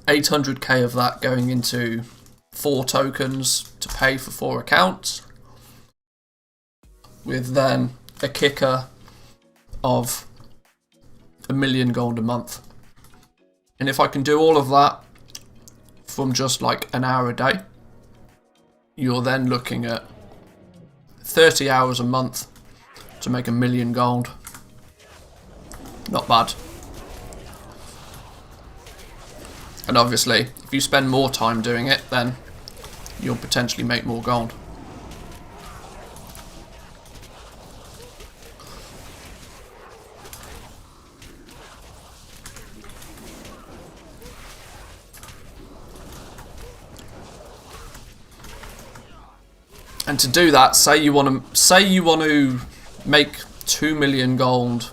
800k of that going into 4 tokens to pay for 4 accounts, with then a kicker of 1 million gold a month. And if I can do all of that from just like an hour a day, you're then looking at 30 hours a month to make 1 million gold. Not bad. And obviously, if you spend more time doing it, then you'll potentially make more gold. And to do that, say you want to make 2 million gold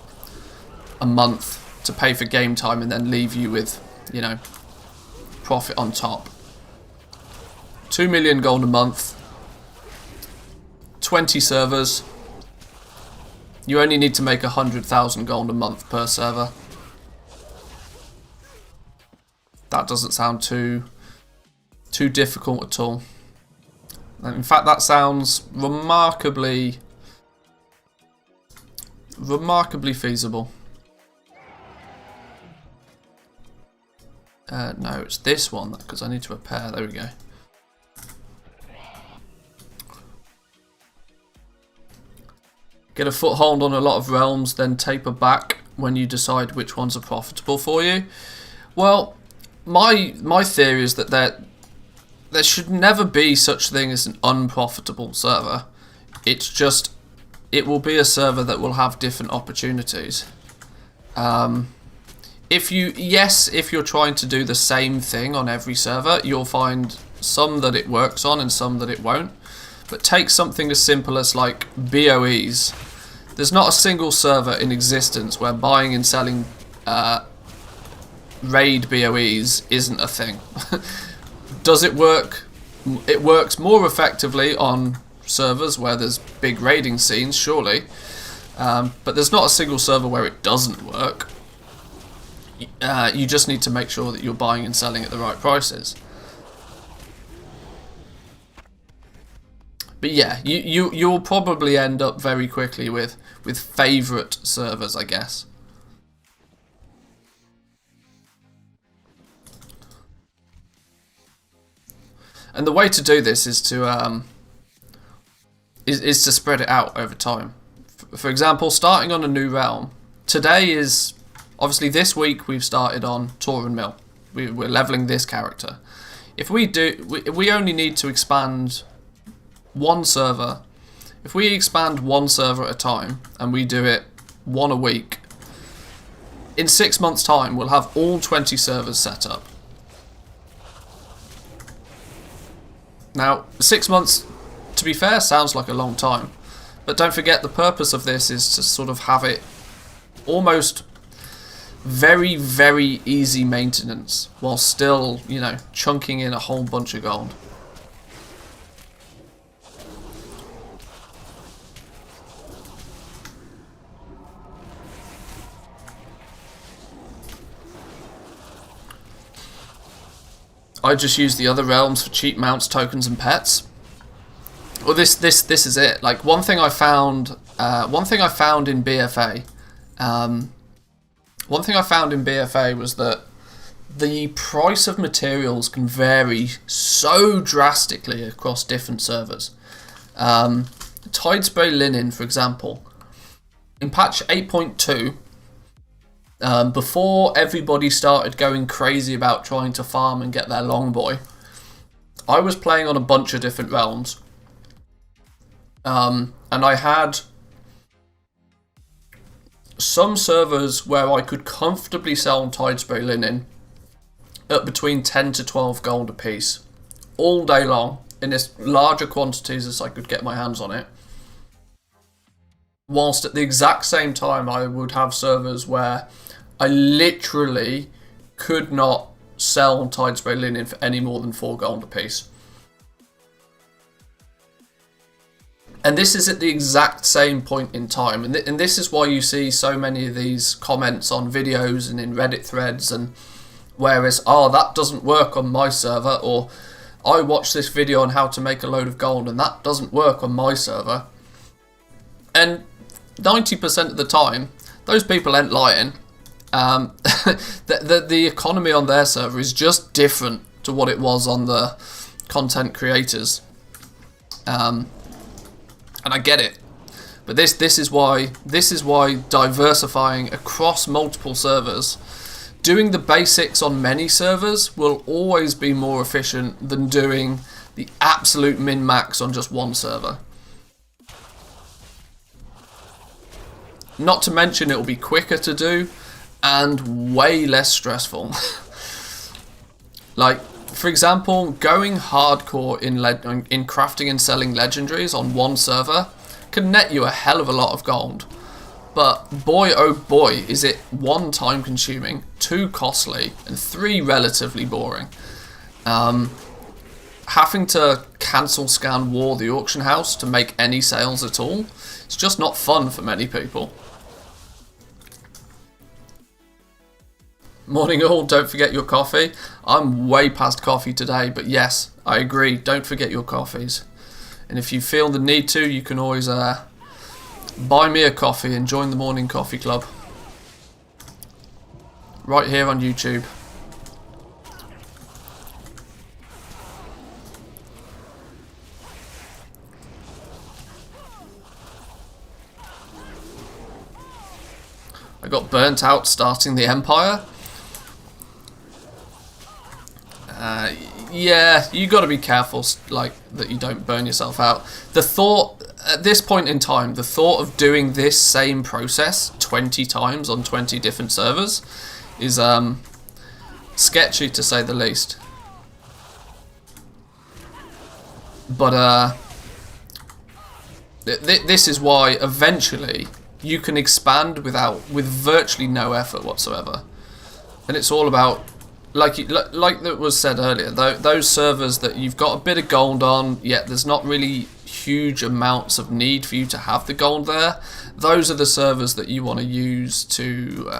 a month to pay for game time, and then leave you with, you know, profit on top. 2 million gold a month, 20 servers. You only need to make 100,000 gold a month per server. That doesn't sound too difficult at all. In fact, that sounds remarkably feasible. No, it's this one, because I need to repair. There we go. Get a foothold on a lot of realms, then taper back when you decide which ones are profitable for you. Well, my theory is that there should never be such thing as an unprofitable server. It's just, it will be a server that will have different opportunities. If you're trying to do the same thing on every server, you'll find some that it works on and some that it won't. But take something as simple as like BOEs. There's not a single server in existence where buying and selling raid BOEs isn't a thing. Does it work? It works more effectively on servers where there's big raiding scenes, surely. But there's not a single server where it doesn't work. You just need to make sure that you're buying and selling at the right prices. But yeah, you'll probably end up very quickly with favourite servers, I guess. And the way to do this is to spread it out over time. For example, starting on a new realm. Today is obviously this week we've started on Tauren Mill. We're leveling this character. If we only need to expand one server. If we expand one server at a time and we do it one a week, in 6 months' time we'll have all 20 servers set up. Now, 6 months, to be fair, sounds like a long time. But don't forget, the purpose of this is to sort of have it almost very, very easy maintenance while still, you know, chunking in a whole bunch of gold. I just use the other realms for cheap mounts, tokens, and pets. Well, this is it. Like one thing I found in BFA, was that the price of materials can vary so drastically across different servers. Tidespray linen, for example, in patch 8.2. Before everybody started going crazy about trying to farm and get their longboy, I was playing on a bunch of different realms. And I had some servers where I could comfortably sell Tidespray linen at between 10 to 12 gold a piece all day long in as larger quantities as I could get my hands on it. Whilst at the exact same time I would have servers where I literally could not sell Tidespray linen for any more than 4 gold a piece. And this is at the exact same point in time. And this is why you see so many of these comments on videos and in Reddit threads, and whereas, oh, that doesn't work on my server, or I watched this video on how to make a load of gold and that doesn't work on my server. And 90% of the time, those people ain't lying. The economy on their server is just different to what it was on the content creators, and I get it. But this is why diversifying across multiple servers, doing the basics on many servers, will always be more efficient than doing the absolute min-max on just one server. Not to mention it will be quicker to do and way less stressful. Like, for example, going hardcore in crafting and selling legendaries on one server can net you a hell of a lot of gold. But boy oh boy is it 1, time consuming, 2, costly, and 3, relatively boring. Having to cancel scan war the auction house to make any sales at all, it's just not fun for many people. Morning all, don't forget your coffee. I'm way past coffee today, but yes, I agree, don't forget your coffees. And if you feel the need to, you can always buy me a coffee and join the morning coffee club. Right here on YouTube. I got burnt out starting the Empire. Yeah, you got to be careful, like, that you don't burn yourself out. The thought, at this point in time, the thought of doing this same process 20 times on 20 different servers is sketchy, to say the least. But this is why eventually you can expand with virtually no effort whatsoever, and it's all about, like that was said earlier, those servers that you've got a bit of gold on, yet there's not really huge amounts of need for you to have the gold there. Those are the servers that you want to use to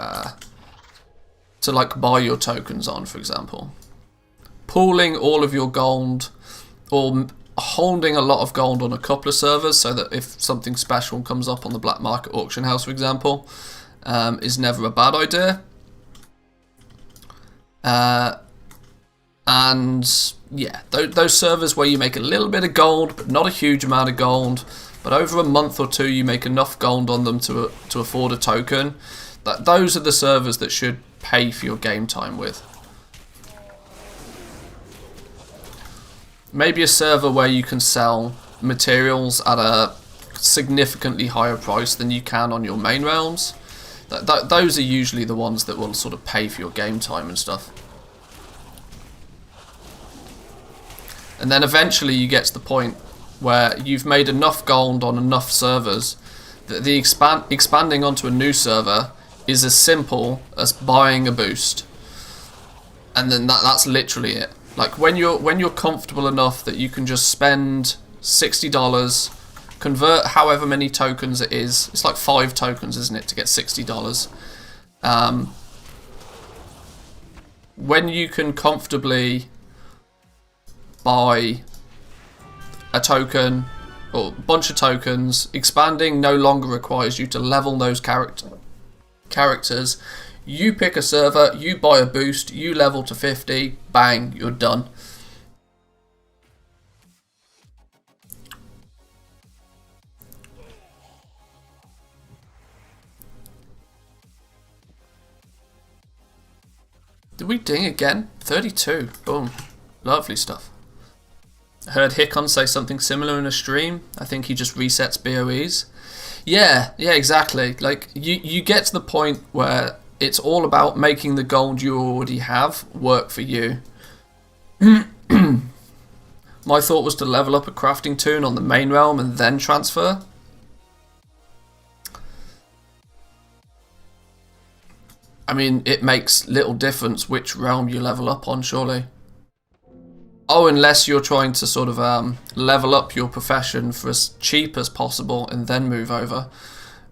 like buy your tokens on, for example. Pooling all of your gold, or holding a lot of gold on a couple of servers so that if something special comes up on the black market auction house, for example, is never a bad idea. And yeah, those servers where you make a little bit of gold but not a huge amount of gold, but over a month or two you make enough gold on them to afford a token, those are the servers that should pay for your game time with. Maybe a server where you can sell materials at a significantly higher price than you can on your main realms. Those are usually the ones that will sort of pay for your game time and stuff. And then eventually you get to the point where you've made enough gold on enough servers that the expanding onto a new server is as simple as buying a boost. And then that's literally it. Like when you're comfortable enough that you can just spend $60, convert however many tokens it is. It's like 5 tokens, isn't it, to get $60. When you can comfortably buy a token or a bunch of tokens, expanding no longer requires you to level those characters. You pick a server, you buy a boost, you level to 50, bang, you're done. Did we ding again? 32. Boom. Lovely stuff. I heard Hickon say something similar in a stream. I think he just resets BOEs. Yeah, exactly. Like, you get to the point where it's all about making the gold you already have work for you. My thought was to level up a crafting toon on the main realm and then transfer. I mean, it makes little difference which realm you level up on, surely. Oh, unless you're trying to sort of level up your profession for as cheap as possible and then move over.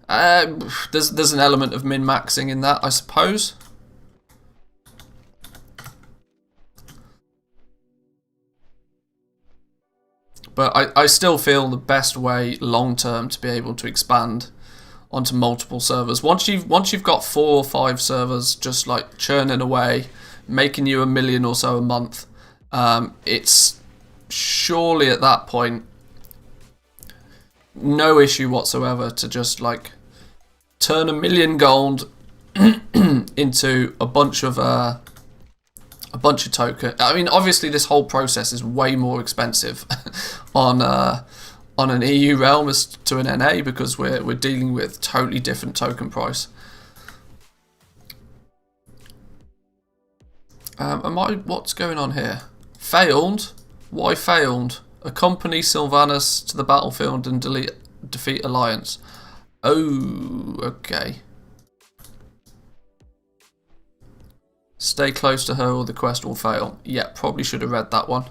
There's an element of min-maxing in that, I suppose. But I still feel the best way long-term to be able to expand onto multiple servers. Once you've got 4 or 5 servers just like churning away, making you $1 million or so a month, it's surely at that point no issue whatsoever to just like turn $1 million gold into a bunch of token. I mean, obviously this whole process is way more expensive on an EU realm as to an NA because we're dealing with totally different token price. What's going on here? Failed? Why failed? Accompany Sylvanas to the battlefield and defeat Alliance. Oh, okay. Stay close to her or the quest will fail. Yeah, probably should have read that one.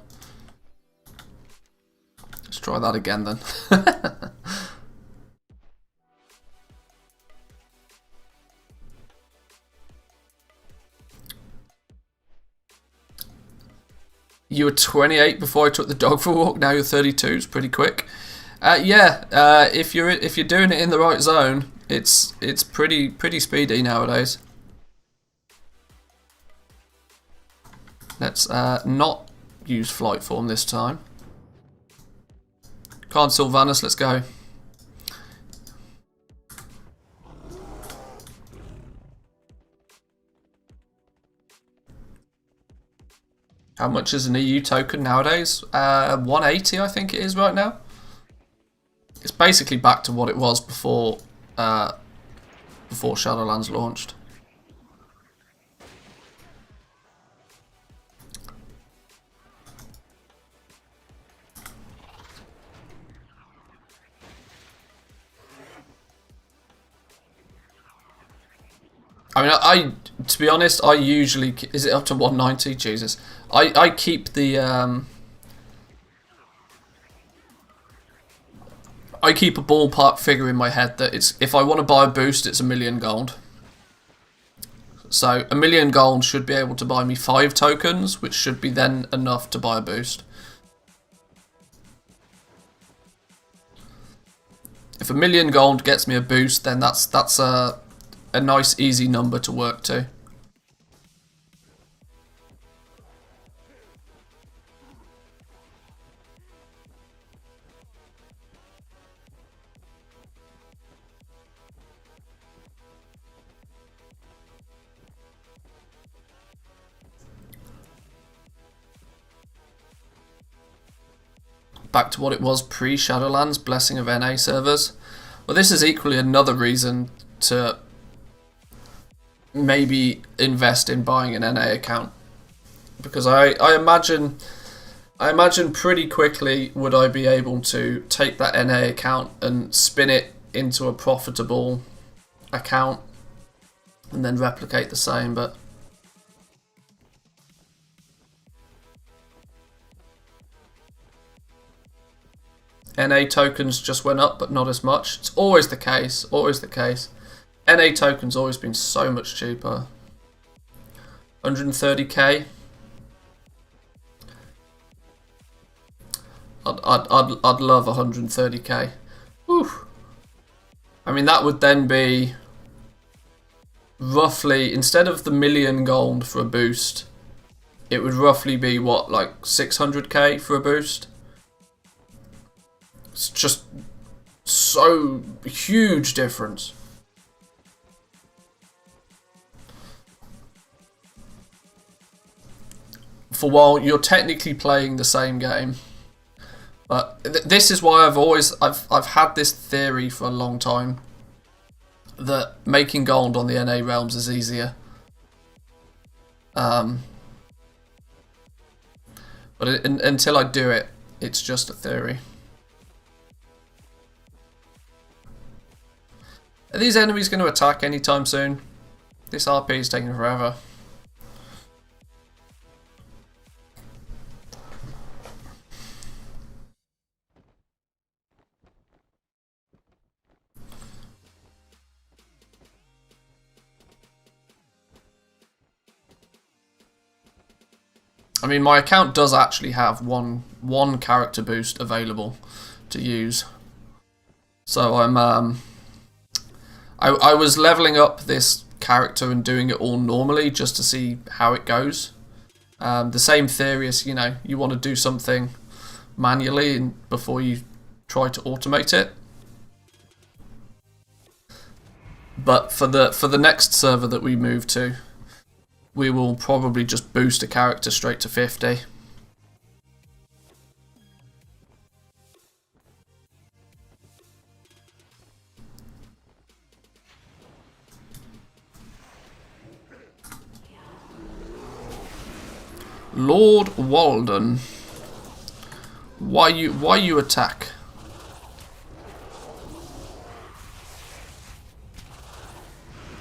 Let's try that again then. You were 28 before I took the dog for a walk. Now you're 32. It's pretty quick. Yeah, if you're doing it in the right zone, it's pretty speedy nowadays. Let's not use flight form this time. Can't Sylvanas, let's go. How much is an EU token nowadays? 180 I think it is right now. It's basically back to what it was before Shadowlands launched. I mean, to be honest, I usually... Is it up to 190? Jesus. I keep the... I keep a ballpark figure in my head that it's if I want to buy a boost, it's $1 million gold. So $1 million gold should be able to buy me 5 tokens, which should be then enough to buy a boost. If 1,000,000 gold gets me a boost, then that's a nice easy number to work to. Back to what it was pre-Shadowlands, Blessing of NA servers. Well, this is equally another reason to maybe invest in buying an NA account, because I imagine pretty quickly would I be able to take that NA account and spin it into a profitable account and then replicate the same, but NA tokens just went up, but not as much. It's always the case, always the case. NA tokens always been so much cheaper. 130k. I'd love 130k. Whew. I mean, that would then be roughly, instead of the 1,000,000 gold for a boost, it would roughly be what, like 600k for a boost? It's just so huge difference. For while you're technically playing the same game, but this is why I've had this theory for a long time that making gold on the NA realms is easier. But until I do it, it's just a theory. Are these enemies going to attack anytime soon? This RP is taking forever. I mean, my account does actually have one character boost available to use. So I was leveling up this character and doing it all normally just to see how it goes. The same theory as, you know, you want to do something manually before you try to automate it. But for the next server that we move to, we will probably just boost a character straight to 50. Lord Walden, why you attack?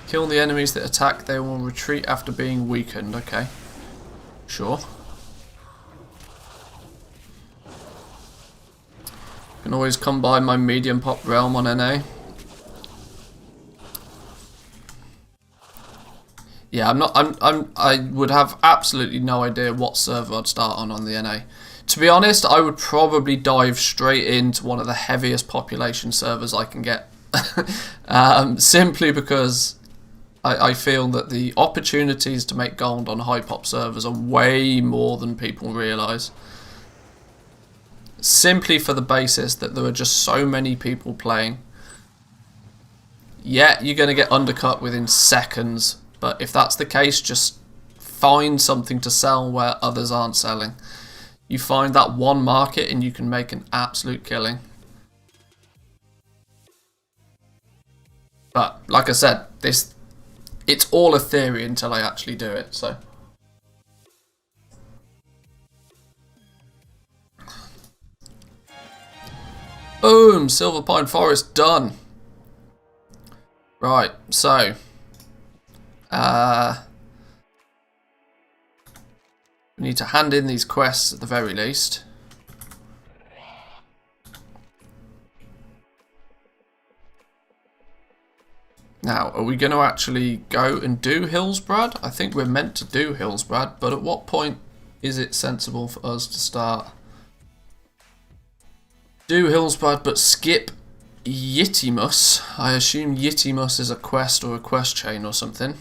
Kill the enemies that attack, they will retreat after being weakened. Okay, sure. Can always come by my medium pop realm on NA. Yeah, I would have absolutely no idea what server I'd start on the NA. To be honest, I would probably dive straight into one of the heaviest population servers I can get. Simply because I feel that the opportunities to make gold on high pop servers are way more than people realise. Simply for the basis that there are just so many people playing. Yeah, you're going to get undercut within seconds. But if that's the case, just find something to sell where others aren't selling. You find that one market and you can make an absolute killing. But like I said, it's all a theory until I actually do it, so. Boom! Silver Pine Forest done. Right, so we need to hand in these quests at the very least. Now, are we going to actually go and do Hillsbrad? I think we're meant to do Hillsbrad, but at what point is it sensible for us to start? Do Hillsbrad, but skip Yitimus. I assume Yitimus is a quest or a quest chain or something.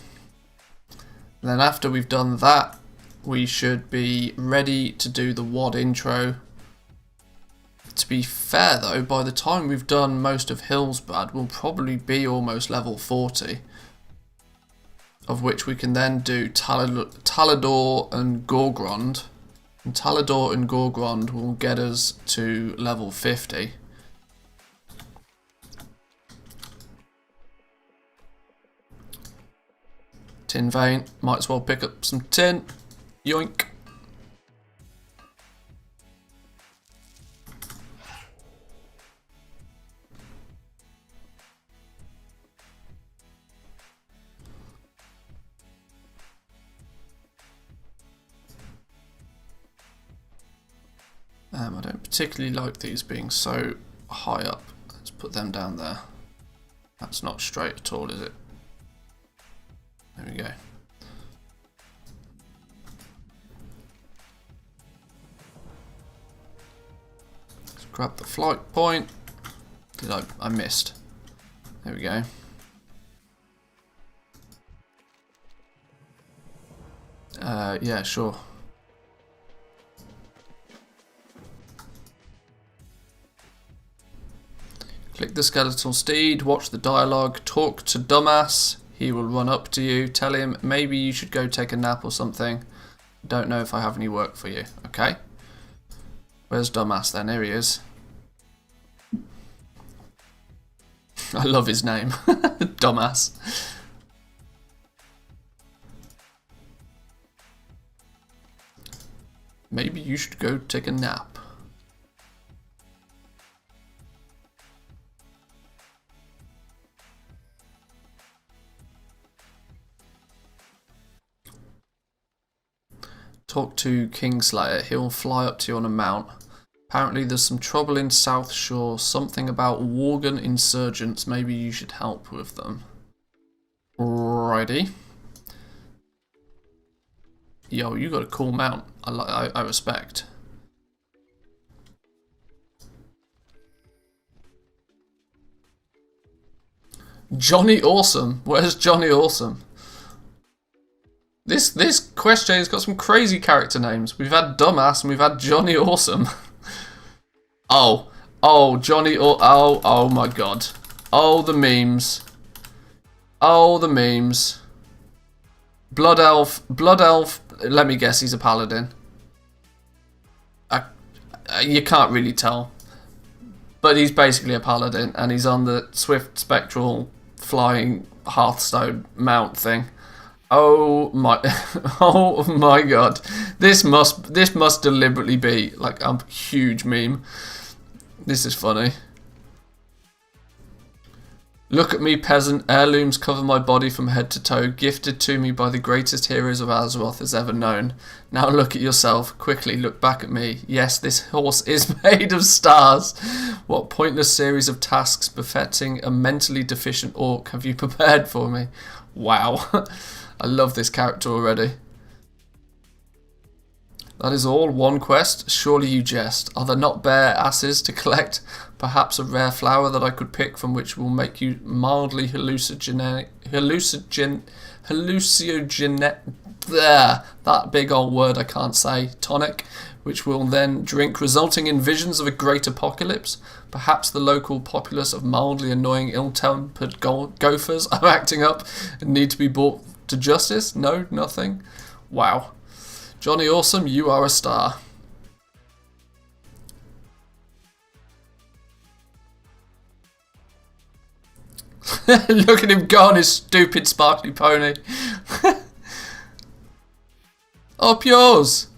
Then after we've done that, we should be ready to do the WOD intro. To be fair though, by the time we've done most of Hillsbad, we'll probably be almost level 40. Of which we can then do Talador and Gorgrond. And Talador and Gorgrond will get us to level 50. Tin vein, might as well pick up some tin. Yoink. I don't particularly like these being so high up. Let's put them down there. That's not straight at all, is it? There we go. Let's grab the flight point. I missed. There we go. Yeah, sure. Click the skeletal steed, watch the dialogue, talk to Dumbass. He will run up to you, tell him maybe you should go take a nap or something. Don't know if I have any work for you. Okay. Where's Dumbass then? Here he is. I love his name. Dumbass. Maybe you should go take a nap. Talk to Kingslayer. He'll fly up to you on a mount. Apparently there's some trouble in South Shore. Something about Worgen insurgents. Maybe you should help with them. Alrighty. Yo, you got a cool mount. I respect. Johnny Awesome. Where's Johnny Awesome? This quest chain's got some crazy character names. We've had Dumbass and we've had Johnny Awesome. Johnny oh my god. Oh, the memes. Oh, the memes. Blood Elf, let me guess, he's a paladin. You can't really tell. But he's basically a paladin and he's on the swift spectral flying Hearthstone mount thing. Oh my oh my god. This must deliberately be like a huge meme. This is funny. Look at me, peasant. Heirlooms cover my body from head to toe, gifted to me by the greatest heroes of Azeroth has ever known. Now look at yourself. Quickly look back at me. Yes, this horse is made of stars. What pointless series of tasks befitting a mentally deficient orc have you prepared for me? Wow. I love this character already. That is all? One quest? Surely you jest. Are there not bare asses to collect? Perhaps a rare flower that I could pick from which will make you mildly hallucinogenic. There, that big old word I can't say. Tonic, which will then drink, resulting in visions of a great apocalypse. Perhaps the local populace of mildly annoying, ill-tempered gophers are acting up and need to be brought to justice? No, nothing. Wow. Johnny Awesome, you are a star. Look at him go on his stupid sparkly pony. Up yours.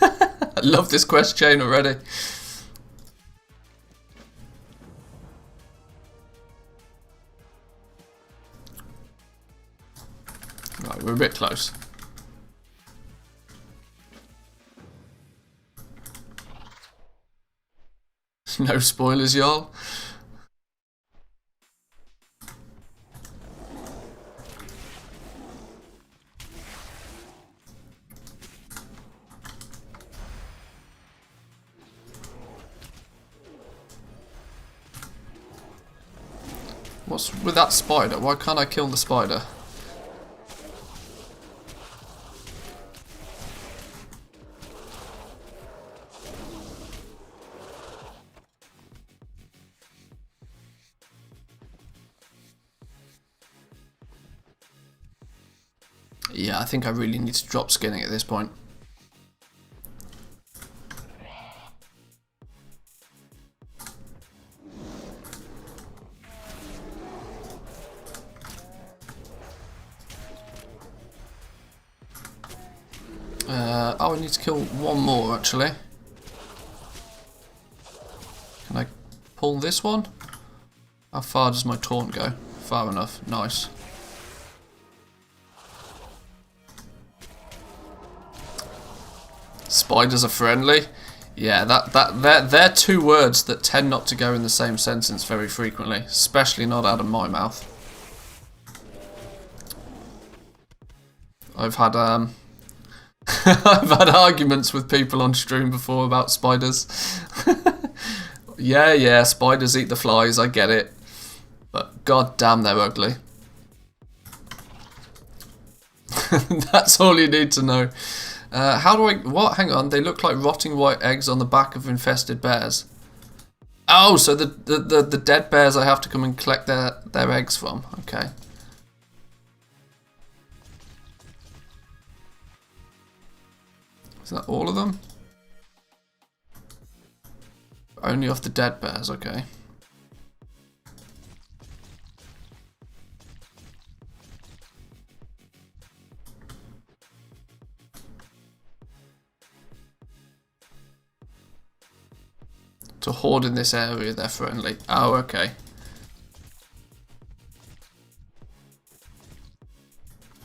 I love this quest chain already. Right, we're a bit close. No spoilers, y'all. What's with that spider? Why can't I kill the spider? Yeah, I think I really need to drop skinning at this point. Oh, I need to kill one more actually. Can I pull this one? How far does my taunt go? Far enough. Nice. Spiders are friendly. Yeah, they're two words that tend not to go in the same sentence very frequently, especially not out of my mouth. I've had I've had arguments with people on stream before about spiders. Yeah, spiders eat the flies, I get it. But god damn, they're ugly. That's all you need to know. How do I... What? Hang on. They look like rotting white eggs on the back of infested bears. Oh, so the dead bears I have to come and collect their eggs from. Okay. Is that all of them? Only off the dead bears, okay. To horde in this area, they're friendly. Oh, okay.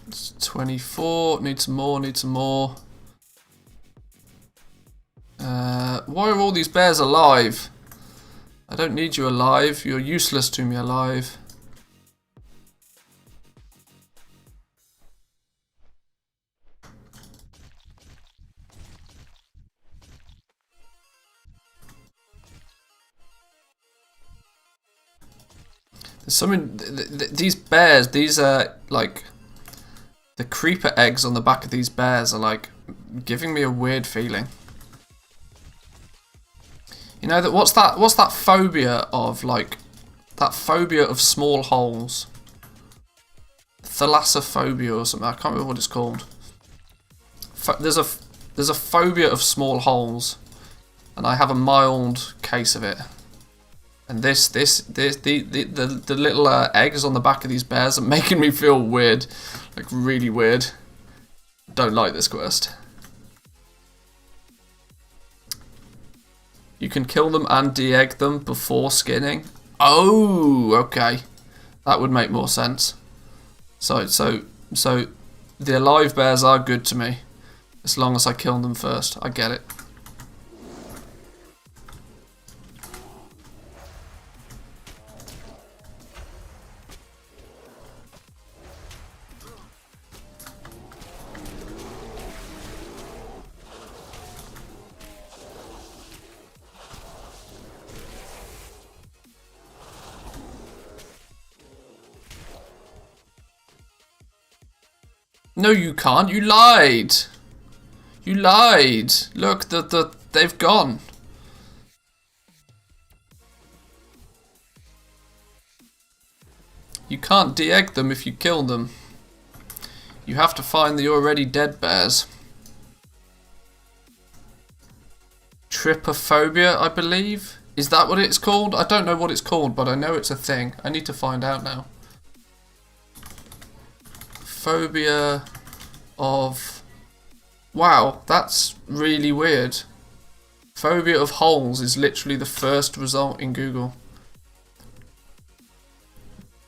It's 24. Need some more. Need some more. Why are all these bears alive? I don't need you alive. You're useless to me alive. There's something. These bears. These are like the creeper eggs on the back of these bears are like giving me a weird feeling. You know that what's that phobia of, like, that phobia of small holes? Thalassophobia or something. I can't remember what it's called. There's a phobia of small holes, and I have a mild case of it. And the little eggs on the back of these bears are making me feel weird, like really weird. Don't like this quest. You can kill them and de-egg them before skinning. Oh, okay. That would make more sense. So the alive bears are good to me, as long as I kill them first. I get it. No, you can't. You lied. You lied. Look, they've gone. You can't de-egg them if you kill them. You have to find the already dead bears. Trypophobia, I believe. Is that what it's called? I don't know what it's called, but I know it's a thing. I need to find out now. Phobia of... Wow, that's really weird. Phobia of holes is literally the first result in Google.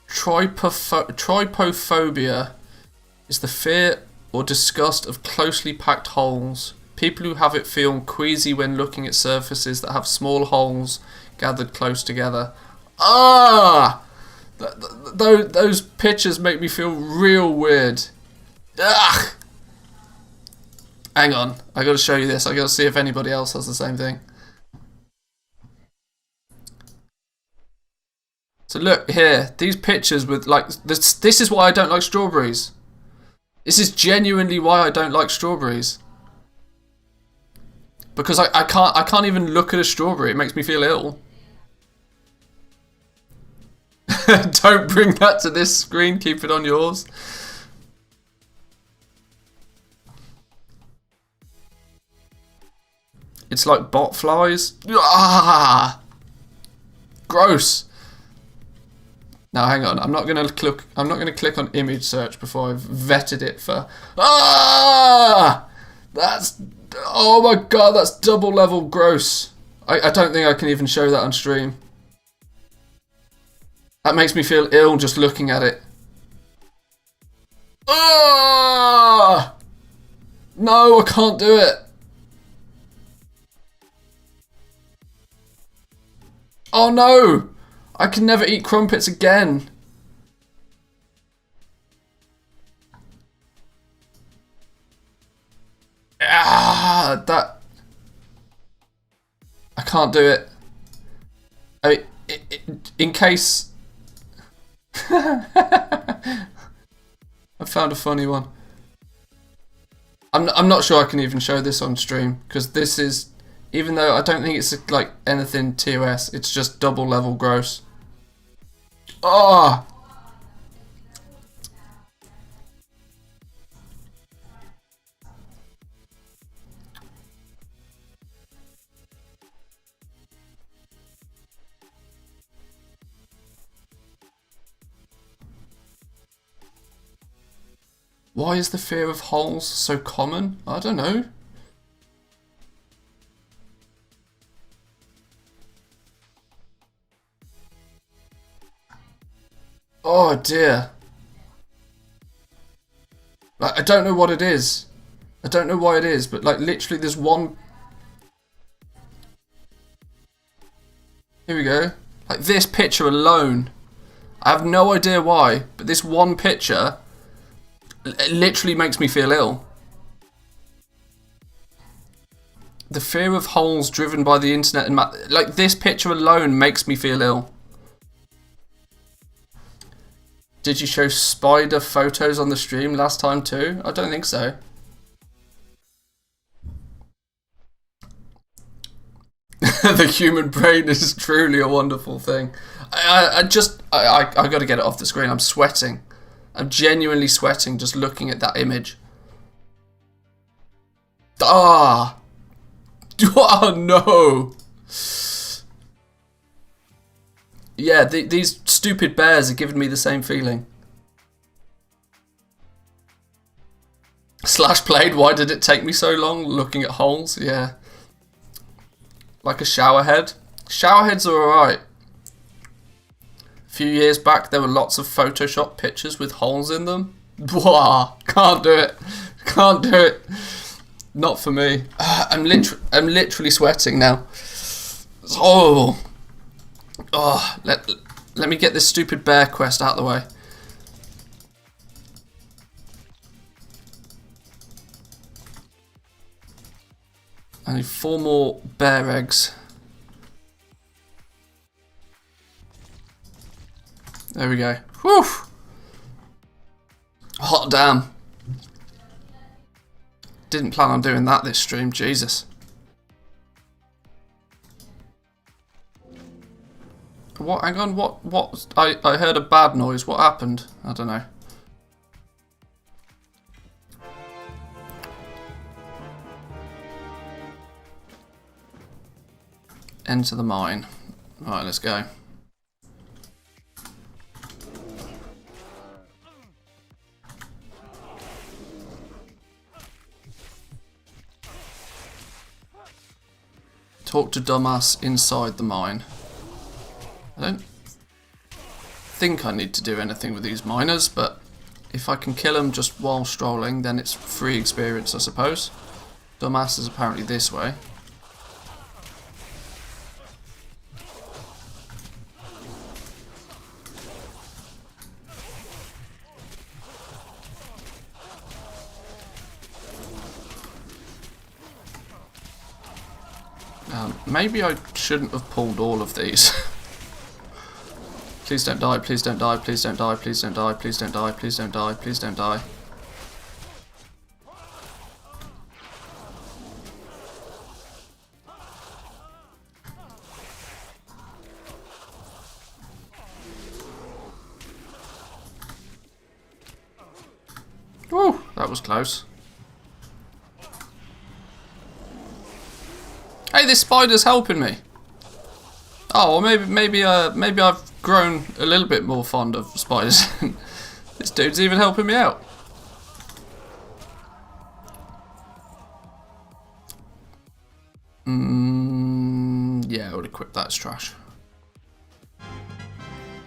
Trypophobia is the fear or disgust of closely packed holes. People who have it feel queasy when looking at surfaces that have small holes gathered close together. Ah! Those pictures make me feel real weird. Ugh! Hang on, I gotta show you this. I gotta see if anybody else has the same thing. So look here, these pictures with like this is why I don't like strawberries. This is genuinely why I don't like strawberries. Because I can't even look at a strawberry. It makes me feel ill. Don't bring that to this screen. Keep it on yours. It's like bot flies. Ah, gross. Now hang on. I'm not gonna click on image search before I've vetted it for. Ah, that's. Oh my god, that's double level gross. I don't think I can even show that on stream. That makes me feel ill just looking at it. Ah! No, I can't do it. Oh no! I can never eat crumpets again. Ah, that... I can't do it. I mean, in case... I found a funny one. I'm not sure I can even show this on stream, because this is, even though I don't think it's like anything TOS, it's just double level gross. Oh! Why is the fear of holes so common? I don't know. Oh dear. Like, I don't know what it is. I don't know why it is, but like literally there's one... Here we go. Like this picture alone. I have no idea why, but this one picture... It literally makes me feel ill. The fear of holes driven by the internet and like this picture alone makes me feel ill. Did you show spider photos on the stream last time too? I don't think so. The human brain is truly a wonderful thing. I gotta get it off the screen. I'm sweating. I'm genuinely sweating just looking at that image. Ah! Oh no! Yeah, these stupid bears are giving me the same feeling. Slash played, why did it take me so long looking at holes? Yeah. Like a shower head. Shower heads are alright. A few years back, there were lots of Photoshop pictures with holes in them. Wah! Can't do it. Can't do it. Not for me. I'm literally sweating now. Oh. Oh. Let me get this stupid bear quest out of the way. I need 4 more bear eggs. There we go. Whew! Hot damn. Didn't plan on doing that this stream, Jesus. What? Hang on, what? I heard a bad noise. What happened? I don't know. Enter the mine. Right, let's go. Talk to dumbass inside the mine. I don't think I need to do anything with these miners, but if I can kill them just while strolling, then it's free experience, I suppose. Dumbass is apparently this way. Maybe I shouldn't have pulled all of these. Please don't die, please don't die, please don't die, please don't die, please don't die, please don't die, please don't die. Woo, that was close. Hey, this spider's helping me. Oh, well maybe I've grown a little bit more fond of spiders. This dude's even helping me out. Yeah, I would equip that as trash.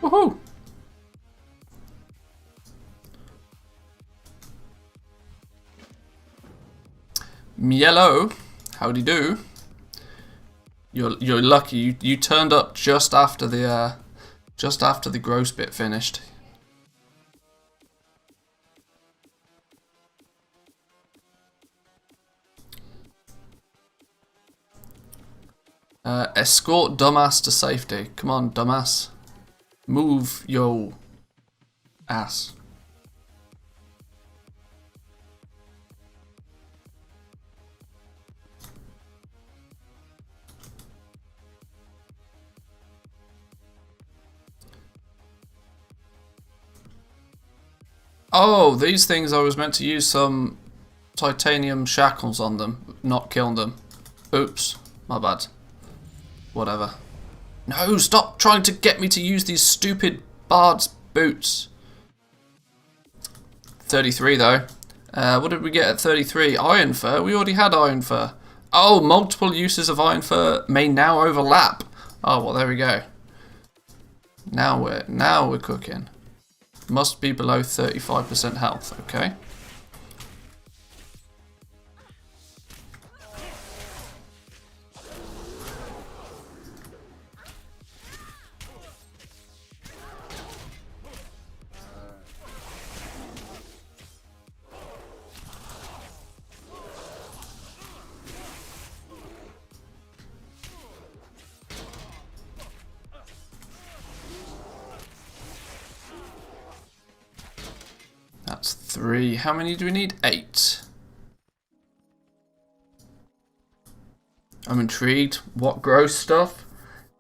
Woohoo! Yellow, howdy do. You're lucky. You turned up just after the gross bit finished. Escort dumbass to safety. Come on, dumbass. Move yo ass. Oh, these things I was meant to use some titanium shackles on them, not kill them. Oops, my bad. Whatever. No, stop trying to get me to use these stupid bard's boots. 33 though. What did we get at 33? Iron fur? We already had iron fur. Oh, multiple uses of iron fur may now overlap. Oh, well there we go. Now we're cooking. Must be below 35% health, okay. That's 3. How many do we need? 8. I'm intrigued. What gross stuff?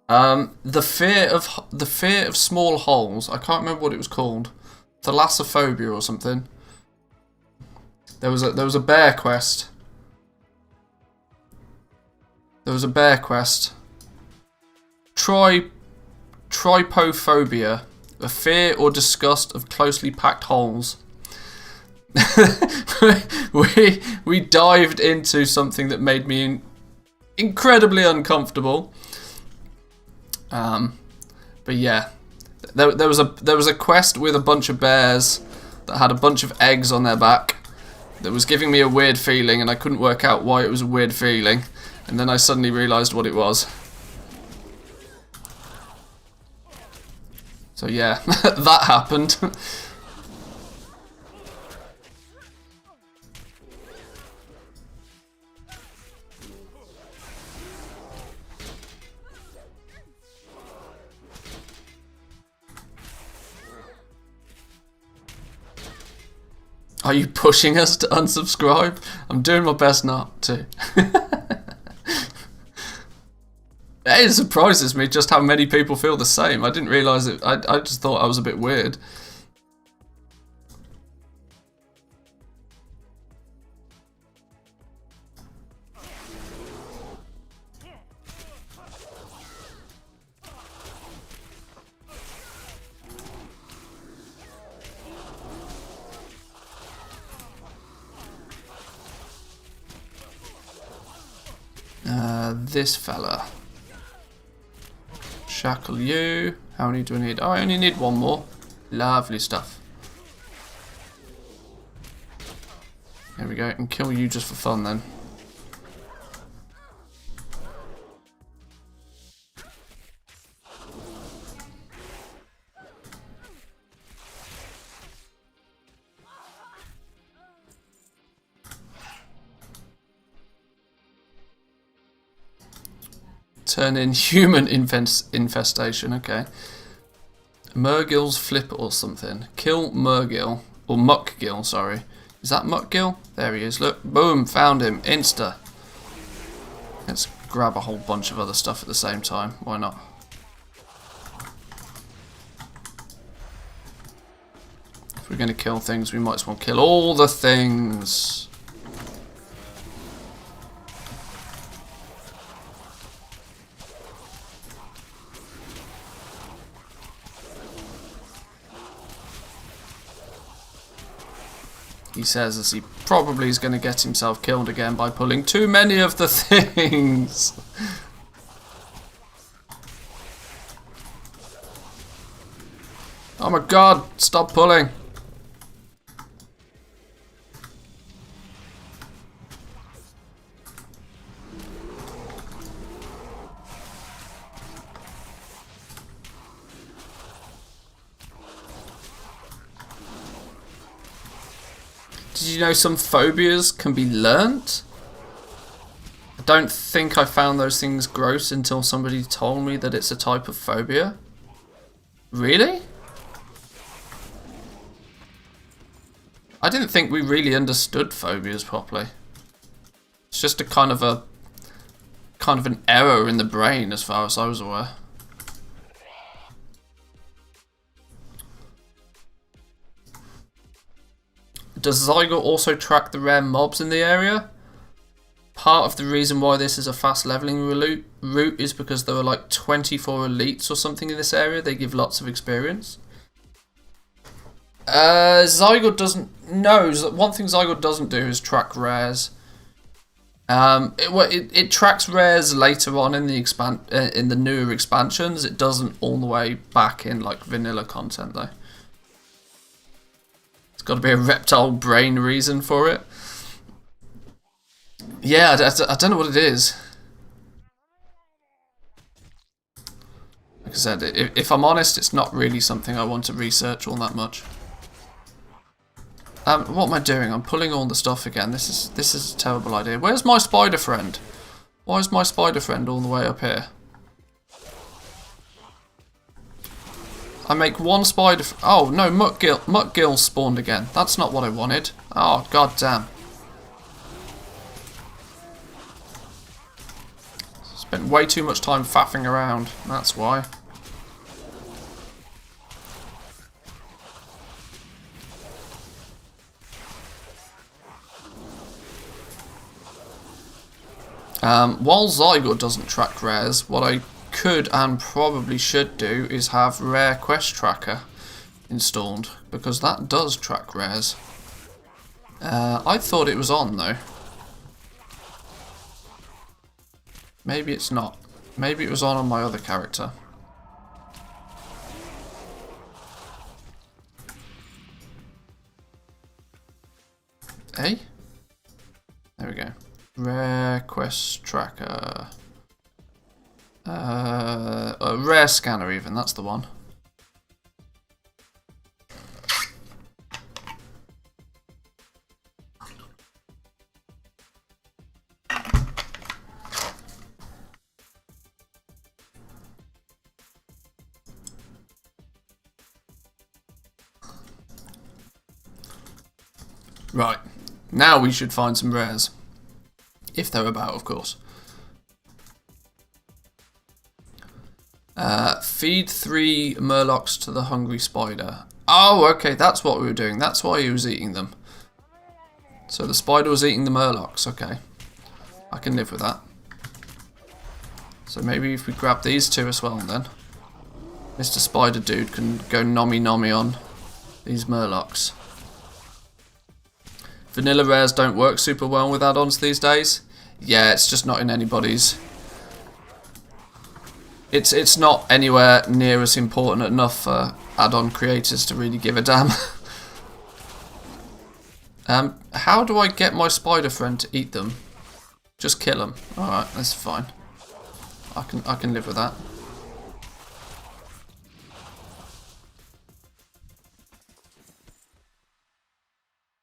The fear of small holes. I can't remember what it was called. Thalassophobia or something. There was a bear quest. There was a bear quest. Trypophobia. A fear or disgust of closely packed holes. we dived into something that made me incredibly uncomfortable. But yeah, there was a quest with a bunch of bears that had a bunch of eggs on their back that was giving me a weird feeling, and I couldn't work out why it was a weird feeling, and then I suddenly realised what it was. So yeah, that happened. Are you pushing us to unsubscribe? I'm doing my best not to. It surprises me just how many people feel the same. I didn't realise it. I just thought I was a bit weird. This fella. Shackle you. How many do I need? Oh, I only need 1 more. Lovely stuff. There we go. And kill you just for fun then. Turn in human infestation, okay. Murgil's flip or something. Kill Murgil. Or Muckgill, sorry. Is that Muckgill? There he is. Look. Boom. Found him. Insta. Let's grab a whole bunch of other stuff at the same time. Why not? If we're going to kill things, we might as well kill all the things. He says as he probably is going to get himself killed again by pulling too many of the things. Oh my god, stop pulling. Did you know some phobias can be learnt? I don't think I found those things gross until somebody told me that it's a type of phobia. Really? I didn't think we really understood phobias properly. It's just a kind of an error in the brain as far as I was aware. Does Zygot also track the rare mobs in the area? Part of the reason why this is a fast leveling route is because there are like 24 elites or something in this area. They give lots of experience. Zygot doesn't know. One thing Zygot doesn't do is track rares. It tracks rares later on in the newer expansions. It doesn't all the way back in like vanilla content though. Got to be a reptile brain reason for it. Yeah, I don't know what it is. Like I said, if I'm honest, it's not really something I want to research all that much. What am I doing? I'm pulling all the stuff again. This is a terrible idea. Where's my spider friend? Why is my spider friend all the way up here? I make one spider. Oh no, Muckgill spawned again. That's not what I wanted. Oh god damn. Spent way too much time faffing around. That's why. While Zygot doesn't track rares, what I could and probably should do is have Rare Quest Tracker installed, because that does track rares. I thought it was on though. Maybe it's not. Maybe it was on my other character. Hey? There we go. Rare Quest Tracker. A rare scanner even, that's the one. Right, now we should find some rares. If they're about, of course. Feed 3 murlocs to the hungry spider. Oh, okay, that's what we were doing. That's why he was eating them. So the spider was eating the murlocs. Okay, I can live with that. So maybe if we grab these two as well, then Mr. Spider Dude can go nommy on these murlocs. Vanilla rares don't work super well with add-ons these days. Yeah, it's just not in anybody's. It's not anywhere near as important enough for add-on creators to really give a damn. How do I get my spider friend to eat them? Just kill them. Alright, that's fine. I can live with that.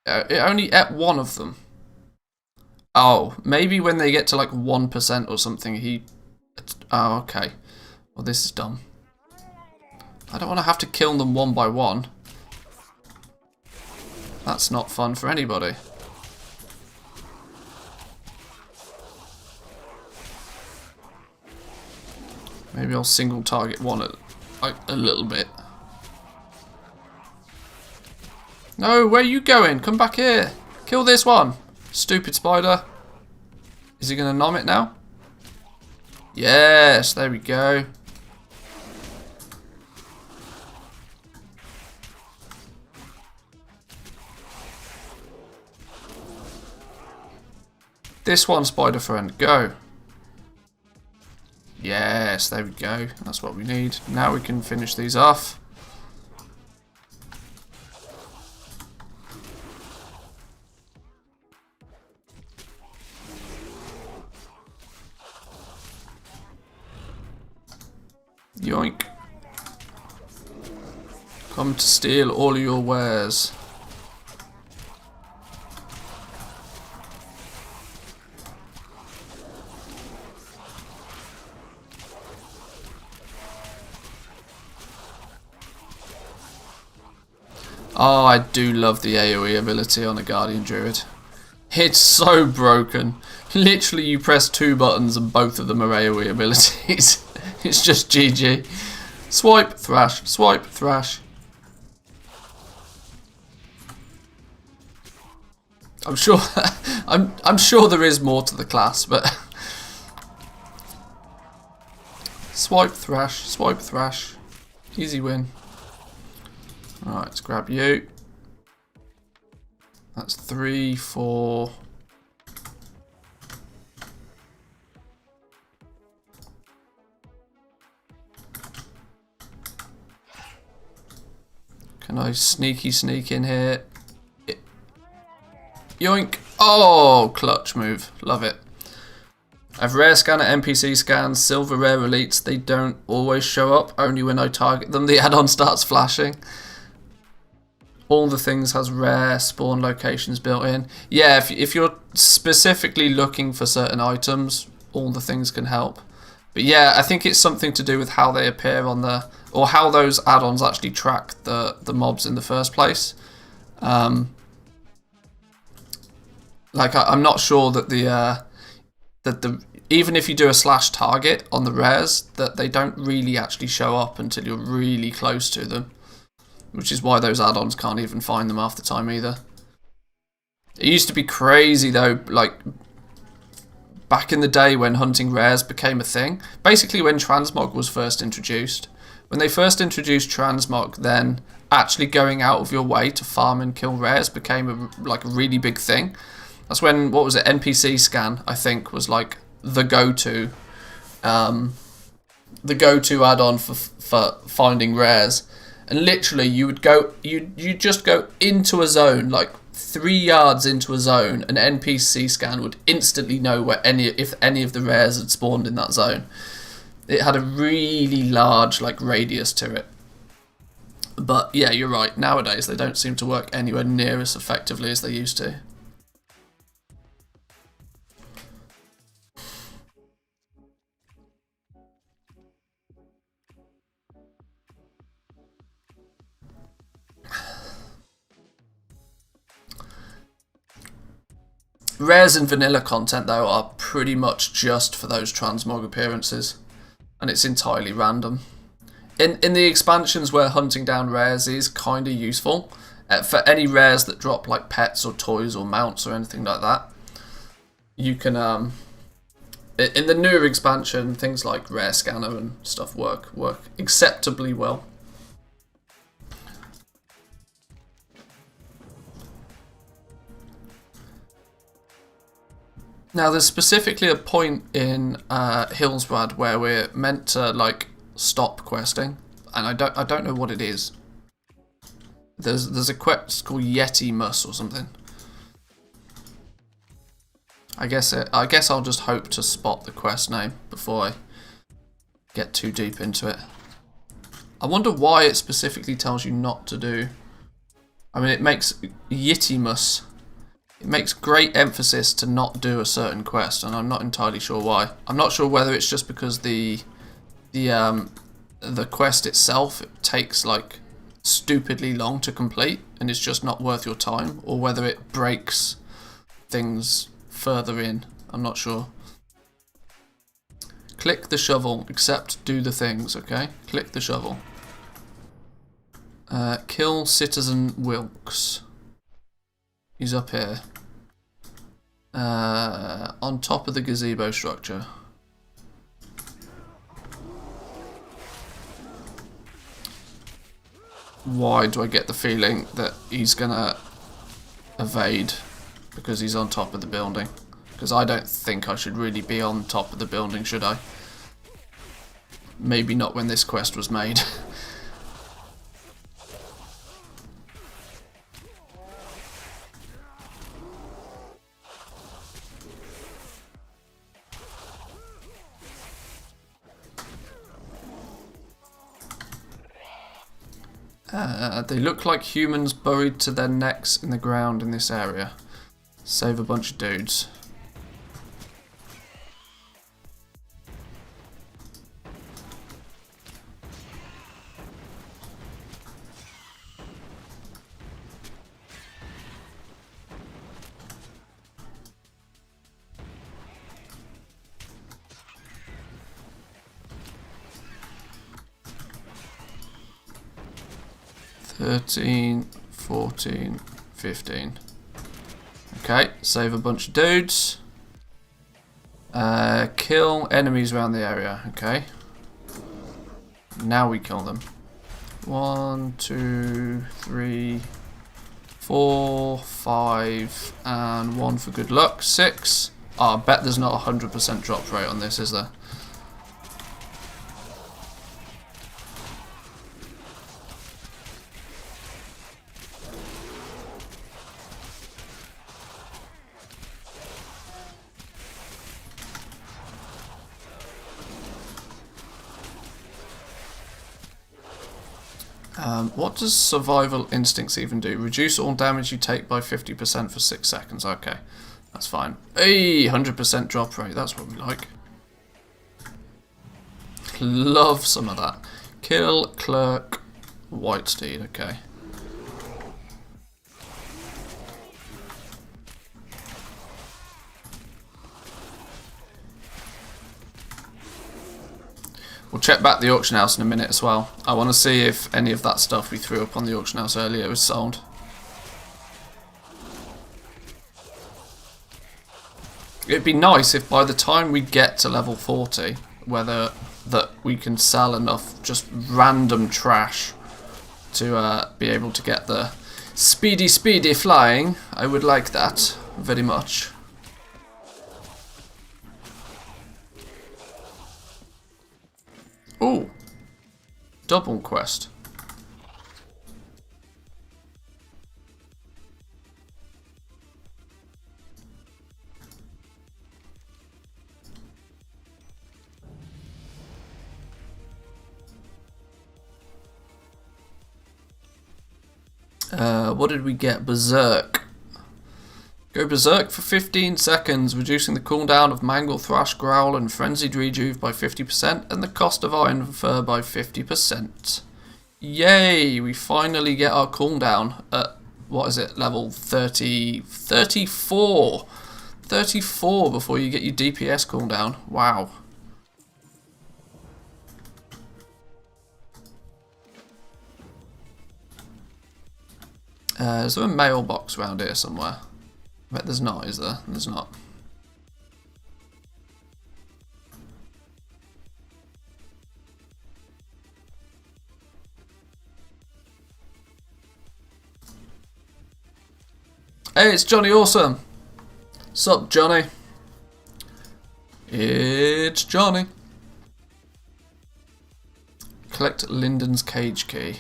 It only ate one of them. Oh, maybe when they get to like 1% or something, he... Oh, okay. Well, this is dumb. I don't want to have to kill them one by one. That's not fun for anybody. Maybe I'll single target one a little bit. No, where are you going? Come back here. Kill this one. Stupid spider. Is he going to nom it now? Yes, there we go. This one, spider friend, go. Yes, there we go. That's what we need. Now we can finish these off. Yoink. Come to steal all of your wares. Oh, I do love the AoE ability on a Guardian Druid. It's so broken. Literally, you press 2 buttons and both of them are AoE abilities. It's just GG. Swipe, thrash, swipe, thrash. I'm sure I'm sure there is more to the class, but swipe, thrash. Easy win. Alright, let's grab you. That's 3, 4. Can I sneak in here? Yoink! Oh, clutch move. Love it. I have rare scanner, NPC scans, silver rare elites. They don't always show up. Only when I target them, the add-on starts flashing. All the things has rare spawn locations built in. Yeah, if you're specifically looking for certain items, all the things can help. But yeah, I think it's something to do with how they appear on the, or how those add-ons actually track the mobs in the first place. Like I'm not sure that the even if you do a slash target on the rares, that they don't really actually show up until you're really close to them. Which is why those add-ons can't even find them half the time either. It used to be crazy though, like back in the day when hunting rares became a thing. Basically when transmog was first introduced. When they first introduced transmog, then actually going out of your way to farm and kill rares became a really big thing. That's when, what was it, NPC scan, I think, was like the go-to add-on for finding rares. And literally, you just go into a zone, like 3 yards into a zone, an NPC scan would instantly know where if any of the rares had spawned in that zone. It had a really large radius to it. But yeah, you're right. Nowadays, they don't seem to work anywhere near as effectively as they used to. Rares and vanilla content, though, are pretty much just for those transmog appearances, and it's entirely random. In the expansions where hunting down rares is kind of useful, for any rares that drop like pets or toys or mounts or anything like that, you can, in the newer expansion, things like rare scanner and stuff work acceptably well. Now, there's specifically a point in Hillsbrad where we're meant to stop questing, and I don't know what it is. There's a quest called Yeti Mus or something. I guess I'll just hope to spot the quest name before I get too deep into it. I wonder why it specifically tells you not to do. I mean, it makes Yeti Mus. It makes great emphasis to not do a certain quest, and I'm not entirely sure why. I'm not sure whether it's just because the the quest itself, it takes like stupidly long to complete and it's just not worth your time, or whether it breaks things further in. I'm not sure. Click the shovel, except do the things, okay? Click the shovel. Kill Citizen Wilkes. He's up here. On top of the gazebo structure. Why do I get the feeling that he's gonna evade because he's on top of the building? Because I don't think I should really be on top of the building, should I? Maybe not when this quest was made. They look like humans buried to their necks in the ground in this area. Save a bunch of dudes. $13, $14, $15. Okay, save a bunch of dudes. Kill enemies around the area. Okay. Now we kill them. 1, 2, 3, 4, 5, and 1 for good luck. 6. Oh, I bet there's not a 100% drop rate on this, is there? What does survival instincts even do? Reduce all damage you take by 50% for 6 seconds. Okay, that's fine. Hey, 100% drop rate. That's what we like. Love some of that. Kill Clerk Whitesteed. Okay. We'll check back the auction house in a minute as well. I want to see if any of that stuff we threw up on the auction house earlier was sold. It'd be nice if by the time we get to level 40, whether that we can sell enough just random trash to be able to get the speedy flying. I would like that very much. Ooh, double quest. What did we get? Berserk. Go Berserk for 15 seconds, reducing the cooldown of Mangle, Thrash, Growl and Frenzied Rejuve by 50% and the cost of Iron Fur by 50%. Yay! We finally get our cooldown at, what is it, level 34. 34 before you get your DPS cooldown. Wow. Is there a mailbox around here somewhere? I bet there's not, is there? There's not. Hey, it's Johnny Awesome. Sup, Johnny? It's Johnny. Collect Lyndon's cage key.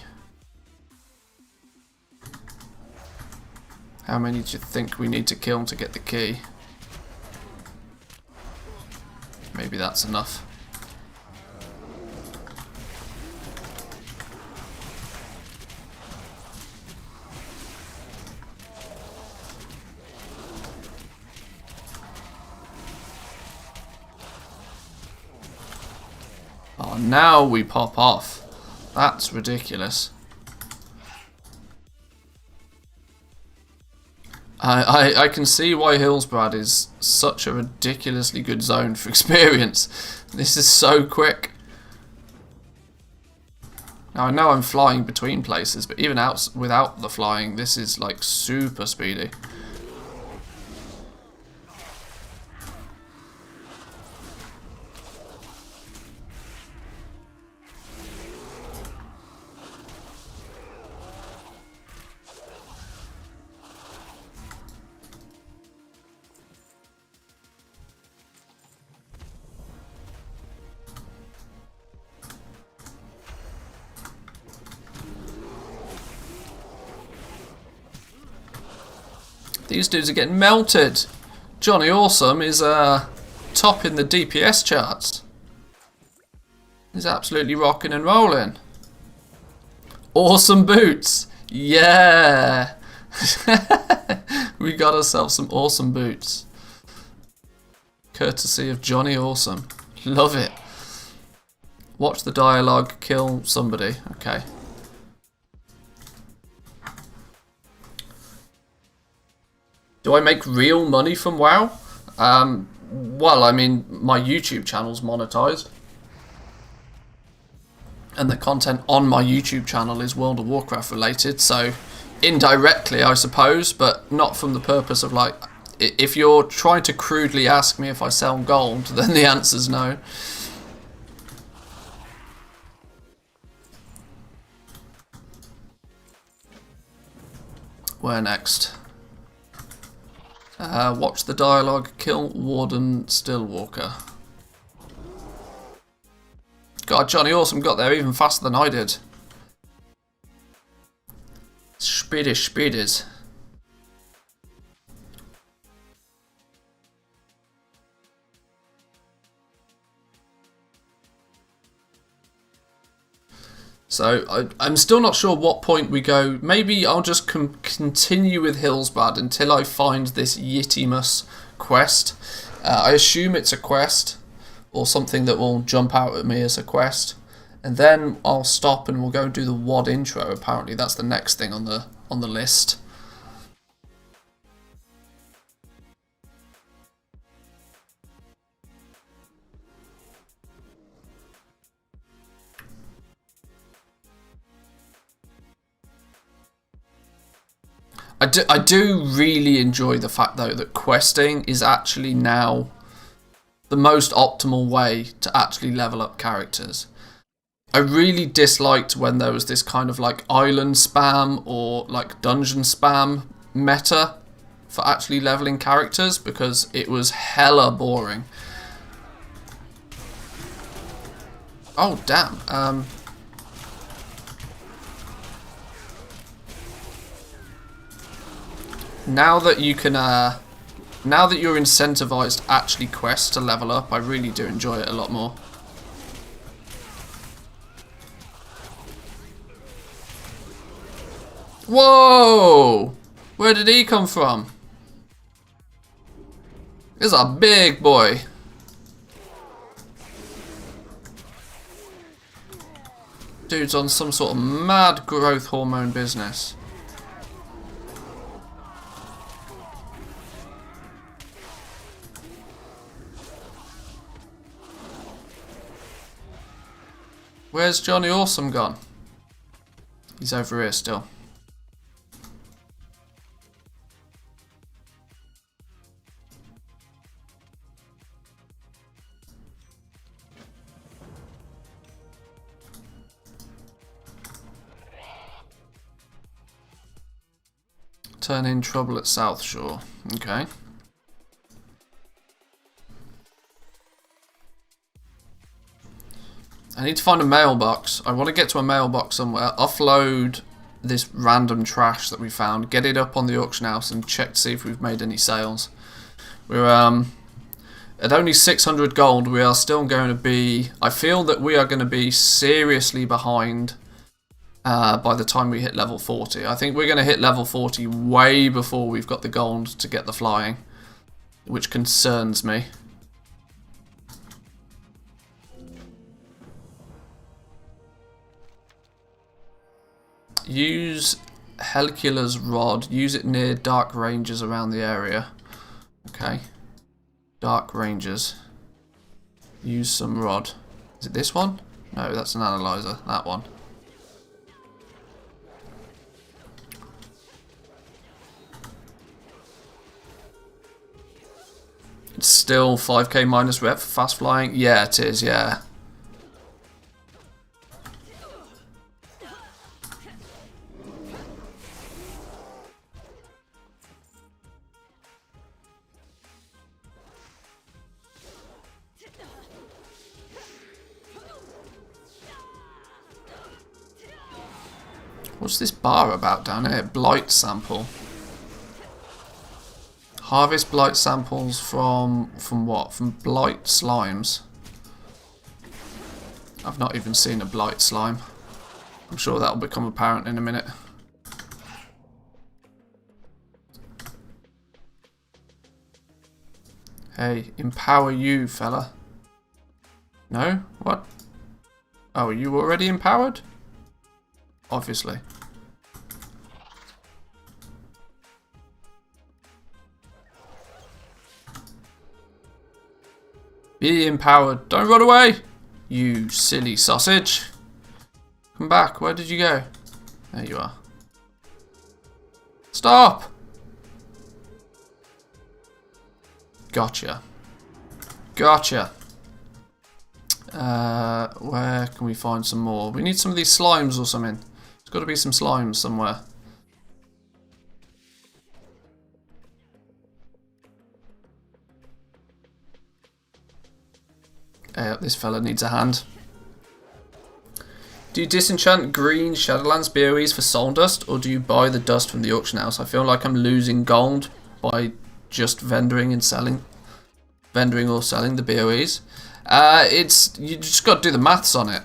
How many do you think we need to kill to get the key? Maybe that's enough. Oh, now we pop off. That's ridiculous. I can see why Hillsbrad is such a ridiculously good zone for experience. This is so quick. Now I know I'm flying between places, but even out without the flying, this is like super speedy. These dudes are getting melted. Johnny Awesome is top in the DPS charts. He's absolutely rocking and rolling. Awesome boots. Yeah. We got ourselves some awesome boots. Courtesy of Johnny Awesome. Love it. Watch the dialogue, kill somebody. Okay. Do I make real money from WoW? Well, I mean, my YouTube channel's monetized. And the content on my YouTube channel is World of Warcraft related, so indirectly, I suppose, but not from the purpose of, like, if you're trying to crudely ask me if I sell gold, then the answer's no. Where next? Watch the dialogue, kill Warden Stillwalker. God, Johnny Awesome got there even faster than I did. Speedies. So I'm still not sure what point we go. Maybe I'll just continue with Hillsbrad until I find this Yitimus quest. I assume it's a quest or something that will jump out at me as a quest, and then I'll stop and we'll go and do the WOD intro. Apparently that's the next thing on the list. I do really enjoy the fact, though, that questing is actually now the most optimal way to actually level up characters. I really disliked when there was this kind of like island spam or like dungeon spam meta for actually leveling characters, because it was hella boring. Oh, damn. Now that you can, now that you're incentivized to actually quest to level up, I really do enjoy it a lot more. Whoa! Where did he come from? This is a big boy. Dude's on some sort of mad growth hormone business. Where's Johnny Awesome gone? He's over here still. Turn in trouble at South Shore. Okay. I need to find a mailbox. I want to get to a mailbox somewhere, offload this random trash that we found, get it up on the auction house and check to see if we've made any sales. We're at only 600 gold. We are still going to be, I feel that we are going to be seriously behind by the time we hit level 40. I think we're going to hit level 40 way before we've got the gold to get the flying, which concerns me. Use Helcula's Rod. Use it near dark ranges around the area. Okay. Dark ranges. Use some rod. Is it this one? No, that's an analyzer. That one. It's still 5k minus rep for fast flying? Yeah, it is, yeah. What's this bar about down here? Blight sample. Harvest blight samples from what? From blight slimes. I've not even seen a blight slime. I'm sure that'll become apparent in a minute. Hey, empower you, fella. No? What? Oh, are you already empowered? Obviously. Be empowered. Don't run away, you silly sausage. Come back. Where did you go? There you are. Stop. Gotcha. Gotcha. Where can we find some more? We need some of these slimes or something. There's got to be some slimes somewhere. This fella needs a hand. Do you disenchant green Shadowlands BOEs for soul dust, or do you buy the dust from the auction house? I feel like I'm losing gold by just vendoring or selling the BOEs. You just got to do the maths on it.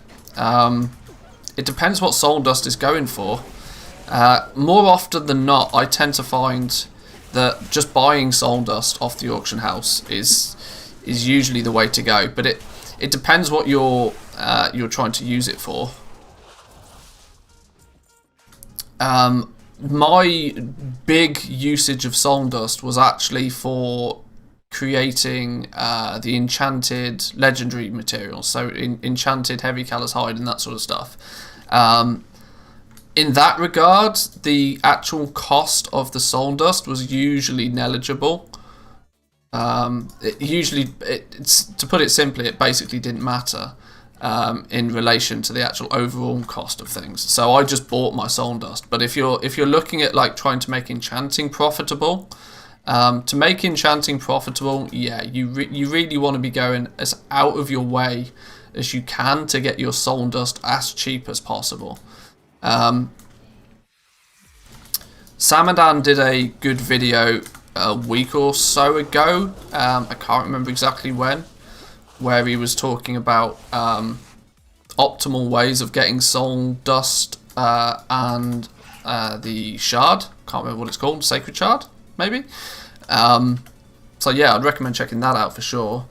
It depends what soul dust is going for. More often than not, I tend to find that just buying soul dust off the auction house is usually the way to go. But it depends what you're trying to use it for. My big usage of soul dust was actually for creating the enchanted legendary materials, so enchanted heavy callous hide and that sort of stuff. In that regard, the actual cost of the soul dust was usually negligible. To put it simply, it basically didn't matter in relation to the actual overall cost of things. So I just bought my soul dust. But if you're looking at like trying to make enchanting profitable, yeah, you really want to be going as out of your way as you can to get your soul dust as cheap as possible. Samadan did a good video a week or so ago, I can't remember exactly when, where he was talking about optimal ways of getting soul dust and the shard. Can't remember what it's called, sacred shard, maybe. So yeah, I'd recommend checking that out for sure.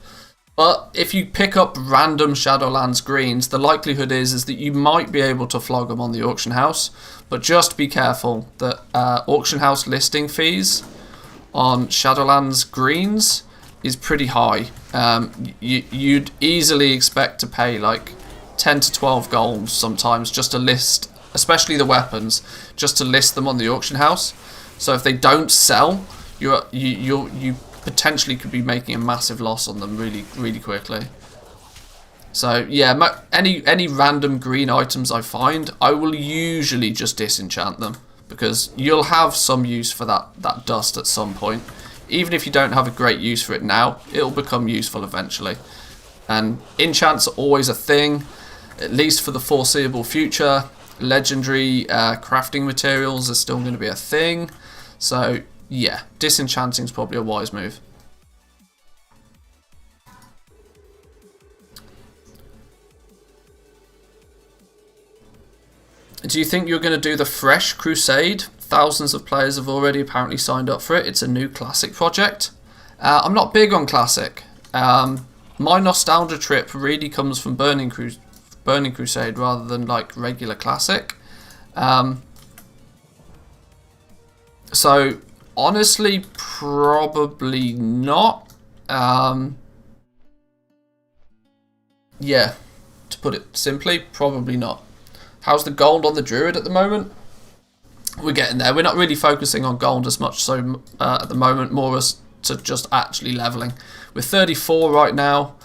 But if you pick up random Shadowlands greens, the likelihood is that you might be able to flog them on the auction house, but just be careful that auction house listing fees on Shadowlands greens is pretty high. You'd easily expect to pay like 10 to 12 gold sometimes just to list, especially the weapons, just to list them on the auction house. So if they don't sell, you potentially could be making a massive loss on them really quickly. So yeah, any random green items I find, I will usually just disenchant them, because you'll have some use for that dust at some point. Even if you don't have a great use for it now, it'll become useful eventually. And enchants are always a thing, at least for the foreseeable future. Legendary crafting materials are still going to be a thing. So yeah, disenchanting is probably a wise move. Do you think you're going to do the Fresh Crusade? Thousands of players have already apparently signed up for it. It's a new Classic project. I'm not big on Classic. My nostalgia trip really comes from Burning Crusade rather than like regular Classic. So honestly, probably not. Yeah, to put it simply, probably not. How's the gold on the druid at the moment? We're getting there. We're not really focusing on gold as much so at the moment, more as to just actually leveling. We're 34 right now.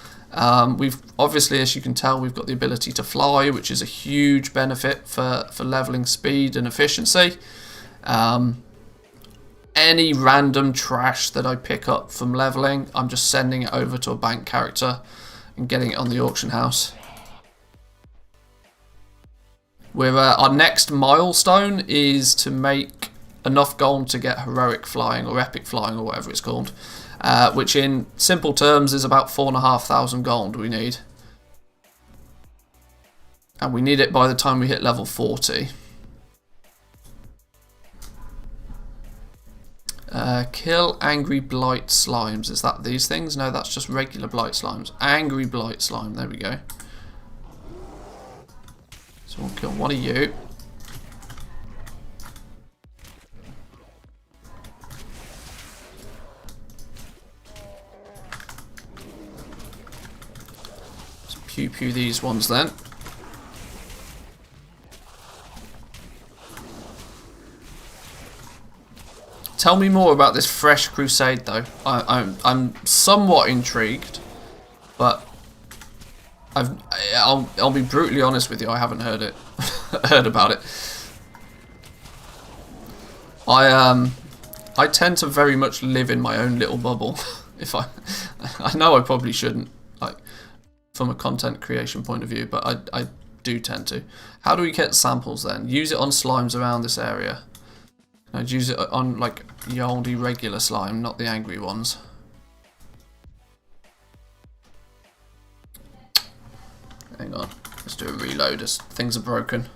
We've obviously, as you can tell, we've got the ability to fly, which is a huge benefit for leveling speed and efficiency. Any random trash that I pick up from leveling, I'm just sending it over to a bank character and getting it on the auction house. Our next milestone is to make enough gold to get heroic flying or epic flying or whatever it's called, which in simple terms is about 4,500 gold we need. And we need it by the time we hit level 40. Kill angry blight slimes. Is that these things? No, that's just regular blight slimes. Angry blight slime. There we go. So we'll kill one of you. Let's pew pew these ones then. Tell me more about this fresh crusade, though. I'm somewhat intrigued, but I'll be brutally honest with you. I haven't heard it, heard about it. I tend to very much live in my own little bubble. If I know I probably shouldn't, like, from a content creation point of view, but I do tend to. How do we get samples then? Use it on slimes around this area. I'd use it on, like, the old regular slime, not the angry ones. Hang on, let's do a reload as things are broken.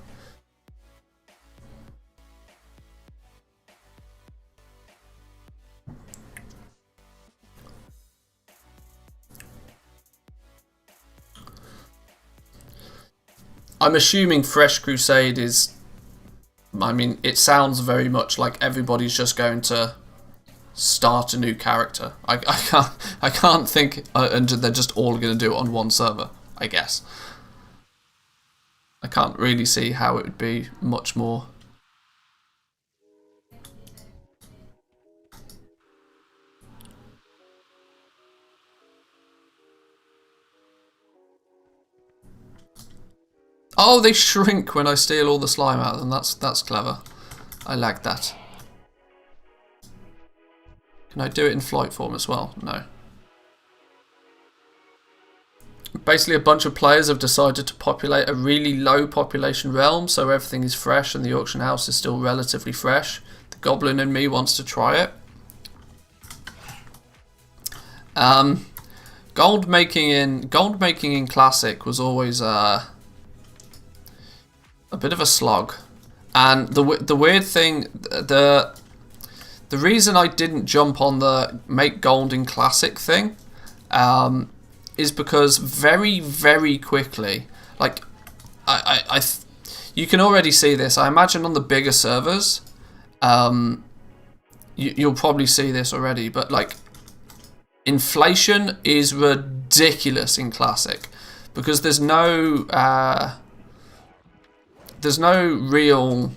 I'm assuming Fresh Crusade is... I mean, it sounds very much like everybody's just going to start a new character. I can't think, and they're just all going to do it on one server, I guess. I can't really see how it would be much more. Oh, they shrink when I steal all the slime out of them. That's clever. I like that. Can I do it in flight form as well? No. Basically, a bunch of players have decided to populate a really low population realm, so everything is fresh and the auction house is still relatively fresh. The goblin in me wants to try it. Gold making in classic was always a bit of a slog, and the weird thing, the reason I didn't jump on the make gold in classic thing is because very quickly, like you can already see this. I imagine on the bigger servers, you'll probably see this already, but like inflation is ridiculous in classic because there's no real...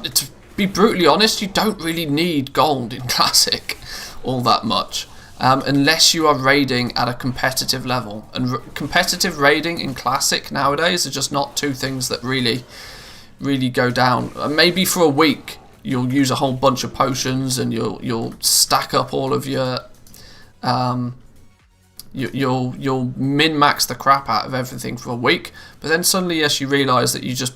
to be brutally honest, you don't really need gold in Classic all that much. Unless you are raiding at a competitive level. And competitive raiding in Classic nowadays are just not two things that really go down. Maybe for a week you'll use a whole bunch of potions and you'll stack up all of your... You'll min-max the crap out of everything for a week, but then suddenly, yes, you realise that you just...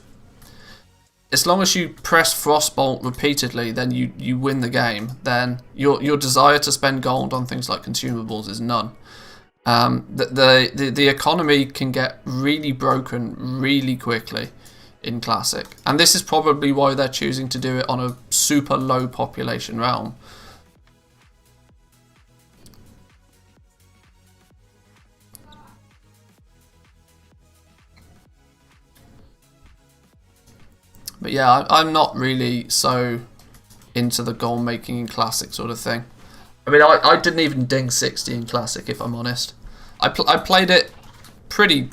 As long as you press Frostbolt repeatedly, then you win the game. Then your desire to spend gold on things like consumables is none. The economy can get really broken really quickly in Classic. And this is probably why they're choosing to do it on a super low population realm. But yeah, I'm not really so into the goal making in Classic sort of thing. I mean, I didn't even ding 60 in Classic, if I'm honest. I played it pretty...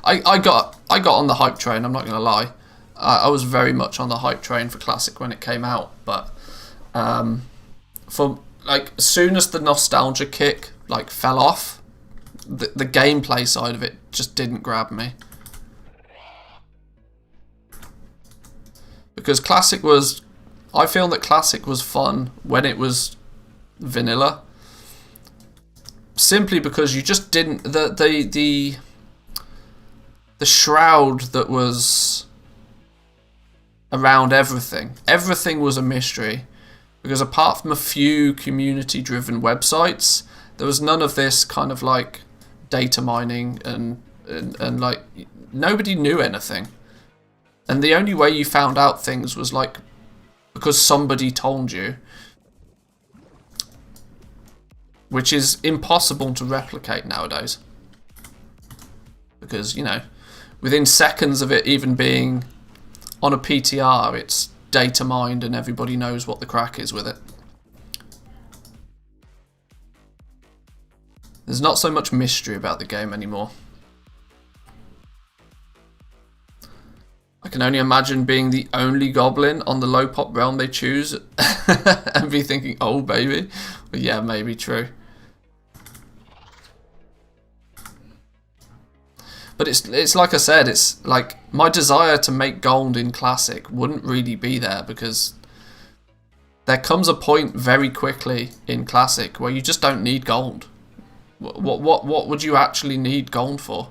I got on the hype train, I'm not going to lie. I was very much on the hype train for Classic when it came out, but for like as soon as the nostalgia kick like fell off, the gameplay side of it just didn't grab me. Because Classic was... I feel that Classic was fun when it was vanilla. Simply because you just didn't... The shroud that was around everything. Everything was a mystery. Because apart from a few community-driven websites, there was none of this kind of like data mining and like nobody knew anything. And the only way you found out things was like because somebody told you. Which is impossible to replicate nowadays. Because, you know, within seconds of it even being on a PTR, it's data mined and everybody knows what the crack is with it. There's not so much mystery about the game anymore. I can only imagine being the only goblin on the low pop realm they choose and be thinking, oh baby. But yeah, maybe true. But it's like I said, it's like my desire to make gold in Classic wouldn't really be there because there comes a point very quickly in Classic where you just don't need gold. What would you actually need gold for?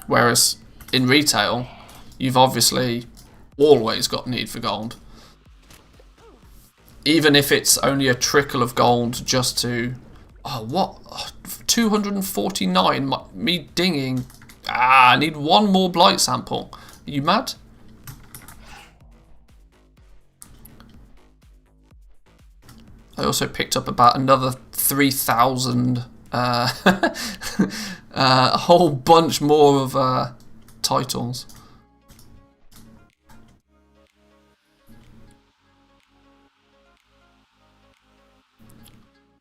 Whereas in retail, you've obviously always got need for gold. Even if it's only a trickle of gold just to... Oh, what? 249? Me dinging. I need one more blight sample. Are you mad? I also picked up about another 3,000... a whole bunch more of titles.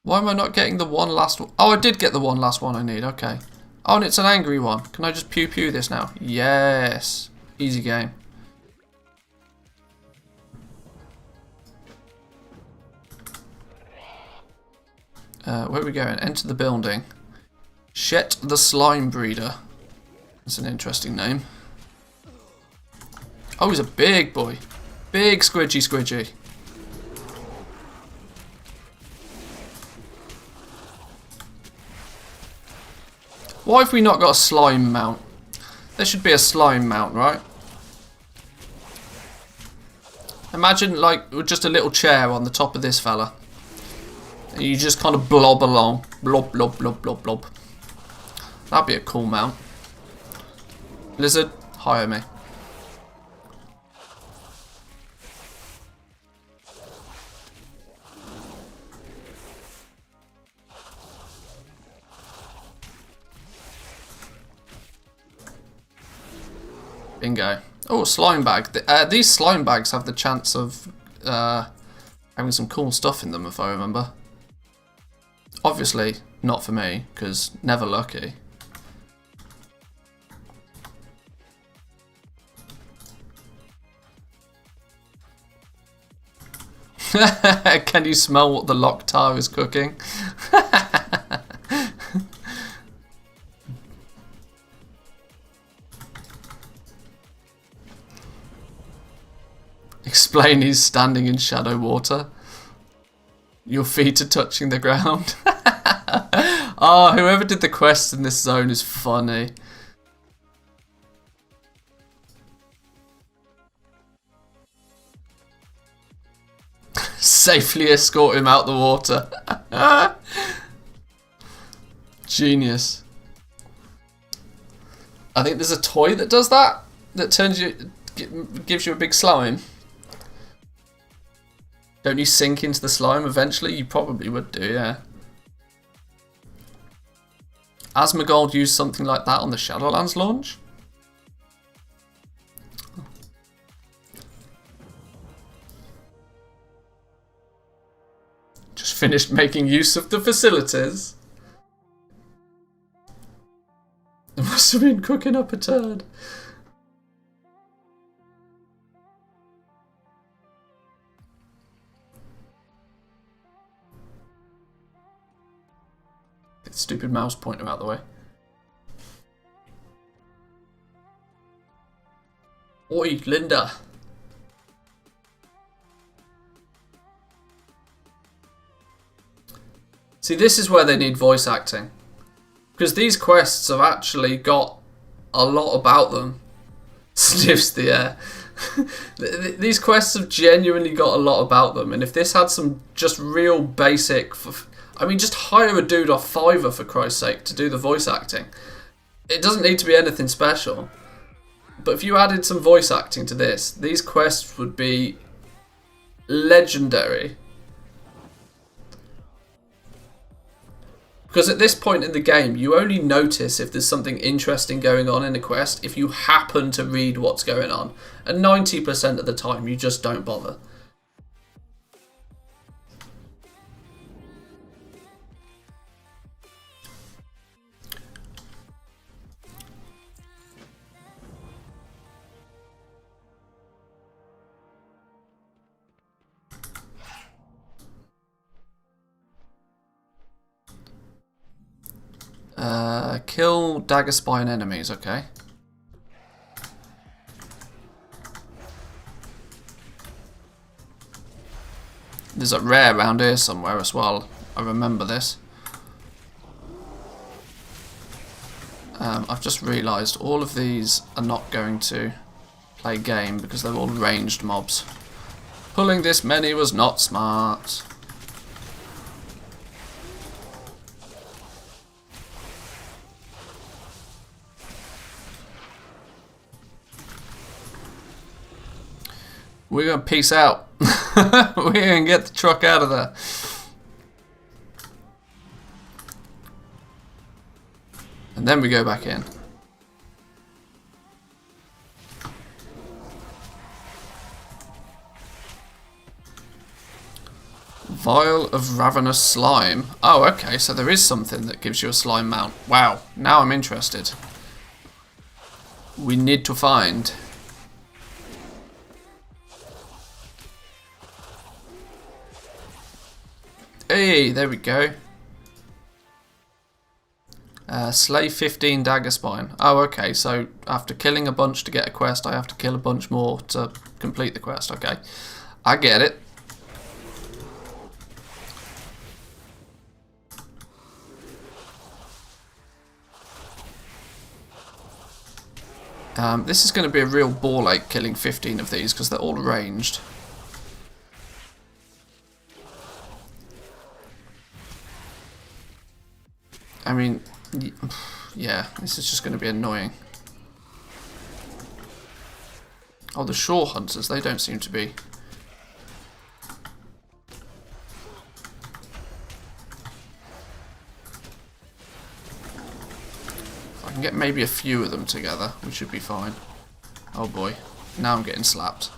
Why am I not getting the one last one? Oh, I did get the one last one I need. Okay. Oh, and it's an angry one. Can I just pew pew this now? Yes. Easy game. Where are we going? Enter the building. Shet the Slime Breeder. That's an interesting name. Oh, he's a big boy. Big squidgy squidgy. Why have we not got a slime mount? There should be a slime mount, right? Imagine like with just a little chair on the top of this fella. And you just kind of blob along. Blob, blob, blob, blob, blob. That'd be a cool mount. Lizard, hire me. Bingo. Oh, slime bag. These slime bags have the chance of having some cool stuff in them, if I remember. Obviously, not for me, because never lucky. Can you smell what the Locktar is cooking? Explain he's standing in shadow water. Your feet are touching the ground. Oh, whoever did the quest in this zone is funny. Safely escort him out the water. Genius. I think there's a toy that does that. That turns you, gives you a big slime. Don't you sink into the slime eventually? You probably would do, yeah. Asmongold used something like that on the Shadowlands launch? Just finished making use of the facilities. They must have been cooking up a turd. Get the stupid mouse pointer out of the way. Oi, Linda. See, this is where they need voice acting. Because these quests have actually got a lot about them. Sniffs the air. These quests have genuinely got a lot about them. And if this had some just real basic... I mean, just hire a dude off Fiverr, for Christ's sake, to do the voice acting. It doesn't need to be anything special. But if you added some voice acting to this, these quests would be legendary. Because at this point in the game, you only notice if there's something interesting going on in a quest if you happen to read what's going on. And 90% of the time, you just don't bother. Kill dagger spine enemies, okay. There's a rare around here somewhere as well. I remember this. I've just realised all of these are not going to play game because they're all ranged mobs. Pulling this many was not smart. We're going to peace out. We're going to get the truck out of there. And then we go back in. Vial of Ravenous Slime. Oh, okay, so there is something that gives you a slime mount. Wow, now I'm interested. We need to find... Hey, there we go. Slay 15 dagger spine. Oh, okay, so after killing a bunch to get a quest, I have to kill a bunch more to complete the quest. Okay, I get it. This is going to be a real ball ache killing 15 of these because they're all ranged. I mean, yeah, this is just going to be annoying. Oh, the shore hunters, they don't seem to be. If I can get maybe a few of them together, we should be fine. Oh boy, now I'm getting slapped.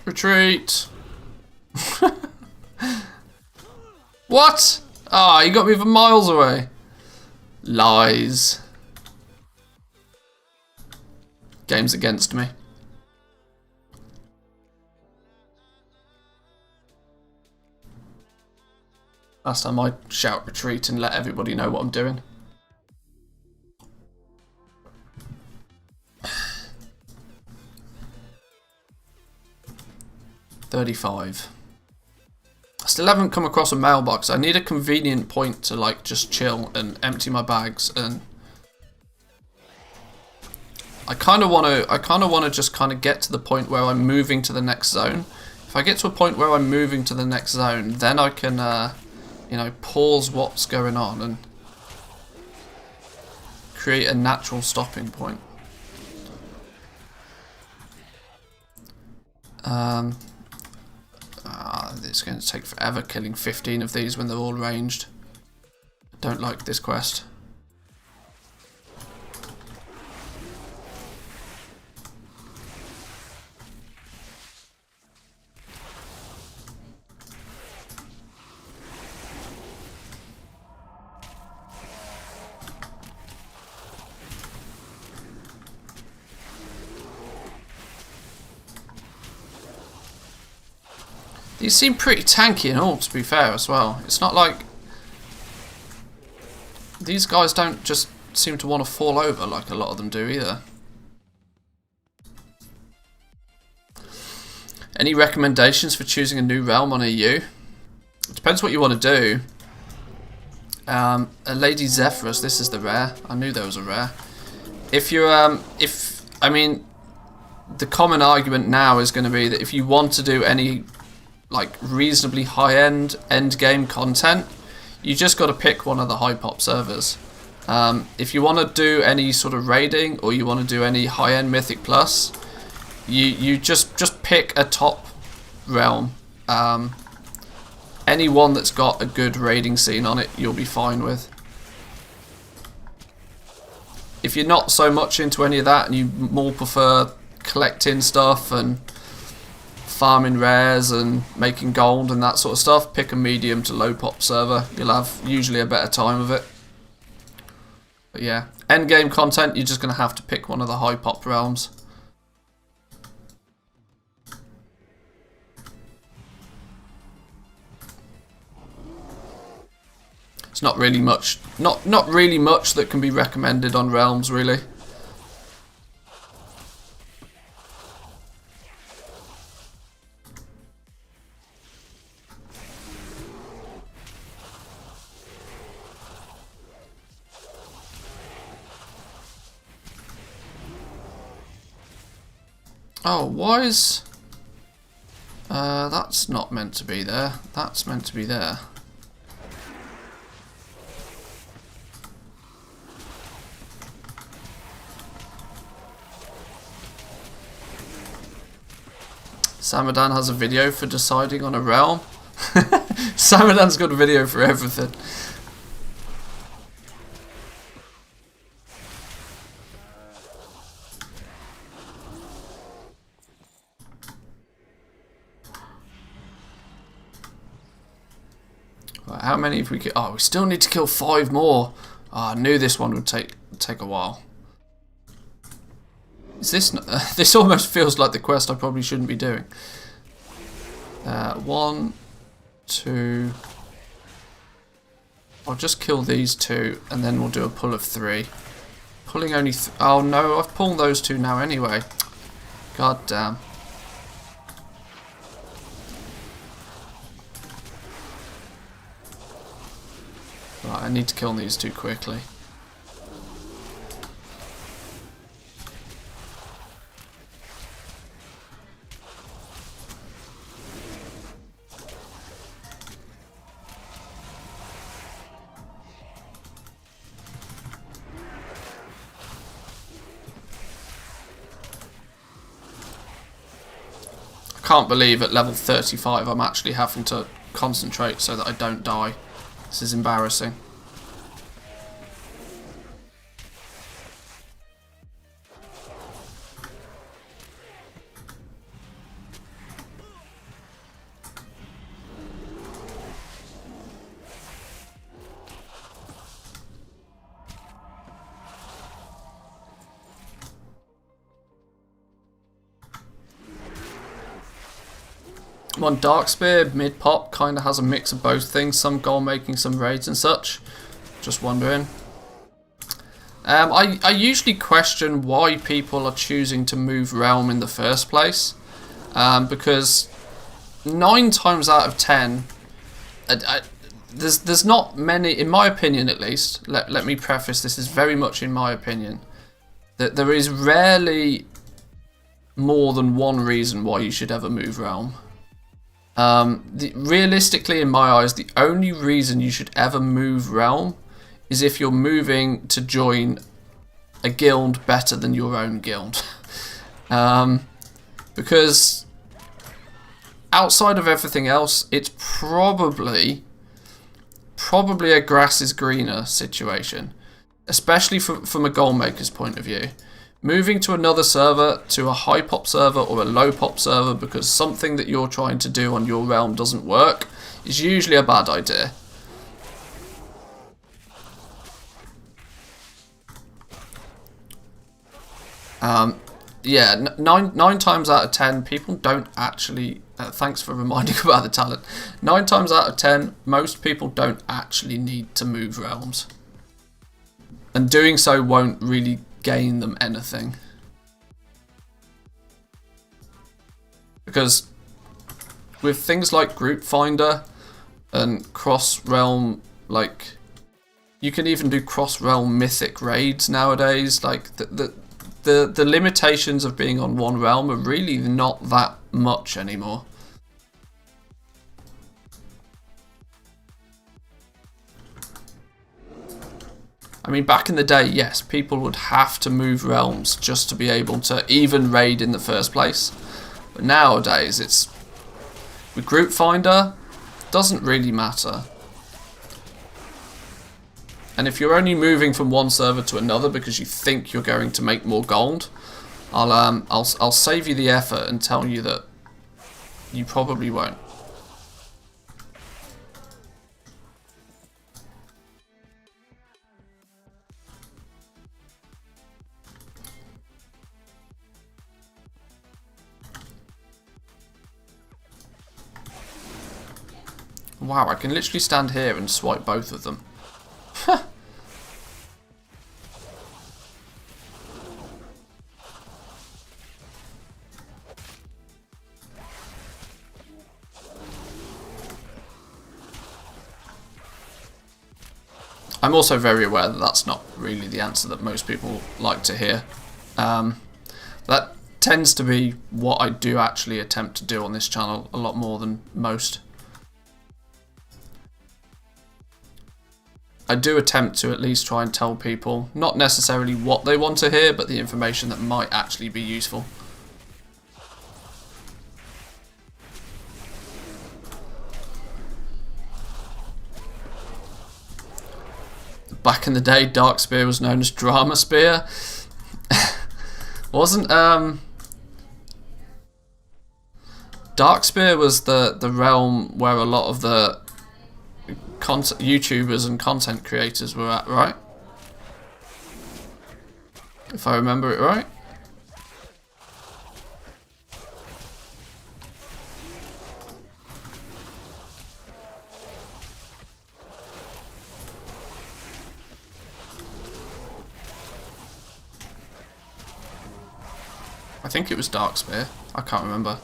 Retreat! What? Ah, oh, you got me from miles away. Lies. Game's against me. Last time I shout retreat and let everybody know what I'm doing. $35. I still haven't come across a mailbox. I need a convenient point to like just chill and empty my bags, and I kind of want to just kind of get to the point where I'm moving to the next zone. If I get to a point where I'm moving to the next zone, then I can you know, pause what's going on and create a natural stopping point. It's going to take forever killing 15 of these when they're all ranged. Don't like this quest. These seem pretty tanky and all, to be fair, as well. It's not like... These guys don't just seem to want to fall over like a lot of them do either. Any recommendations for choosing a new realm on EU? It depends what you want to do. A Lady Zephyrus, this is the rare. I knew there was a rare. If you're, I mean, the common argument now is going to be that if you want to do any like reasonably high-end end-game content, you just got to pick one of the high-pop servers. If you want to do any sort of raiding or you want to do any high-end Mythic Plus, you just pick a top realm. Any one that's got a good raiding scene on it, you'll be fine with. If you're not so much into any of that and you more prefer collecting stuff and farming rares and making gold and that sort of stuff, pick a medium to low pop server. You'll have usually a better time of it. But yeah, end game content, you're just going to have to pick one of the high pop realms. It's not really much, not really much that can be recommended on realms, really. Oh, why is... that's not meant to be there. That's meant to be there. Samadan has a video for deciding on a realm. Samadan's got a video for everything. Right, how many have we get? Oh, we still need to kill 5 more. Oh, I knew this one would take a while. Is this... this almost feels like the quest I probably shouldn't be doing. 1, 2... I'll just kill these 2 and then we'll do a pull of 3. Pulling only... oh no, I've pulled those 2 now anyway. God damn. Right, I need to kill these 2 quickly. Can't believe at level 35 I'm actually having to concentrate so that I don't die. This is embarrassing. One Darkspear mid-pop kind of has a mix of both things, some goal making, some raids and such. Just wondering. I usually question why people are choosing to move realm in the first place, because 9 times out of 10, there's not many, in my opinion at least. Let me preface, this is very much in my opinion, that there is rarely more than one reason why you should ever move realm. Realistically, in my eyes, the only reason you should ever move realm is if you're moving to join a guild better than your own guild. Because outside of everything else, it's probably a grass is greener situation, especially from a goal maker's point of view. Moving to another server, to a high pop server or a low pop server because something that you're trying to do on your realm doesn't work, is usually a bad idea. Yeah, nine times out of 10, people don't actually... thanks for reminding about the talent. 9 times out of 10, most people don't actually need to move realms. And doing so won't really gain them anything. Because with things like Group Finder and cross-realm, like... You can even do cross-realm mythic raids nowadays. Like, the limitations of being on one realm are really not that much anymore. I mean, back in the day, yes, people would have to move realms just to be able to even raid in the first place. But nowadays, it's... With Group Finder, doesn't really matter. And if you're only moving from one server to another because you think you're going to make more gold, I'll save you the effort and tell you that you probably won't. Wow, I can literally stand here and swipe both of them. I'm also very aware that that's not really the answer that most people like to hear. That tends to be what I do actually attempt to do on this channel a lot more than most. I do attempt to at least try and tell people, not necessarily what they want to hear, but the information that might actually be useful. Back in the day, Dark Spear was known as Drama Spear. Wasn't Dark Spear was the realm where a lot of the YouTubers and content creators were at, right? If I remember it right. I think it was Dark Spear. I can't remember.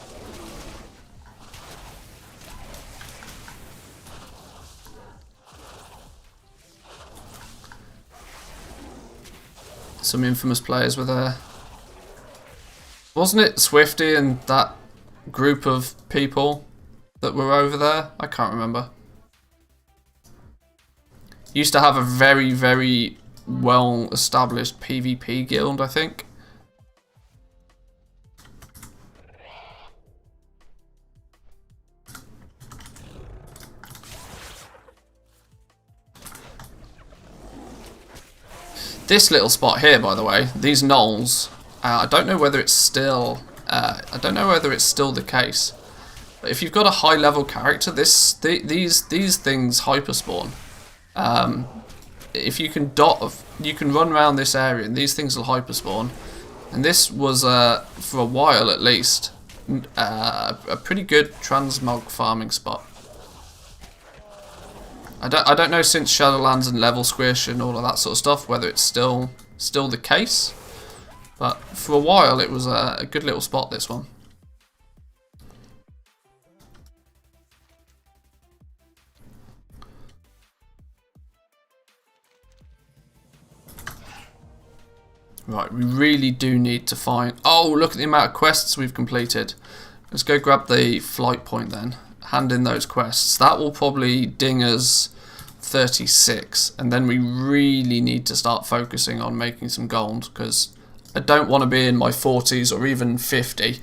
Some infamous players were there. Wasn't it Swifty and that group of people that were over there? I can't remember. Used to have a very, very well established PvP guild, I think. This little spot here, by the way, these knolls, I don't know whether it's still, the case. But if you've got a high level character, these things hyperspawn. If you can you can run around this area, and these things will hyperspawn. And this was for a while at least a pretty good transmog farming spot. I don't know since Shadowlands and level squish and all of that sort of stuff whether it's still the case, but for a while it was a good little spot, this one. Right, we really do need to find... Oh, look at the amount of quests we've completed. Let's go grab the flight point then. Hand in those quests. That will probably ding us 36, and then we really need to start focusing on making some gold, because I don't want to be in my 40s or even 50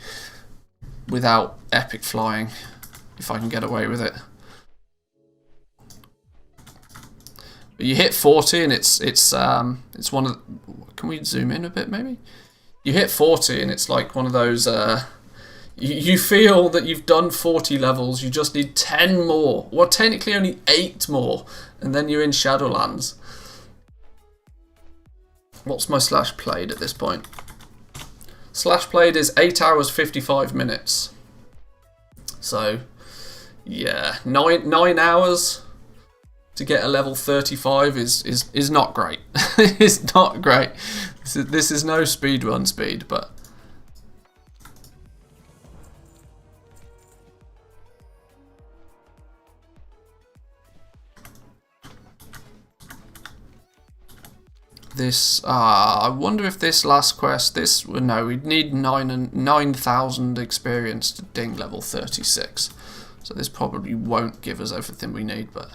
without epic flying. if I can get away with it. But you hit 40 and it's one of the, can we zoom in a bit maybe? You hit 40 and it's like one of those you feel that you've done 40 levels, you just need 10 more. Well, technically only 8 more, and then you're in Shadowlands. What's my slash played at this point? Slash played is 8 hours 55 minutes. So, yeah, 9 hours to get a level 35 is not great. It's not great. This is no speedrun speed, but this, I wonder if this last quest, no, we'd need 9,000 experience to ding level 36. So this probably won't give us everything we need, but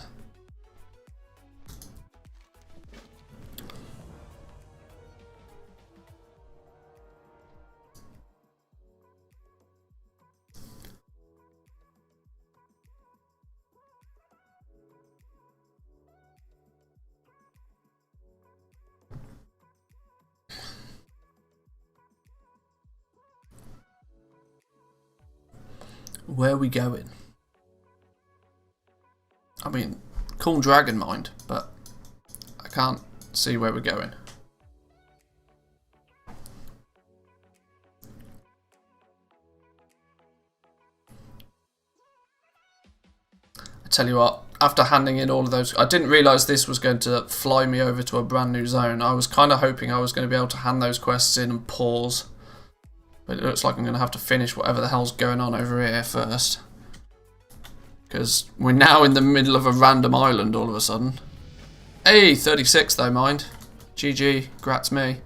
where are we going? I mean, cool dragon mind, but I can't see where we're going. I tell you what, after handing in all of those, I didn't realise this was going to fly me over to a brand new zone. I was kind of hoping I was going to be able to hand those quests in and pause. But it looks like I'm going to have to finish whatever the hell's going on over here first. Because we're now in the middle of a random island all of a sudden. Hey, 36 though, mind. GG, grats me.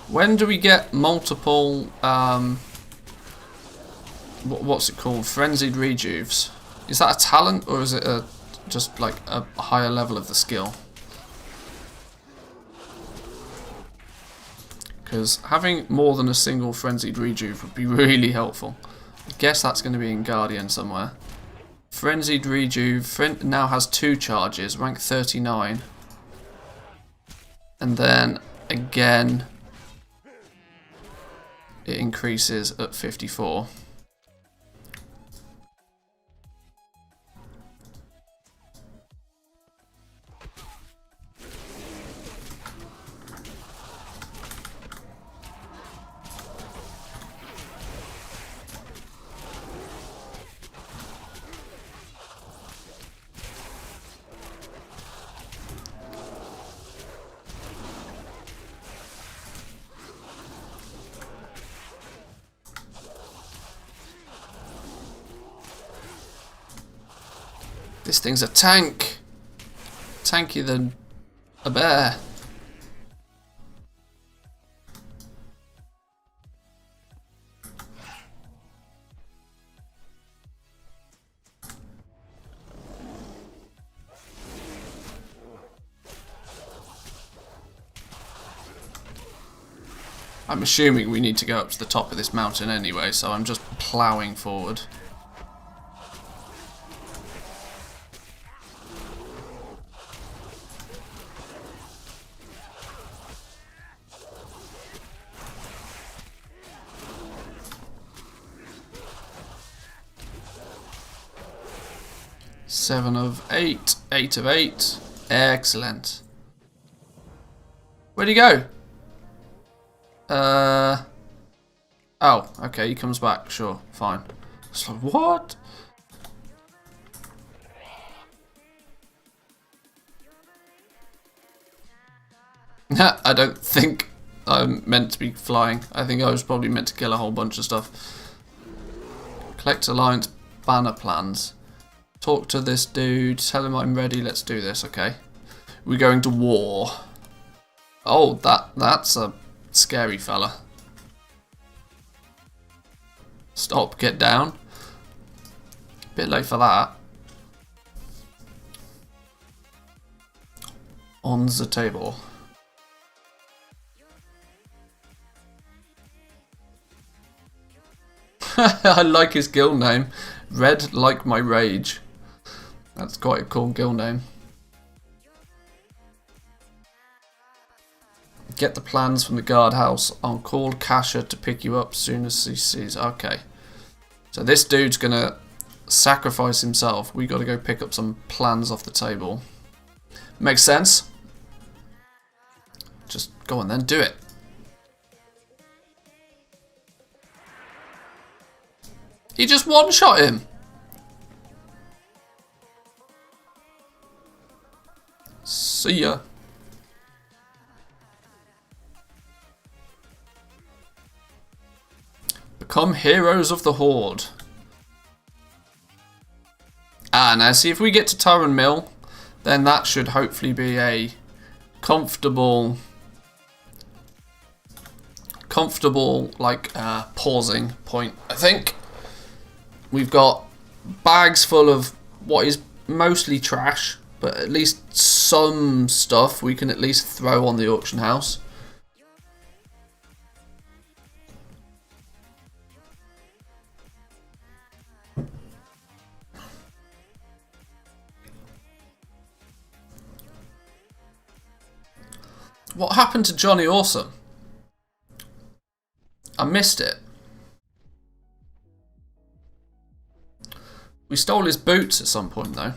When do we get multiple, what's it called, frenzied rejuves? Is that a talent or is it just like a higher level of the skill? Because having more than a single frenzied rejuve would be really helpful. I guess that's going to be in Guardian somewhere. Frenzied rejuve now has 2 charges, rank 39. And then again, it increases at 54. This thing's a tank. Tankier than a bear. I'm assuming we need to go up to the top of this mountain anyway, so I'm just ploughing forward. Seven of 8, 8 of 8. Excellent. Where'd he go? Oh, okay, he comes back. Sure, fine. It's like, what? I don't think I'm meant to be flying. I think I was probably meant to kill a whole bunch of stuff. Collect Alliance banner plans. Talk to this dude. Tell him I'm ready. Let's do this, okay. We're going to war. Oh, that's a scary fella. Stop, get down. Bit late for that. On the table. I like his guild name. Red like my rage. That's quite a cool guild name. Get the plans from the guardhouse. I'll call Kasha to pick you up as soon as he sees. Okay. So this dude's gonna sacrifice himself. We gotta go pick up some plans off the table. Makes sense? Just go on then, do it. He just one-shot him. See ya. Become heroes of the Horde. Ah, now see if we get to Turren Mill, then that should hopefully be a comfortable like pausing point. I think we've got bags full of what is mostly trash, but at least some stuff we can at least throw on the auction house. What happened to Johnny Awesome? I missed it. We stole his boots at some point though.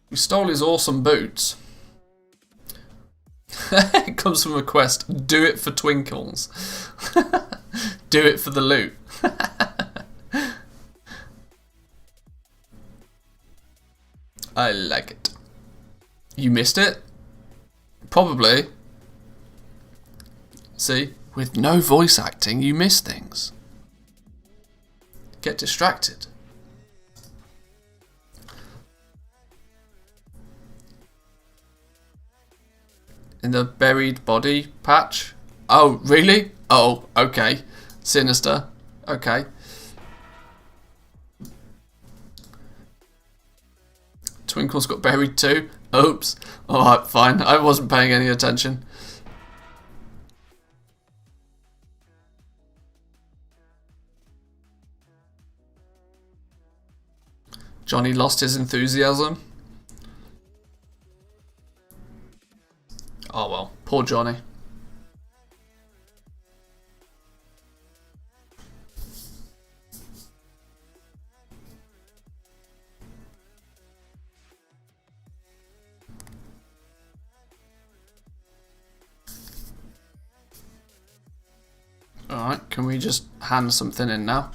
We stole his awesome boots. It comes from a quest. Do it for Twinkles. Do it for the loot. I like it. You missed it? Probably. See? With no voice acting, you miss things. Get distracted. In the buried body patch? Oh, really? Oh, okay. Sinister. Okay. Twinkles got buried too? Oops. Alright, fine. I wasn't paying any attention. Johnny lost his enthusiasm. Oh well, poor Johnny. Alright, can we just hand something in now?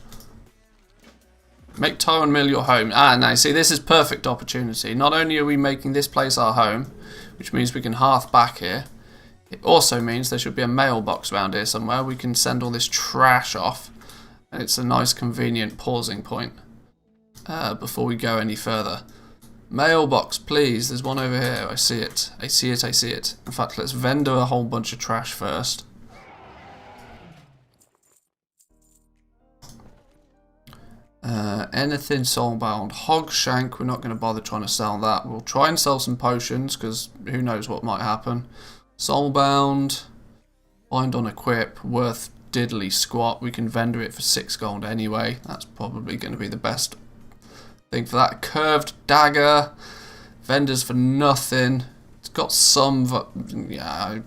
Make Turren Mill your home. Ah, now see, this is perfect opportunity. Not only are we making this place our home, which means we can hearth back here, it also means there should be a mailbox around here somewhere. We can send all this trash off, and it's a nice convenient pausing point before we go any further. Mailbox, please. There's one over here. I see it. I see it. I see it. In fact, let's vendor a whole bunch of trash first. Anything soulbound. Hogshank, we're not going to bother trying to sell that. We'll try and sell some potions, because who knows what might happen. Soulbound. Bind on equip. Worth diddly squat. We can vendor it for 6 gold anyway. That's probably going to be the best thing for that. Curved dagger. Vendors for nothing. It's got some... yeah.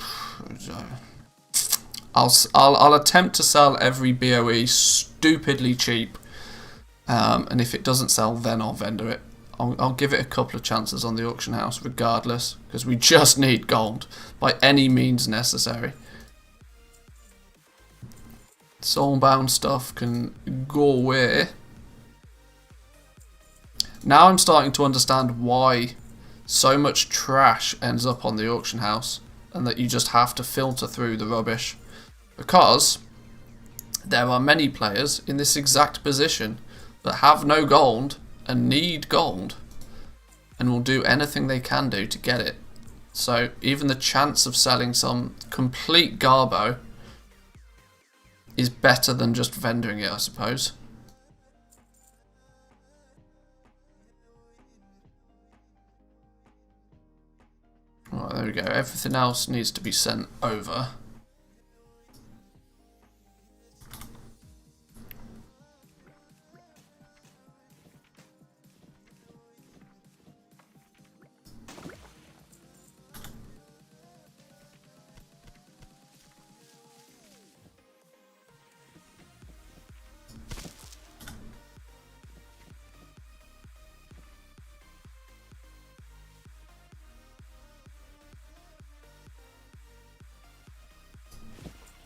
I'll attempt to sell every BOE stupidly cheap. And if it doesn't sell, then I'll vendor it. I'll give it a couple of chances on the auction house regardless, because we just need gold by any means necessary. Soulbound stuff can go away. Now I'm starting to understand why so much trash ends up on the auction house, and that you just have to filter through the rubbish. Because there are many players in this exact position that have no gold and need gold. and will do anything they can do to get it. So even the chance of selling some complete garbo is better than just vendoring it, I suppose. Right, there we go. Everything else needs to be sent over.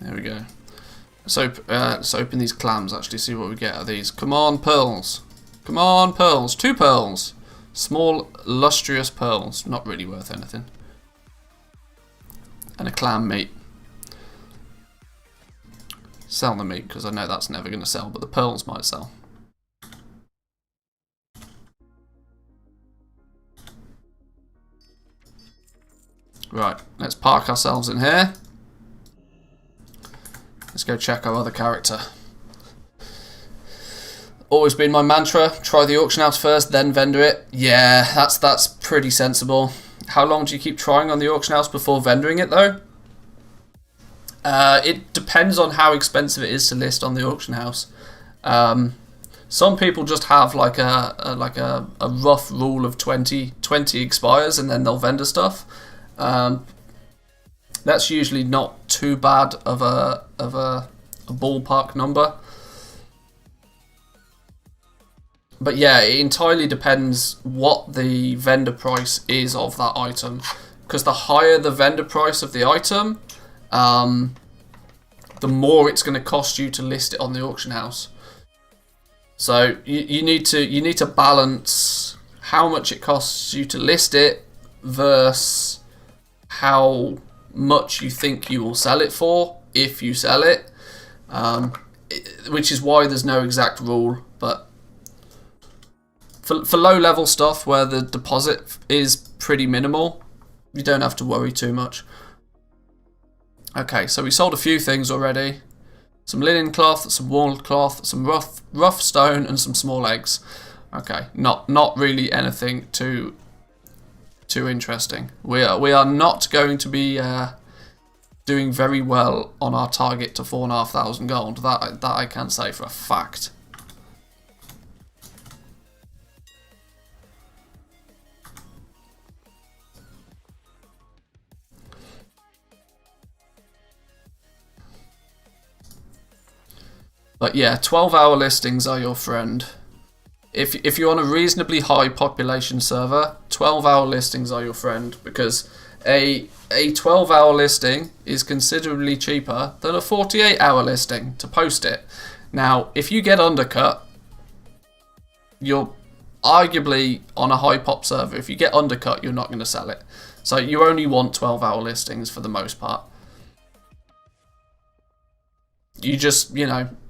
There we go. So let's open these clams, actually, see what we get out of these. Come on, pearls. Come on, pearls. 2 pearls. Small, lustrous pearls. Not really worth anything. And a clam meat. Sell the meat, because I know that's never going to sell, but the pearls might sell. Right, let's park ourselves in here. Let's go check our other character. Always been my mantra, try the auction house first, then vendor it. Yeah, that's pretty sensible. How long do you keep trying on the auction house before vendoring it, though? It depends on how expensive it is to list on the auction house. Some people just have like a rough rule of 20 expires and then they'll vendor stuff. That's usually not too bad of a ballpark number. But yeah, it entirely depends what the vendor price is of that item. Because the higher the vendor price of the item, the more it's going to cost you to list it on the auction house. So you need to balance how much it costs you to list it versus how much you think you will sell it for if you sell it, which is why there's no exact rule. But for low level stuff where the deposit is pretty minimal, you don't have to worry too much. Okay, so we sold a few things already. Some linen cloth, some wool cloth, some rough stone, and some small eggs. Okay, not really anything too interesting. We are not going to be doing very well on our target to 4,500 gold. That I can say for a fact. But yeah, 12-hour listings are your friend. If you're on a reasonably high population server, 12-hour listings are your friend, because a 12-hour listing is considerably cheaper than a 48-hour listing to post it. Now, if you get undercut, you're arguably on a high pop server. If you get undercut, you're not going to sell it. So you only want 12-hour listings for the most part. You just,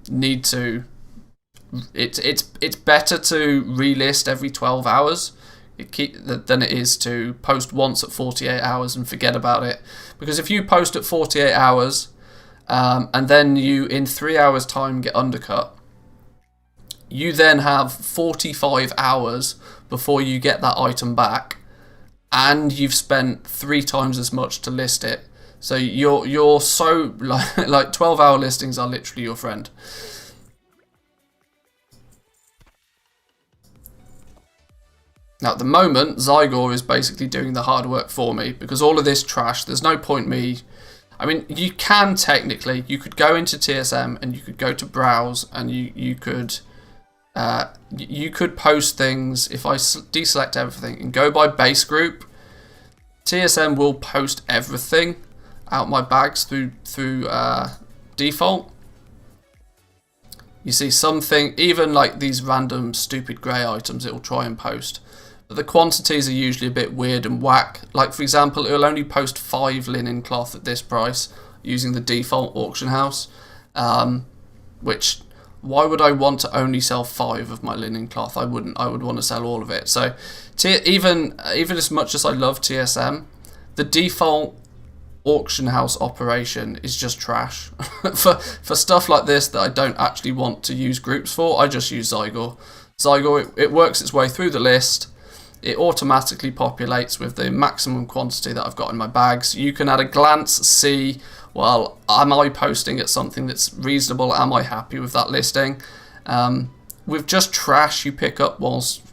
need to... It's better to relist every 12 hours than it is to post once at 48 hours and forget about it. Because if you post at 48 hours and then you in 3 hours time get undercut, you then have 45 hours before you get that item back, and you've spent 3 times as much to list it. So you're so like 12-hour listings are literally your friend. Now at the moment, Zygor is basically doing the hard work for me, because all of this trash, there's no point me... I mean, you can technically, you could go into TSM and you could go to browse and you could post things. If I deselect everything and go by base group, TSM will post everything out my bags through default. You see something, even like these random stupid grey items, it will try and post. But the quantities are usually a bit weird and whack. Like for example, it will only post 5 linen cloth at this price using the default auction house, which Why would I want to only sell 5 of my linen cloth? I wouldn't. I would want to sell all of it. So even as much as I love TSM, the default auction house operation is just trash. for stuff like this that I don't actually want to use groups for, I just use Zygor. Zygor, it works its way through the list. It automatically populates with the maximum quantity that I've got in my bags. You can at a glance see, well, am I posting at something that's reasonable? Am I happy with that listing? With just trash you pick up whilst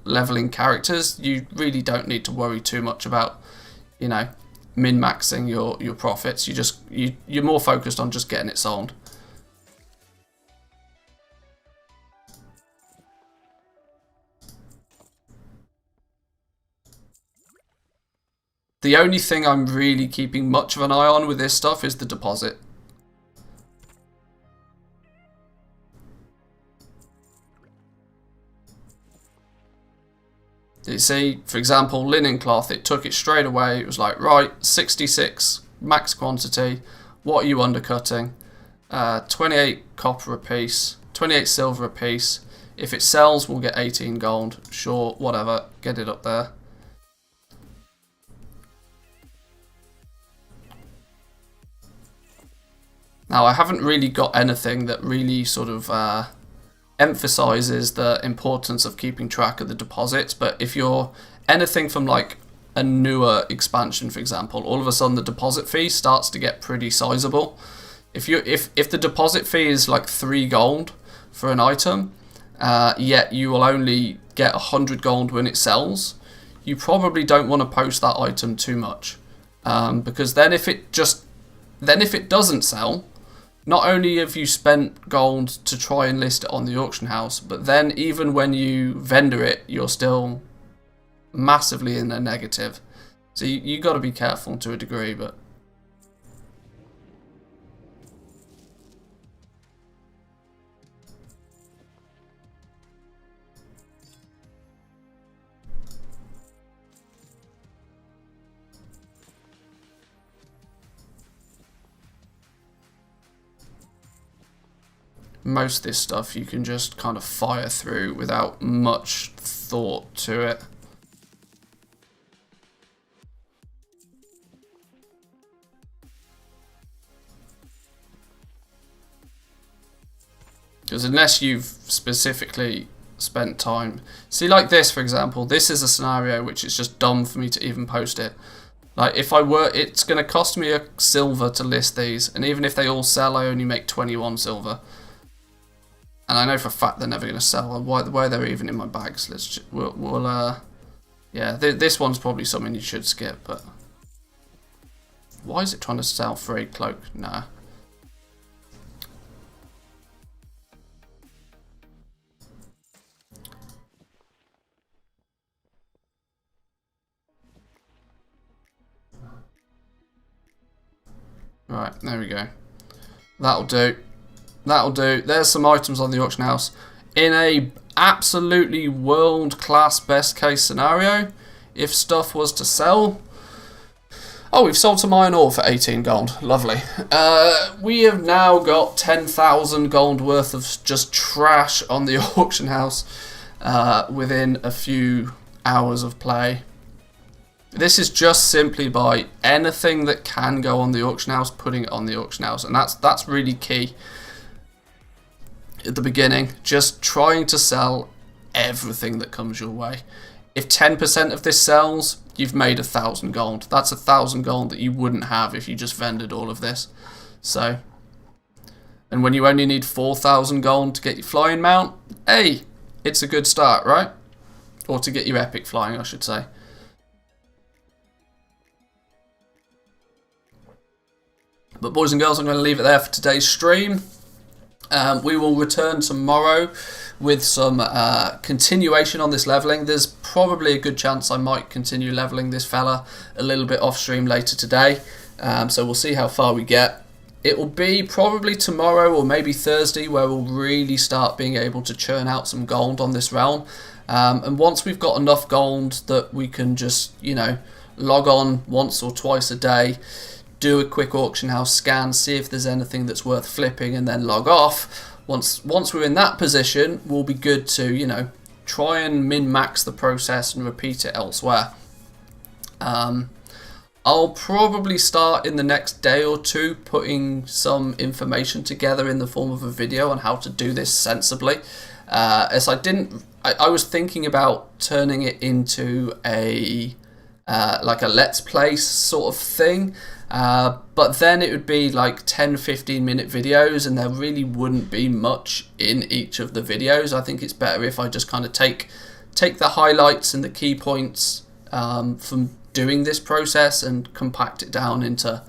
leveling characters, you really don't need to worry too much about, you know, min-maxing your profits. You're more focused on just getting it sold. The only thing I'm really keeping much of an eye on with this stuff is the deposit. You see, for example, linen cloth, it took it straight away. It was like, right, 66 max quantity. What are you undercutting? 28 copper a piece, 28 silver a piece. If it sells, we'll get 18 gold. Sure, whatever, get it up there. Now, I haven't really got anything that really sort of emphasizes the importance of keeping track of the deposits, but if you're anything from like a newer expansion, for example, all of a sudden the deposit fee starts to get pretty sizable. If the deposit fee is like 3 gold for an item, yet you will only get 100 gold when it sells, you probably don't want to post that item too much, because then if it doesn't sell, not only have you spent gold to try and list it on the auction house, but then even when you vendor it, you're still massively in a negative. So you got to be careful to a degree, but most of this stuff you can just kind of fire through without much thought to it. Because unless you've specifically spent time... See, like this, for example, this is a scenario which is just dumb for me to even post it. Like, if I were... It's going to cost me a silver to list these, and even if they all sell, I only make 21 silver. And I know for a fact they're never going to sell. Why they're even in my bags? Yeah, this one's probably something you should skip. But why is it trying to sell for a cloak? Nah. Right, there we go. That'll do. That'll do. There's some items on the auction house. In a absolutely world-class best case scenario, if stuff was to sell... Oh, we've sold some iron ore for 18 gold. Lovely. We have now got 10,000 gold worth of just trash on the auction house within a few hours of play. This is just simply by anything that can go on the auction house, putting it on the auction house. And that's really key. At the beginning, just trying to sell everything that comes your way. If 10% of this sells, you've made 1,000 gold. That's 1,000 gold that you wouldn't have if you just vended all of this. So, and when you only need 4,000 gold to get your flying mount, hey, it's a good start, right? Or to get your epic flying, I should say. But boys and girls, I'm going to leave it there for today's stream. We will return tomorrow with some continuation on this leveling. There's probably a good chance I might continue leveling this fella a little bit off stream later today. So we'll see how far we get. It will be probably tomorrow or maybe Thursday where we'll really start being able to churn out some gold on this realm. And once we've got enough gold that we can just, you know, log on once or twice a day, do a quick auction house scan, see if there's anything that's worth flipping, and then log off. once we're in that position, we'll be good to, you know, try and min-max the process and repeat it elsewhere. I'll probably start in the next day or two putting some information together in the form of a video on how to do this sensibly. As I was thinking about turning it into a like a let's play sort of thing, but then it would be like 10-15 minute videos, and there really wouldn't be much in each of the videos. I think it's better if I just kind of take the highlights and the key points from doing this process and compact it down into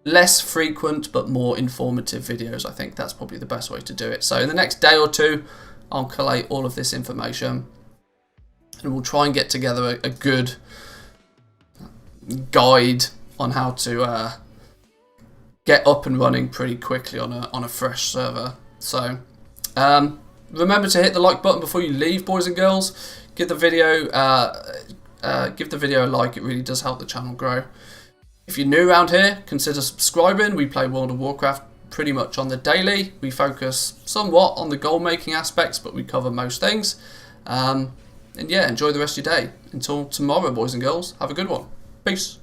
less frequent but more informative videos. I think that's probably the best way to do it. So in the next day or two, I'll collate all of this information and we'll try and get together a good guide on how to get up and running pretty quickly on a fresh server. So remember to hit the like button before you leave, boys and girls. Give the video a like. It really does help the channel grow. If you're new around here, consider subscribing. We play World of Warcraft pretty much on the daily. We focus somewhat on the goal making aspects, but we cover most things. And yeah, enjoy the rest of your day. Until tomorrow, boys and girls, have a good one. Peace.